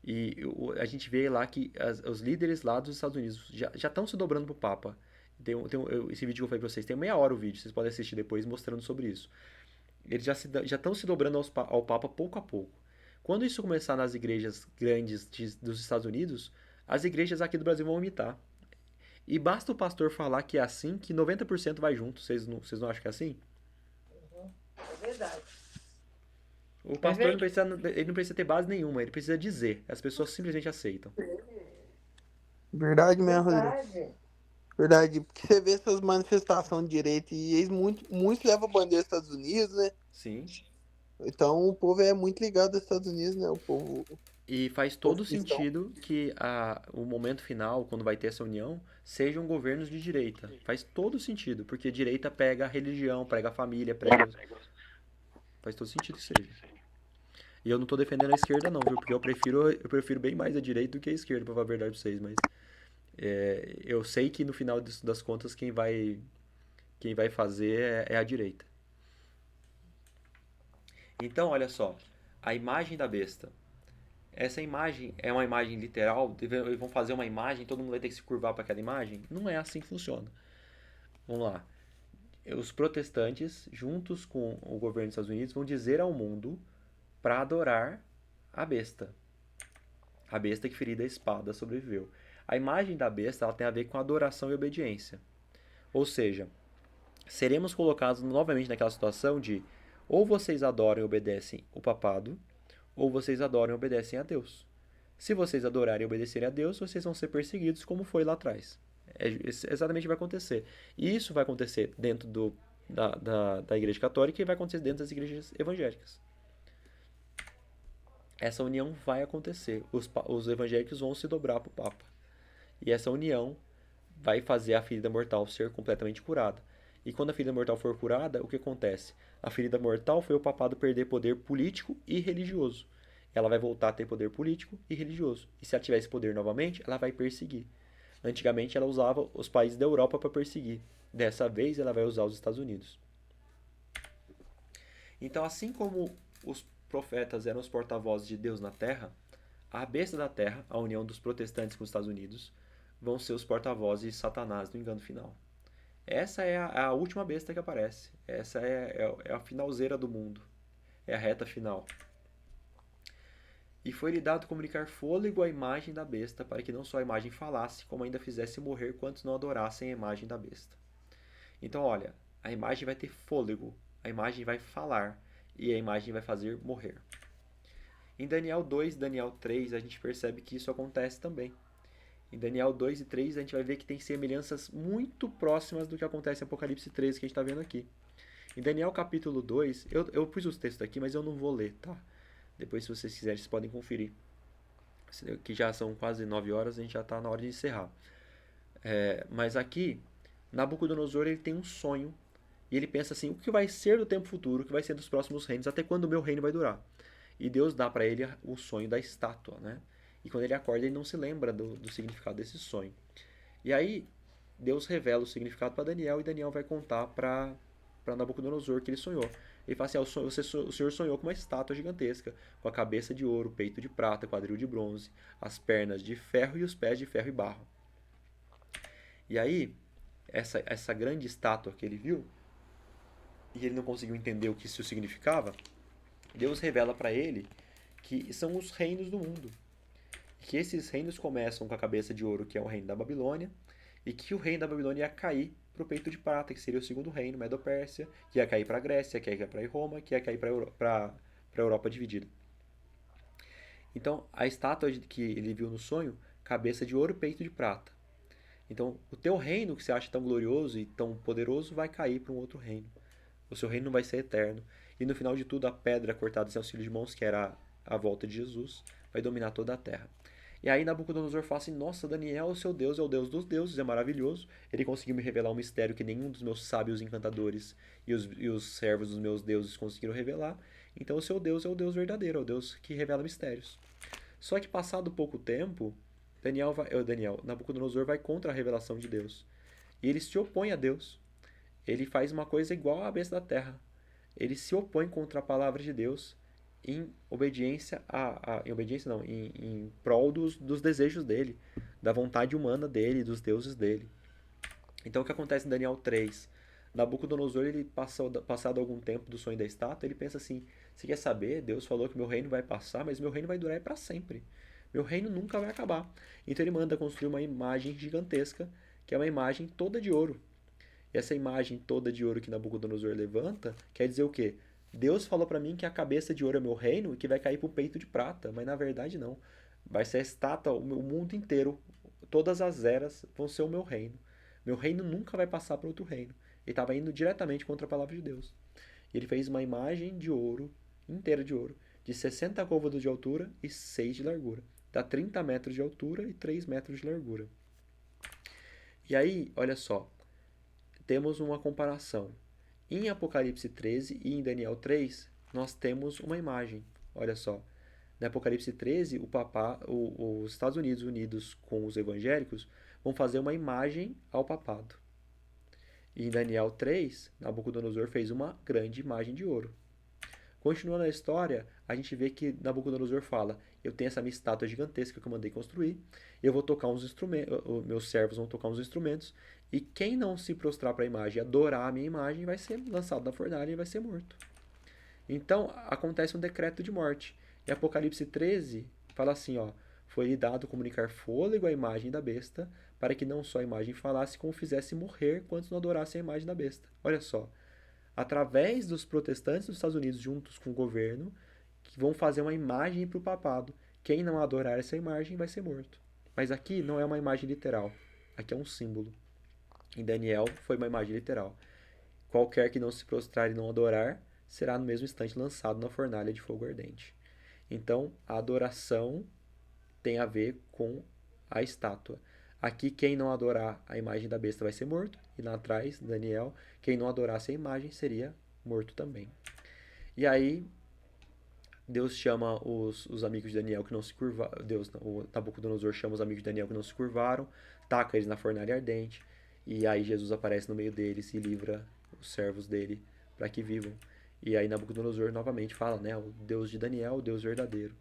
e a gente vê lá que os líderes lá dos Estados Unidos já estão se dobrando pro Papa. Esse vídeo que eu falei pra vocês, tem meia hora o vídeo, vocês podem assistir depois mostrando sobre isso. Eles já estão se dobrando ao Papa pouco a pouco. Quando isso começar nas igrejas grandes dos Estados Unidos, as igrejas aqui do Brasil vão imitar. E basta o pastor falar que é assim, que 90% vai junto. Vocês não acham que é assim? É verdade. O pastor ele não precisa ter base nenhuma, ele precisa dizer. As pessoas simplesmente aceitam. Verdade mesmo, Rodrigo. Verdade, porque você vê essas manifestações de direita e eles muitos levam a bandeira dos Estados Unidos, né? Sim. Então o povo é muito ligado aos Estados Unidos, né? O povo E faz todo sentido que o momento final, quando vai ter essa união, sejam governos de direita. Faz todo sentido, porque direita pega a religião, pega a família, faz todo sentido que seja. E eu não tô defendendo a esquerda não, viu? Porque eu prefiro bem mais a direita do que a esquerda, pra falar a verdade pra vocês, mas eu sei que no final das contas quem vai fazer é a direita. Então, olha só, a imagem da besta. Essa imagem é uma imagem literal? Eles vão fazer uma imagem, todo mundo vai ter que se curvar para aquela imagem? Não é assim que funciona. Vamos lá. Os protestantes, juntos com o governo dos Estados Unidos, vão dizer ao mundo para adorar a besta. A besta que ferida a espada sobreviveu. A imagem da besta ela tem a ver com adoração e obediência. Ou seja, seremos colocados novamente naquela situação de ou vocês adoram e obedecem o papado, ou vocês adoram e obedecem a Deus. Se vocês adorarem e obedecerem a Deus, vocês vão ser perseguidos, como foi lá atrás. É exatamente o que vai acontecer. E isso vai acontecer dentro da Igreja Católica e vai acontecer dentro das igrejas evangélicas. Essa união vai acontecer. Os evangélicos vão se dobrar para o Papa. E essa união vai fazer a ferida mortal ser completamente curada. E quando a ferida mortal for curada, o que acontece? A ferida mortal foi o papado perder poder político e religioso. Ela vai voltar a ter poder político e religioso. E se ela tiver esse poder novamente, ela vai perseguir. Antigamente ela usava os países da Europa para perseguir. Dessa vez ela vai usar os Estados Unidos. Então, assim como os profetas eram os porta-vozes de Deus na Terra, a besta da Terra, a união dos protestantes com os Estados Unidos, vão ser os porta-vozes de Satanás no engano final. Essa é a última besta que aparece. Essa é a finalzeira do mundo. É a reta final. E foi-lhe dado comunicar fôlego à imagem da besta, para que não só a imagem falasse, como ainda fizesse morrer quantos não adorassem a imagem da besta. Então, olha, a imagem vai ter fôlego, a imagem vai falar, e a imagem vai fazer morrer. Em Daniel 2 e Daniel 3, a gente percebe que isso acontece também. Em Daniel 2 e 3, a gente vai ver que tem semelhanças muito próximas do que acontece em Apocalipse 13, que a gente está vendo aqui. Em Daniel capítulo 2, eu pus os textos aqui, mas eu não vou ler, tá? Depois, se vocês quiserem, vocês podem conferir. Que já são quase 9 horas, a gente já está na hora de encerrar. Mas aqui, Nabucodonosor ele tem um sonho, e ele pensa assim, o que vai ser do tempo futuro, o que vai ser dos próximos reinos, até quando o meu reino vai durar. E Deus dá para ele o sonho da estátua, né? E quando ele acorda, ele não se lembra do significado desse sonho. E aí, Deus revela o significado para Daniel, e Daniel vai contar para Nabucodonosor que ele sonhou. Ele fala assim, o senhor sonhou com uma estátua gigantesca, com a cabeça de ouro, peito de prata, quadril de bronze, as pernas de ferro e os pés de ferro e barro. E aí, essa grande estátua que ele viu, e ele não conseguiu entender o que isso significava, Deus revela para ele que são os reinos do mundo. Que esses reinos começam com a cabeça de ouro, que é o reino da Babilônia, e que o reino da Babilônia ia cair para o peito de prata, que seria o segundo reino, Medo-Pérsia, que ia cair para a Grécia, que ia cair para Roma, que ia cair para a Europa dividida. Então, a estátua que ele viu no sonho, cabeça de ouro, peito de prata. Então, o teu reino, que você acha tão glorioso e tão poderoso, vai cair para um outro reino. O seu reino não vai ser eterno. E no final de tudo, a pedra cortada sem auxílio de mãos, que era a volta de Jesus, vai dominar toda a terra. E aí Nabucodonosor fala assim, nossa, Daniel, o seu Deus é o Deus dos deuses, é maravilhoso. Ele conseguiu me revelar um mistério que nenhum dos meus sábios encantadores e os servos dos meus deuses conseguiram revelar. Então o seu Deus é o Deus verdadeiro, é o Deus que revela mistérios. Só que passado pouco tempo, Nabucodonosor vai contra a revelação de Deus. E ele se opõe a Deus. Ele faz uma coisa igual à besta da terra. Ele se opõe contra a palavra de Deus em obediência em prol dos desejos dele, da vontade humana dele, dos deuses dele. Então o que acontece em Daniel 3? Nabucodonosor, ele passado algum tempo do sonho da estátua, ele pensa assim, você quer saber? Deus falou que meu reino vai passar, mas meu reino vai durar para sempre. Meu reino nunca vai acabar. Então ele manda construir uma imagem gigantesca, que é uma imagem toda de ouro. E essa imagem toda de ouro que Nabucodonosor levanta, quer dizer o quê? Deus falou para mim que a cabeça de ouro é meu reino e que vai cair pro peito de prata, mas na verdade não. Vai ser a estátua, o mundo inteiro, todas as eras vão ser o meu reino. Meu reino nunca vai passar para outro reino. Ele estava indo diretamente contra a palavra de Deus. E ele fez uma imagem de ouro, inteira de ouro, de 60 côvados de altura e 6 de largura. Dá 30 metros de altura e 3 metros de largura. E aí, olha só, temos uma comparação. Em Apocalipse 13 e em Daniel 3, nós temos uma imagem. Olha só, no Apocalipse 13, os Estados Unidos unidos com os evangélicos vão fazer uma imagem ao papado. E em Daniel 3, Nabucodonosor fez uma grande imagem de ouro. Continuando a história, a gente vê que Nabucodonosor fala: eu tenho essa minha estátua gigantesca que eu mandei construir, eu vou tocar uns instrumentos, meus servos vão tocar uns instrumentos, e quem não se prostrar para a imagem e adorar a minha imagem vai ser lançado na fornalha e vai ser morto. Então, acontece um decreto de morte. Em Apocalipse 13, fala assim, ó: foi-lhe dado comunicar fôlego à imagem da besta, para que não só a imagem falasse, como fizesse morrer quantos não adorassem a imagem da besta. Olha só, através dos protestantes dos Estados Unidos, juntos com o governo, que vão fazer uma imagem para o papado. Quem não adorar essa imagem vai ser morto. Mas aqui não é uma imagem literal, aqui é um símbolo. Em Daniel foi uma imagem literal. Qualquer que não se prostrar e não adorar, será no mesmo instante lançado na fornalha de fogo ardente. Então, a adoração tem a ver com a estátua. Aqui, quem não adorar a imagem da besta vai ser morto. E lá atrás, Daniel, quem não adorasse a imagem seria morto também. E aí, Deus chama os amigos de Daniel que não se curvaram. O Nabucodonosor chama os amigos de Daniel que não se curvaram, taca eles na fornalha ardente. E aí Jesus aparece no meio deles e livra os servos dele para que vivam. E aí Nabucodonosor novamente fala, né? O Deus de Daniel, o Deus verdadeiro.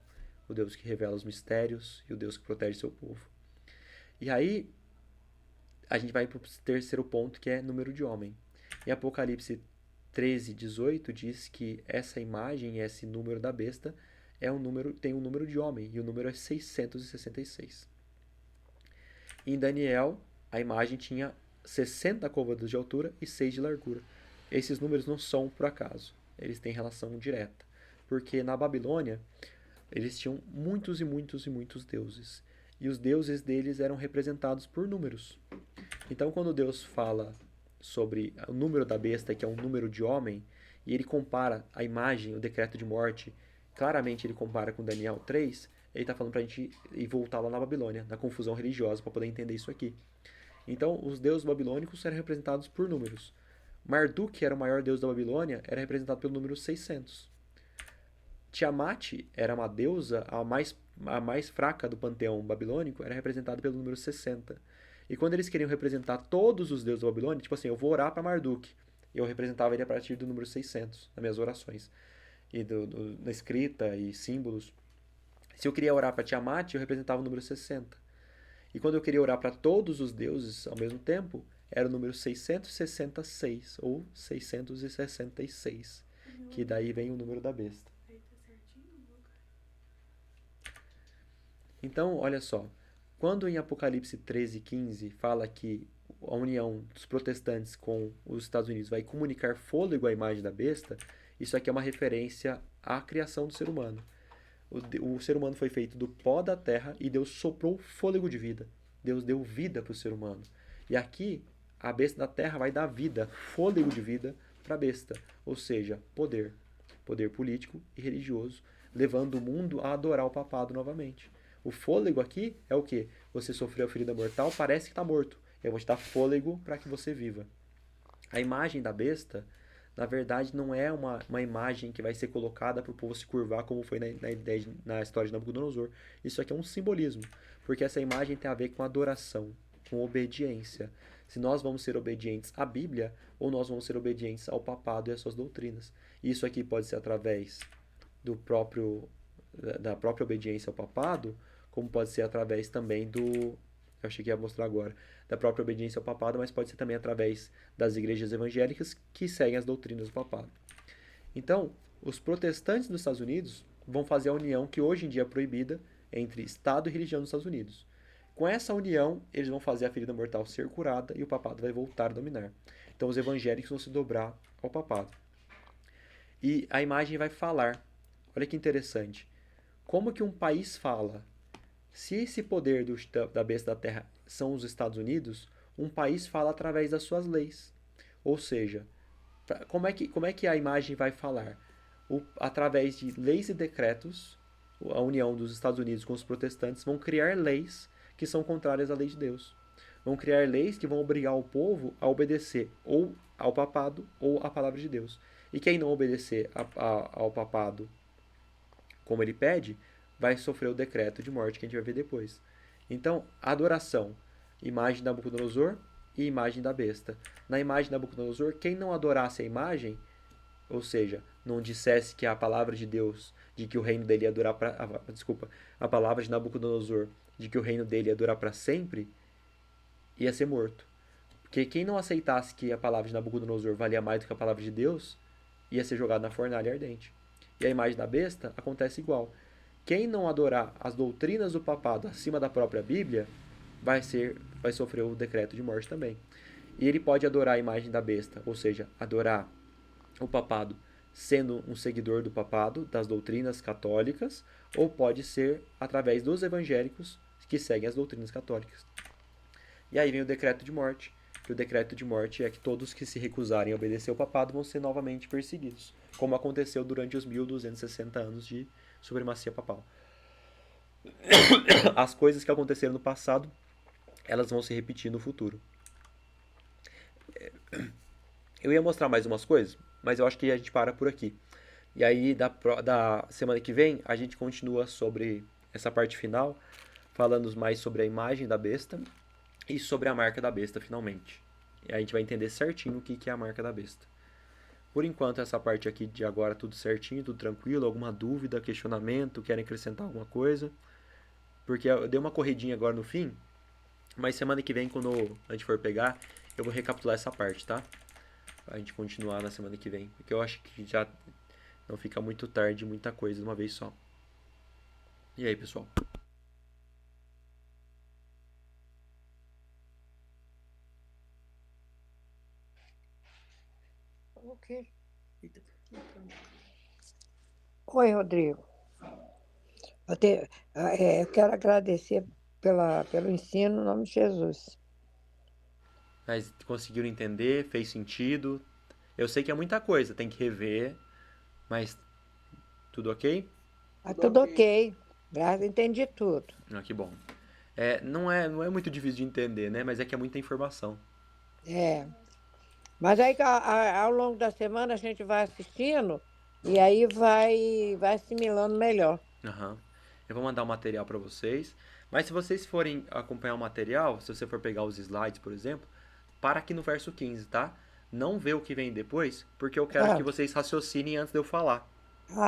O Deus que revela os mistérios e o Deus que protege seu povo. E aí, a gente vai para o terceiro ponto, que é número de homem. Em Apocalipse 13, 18, diz que essa imagem, esse número da besta, tem um número de homem, e o número é 666. Em Daniel, a imagem tinha 60 côvados de altura e 6 de largura. Esses números não são por acaso, eles têm relação direta. Porque na Babilônia, eles tinham muitos e muitos e muitos deuses. E os deuses deles eram representados por números. Então, quando Deus fala sobre o número da besta, que é um número de homem, e ele compara a imagem, o decreto de morte, claramente ele compara com Daniel 3, ele está falando para a gente ir voltar lá na Babilônia, na confusão religiosa, para poder entender isso aqui. Então, os deuses babilônicos eram representados por números. Marduk, que era o maior deus da Babilônia, era representado pelo número 600. Tiamat era uma deusa, a mais fraca do panteão babilônico, era representada pelo número 60. E quando eles queriam representar todos os deuses da Babilônia, tipo assim, eu vou orar para Marduk, eu representava ele a partir do número 600 nas minhas orações, e na escrita e símbolos. Se eu queria orar para Tiamat, eu representava o número 60. E quando eu queria orar para todos os deuses ao mesmo tempo, era o número 666, ou 666, que daí vem o número da besta. Então, olha só, quando em Apocalipse 13, 15 fala que a união dos protestantes com os Estados Unidos vai comunicar fôlego à imagem da besta, isso aqui é uma referência à criação do ser humano. O ser humano foi feito do pó da terra e Deus soprou fôlego de vida. Deus deu vida para o ser humano. E aqui, a besta da terra vai dar vida, fôlego de vida para a besta, ou seja, poder político e religioso, levando o mundo a adorar o papado novamente. O fôlego aqui é o quê? Você sofreu a ferida mortal, parece que está morto. Eu vou te dar fôlego para que você viva. A imagem da besta, na verdade, não é uma imagem que vai ser colocada para o povo se curvar, como foi na história de Nabucodonosor. Isso aqui é um simbolismo, porque essa imagem tem a ver com adoração, com obediência. Se nós vamos ser obedientes à Bíblia, ou nós vamos ser obedientes ao papado e às suas doutrinas. Isso aqui pode ser através da própria obediência ao papado, como pode ser através também eu achei que ia mostrar agora, da própria obediência ao papado, mas pode ser também através das igrejas evangélicas que seguem as doutrinas do papado. Então, os protestantes dos Estados Unidos vão fazer a união que hoje em dia é proibida entre Estado e religião dos Estados Unidos. Com essa união, eles vão fazer a ferida mortal ser curada e o papado vai voltar a dominar. Então, os evangélicos vão se dobrar ao papado. E a imagem vai falar. Olha que interessante. Como que um país fala? Se esse poder da besta da terra são os Estados Unidos, um país fala através das suas leis. Ou seja, como é que a imagem vai falar? através de leis e decretos, a união dos Estados Unidos com os protestantes vão criar leis que são contrárias à lei de Deus. Vão criar leis que vão obrigar o povo a obedecer ou ao papado ou à palavra de Deus. E quem não obedecer ao papado como ele pede, vai sofrer o decreto de morte que a gente vai ver depois. Então, adoração, imagem de Nabucodonosor e imagem da besta. Na imagem de Nabucodonosor, quem não adorasse a imagem, ou seja, não dissesse que a palavra de Deus, de que o reino dele ia durar para... a palavra de Nabucodonosor, de que o reino dele ia durar para sempre, ia ser morto. Porque quem não aceitasse que a palavra de Nabucodonosor valia mais do que a palavra de Deus, ia ser jogado na fornalha ardente. E a imagem da besta acontece igual. Quem não adorar as doutrinas do papado acima da própria Bíblia, vai sofrer o decreto de morte também. E ele pode adorar a imagem da besta, ou seja, adorar o papado sendo um seguidor do papado, das doutrinas católicas, ou pode ser através dos evangélicos que seguem as doutrinas católicas. E aí vem o decreto de morte. Que o decreto de morte é que todos que se recusarem a obedecer ao papado vão ser novamente perseguidos, como aconteceu durante os 1260 anos de supremacia papal. As coisas que aconteceram no passado, elas vão se repetir no futuro. Eu ia mostrar mais umas coisas, mas eu acho que a gente para por aqui. E aí, da semana que vem, a gente continua sobre essa parte final, falando mais sobre a imagem da besta e sobre a marca da besta, finalmente. E aí a gente vai entender certinho o que é a marca da besta. Por enquanto, essa parte aqui de agora, tudo certinho, tudo tranquilo. Alguma dúvida, questionamento, querem acrescentar alguma coisa? Porque eu dei uma corridinha agora no fim, mas semana que vem, quando a gente for pegar, eu vou recapitular essa parte, tá? A gente continuar na semana que vem. Porque eu acho que já não fica muito tarde, muita coisa de uma vez só. E aí, pessoal? Ok. Oi, Rodrigo. Eu quero agradecer pelo ensino, em nome de Jesus. Mas conseguiram entender? Fez sentido? Eu sei que é muita coisa, tem que rever, mas tudo ok? Tudo ok. Entendi tudo. Ah, que bom. Não é muito difícil de entender, né? Mas é que é muita informação. Mas aí ao longo da semana a gente vai assistindo e aí vai assimilando melhor. Uhum. Eu vou mandar o material para vocês. Mas se vocês forem acompanhar o material, se você for pegar os slides, por exemplo, para aqui no verso 15, tá? Não vê o que vem depois, porque eu quero que vocês raciocinem antes de eu falar.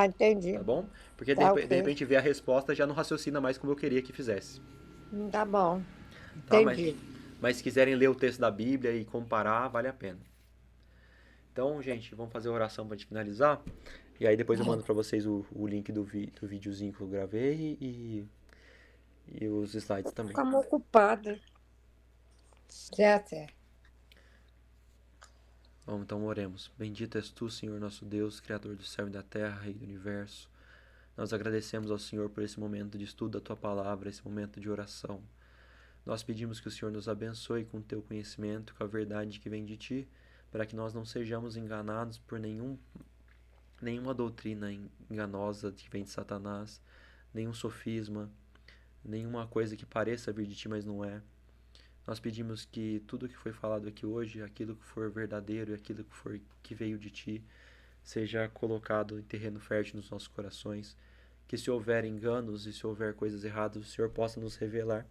Entendi. Tá bom? Porque de repente ver a resposta já não raciocina mais como eu queria que fizesse. Tá bom. Tá? Entendi. Mas se quiserem ler o texto da Bíblia e comparar, vale a pena. Então, gente, vamos fazer a oração para a gente finalizar. E aí depois eu mando para vocês o link do videozinho que eu gravei e os slides também. Ficamos ocupados. Certo. Vamos, então oremos. Bendito és tu, Senhor nosso Deus, Criador do céu e da terra, Rei do universo. Nós agradecemos ao Senhor por esse momento de estudo da tua palavra, esse momento de oração. Nós pedimos que o Senhor nos abençoe com o teu conhecimento, com a verdade que vem de ti, para que nós não sejamos enganados por nenhuma doutrina enganosa que vem de Satanás, nenhum sofisma, nenhuma coisa que pareça vir de ti, mas não é. Nós pedimos que tudo que foi falado aqui hoje, aquilo que for verdadeiro e aquilo que veio de ti, seja colocado em terreno fértil nos nossos corações. Que se houver enganos e se houver coisas erradas, o Senhor possa nos revelar,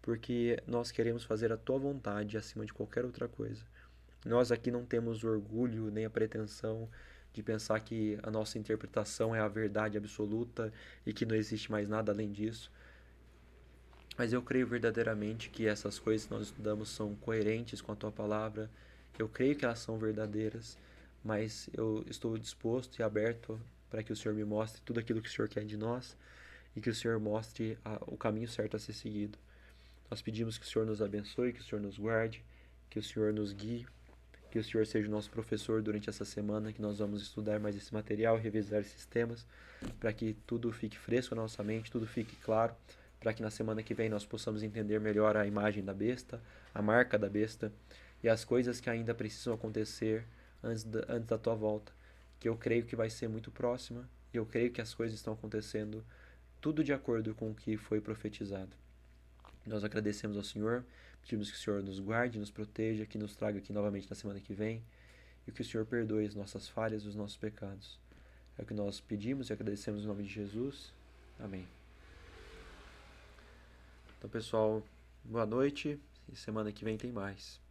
porque nós queremos fazer a tua vontade acima de qualquer outra coisa. Nós aqui não temos orgulho nem a pretensão de pensar que a nossa interpretação é a verdade absoluta e que não existe mais nada além disso. Mas eu creio verdadeiramente que essas coisas que nós estudamos são coerentes com a tua palavra. Eu creio que elas são verdadeiras, mas eu estou disposto e aberto para que o Senhor me mostre tudo aquilo que o Senhor quer de nós e que o Senhor mostre o caminho certo a ser seguido. Nós pedimos que o Senhor nos abençoe, que o Senhor nos guarde, que o Senhor nos guie, que o Senhor seja o nosso professor durante essa semana, que nós vamos estudar mais esse material, revisar esses temas, para que tudo fique fresco na nossa mente, tudo fique claro, para que na semana que vem nós possamos entender melhor a imagem da besta, a marca da besta e as coisas que ainda precisam acontecer antes da tua volta. que eu creio que vai ser muito próxima, e eu creio que as coisas estão acontecendo tudo de acordo com o que foi profetizado. Nós agradecemos ao Senhor, pedimos que o Senhor nos guarde, nos proteja, que nos traga aqui novamente na semana que vem, e que o Senhor perdoe as nossas falhas e os nossos pecados. É o que nós pedimos e agradecemos em nome de Jesus. Amém. Então, pessoal, boa noite, e semana que vem tem mais.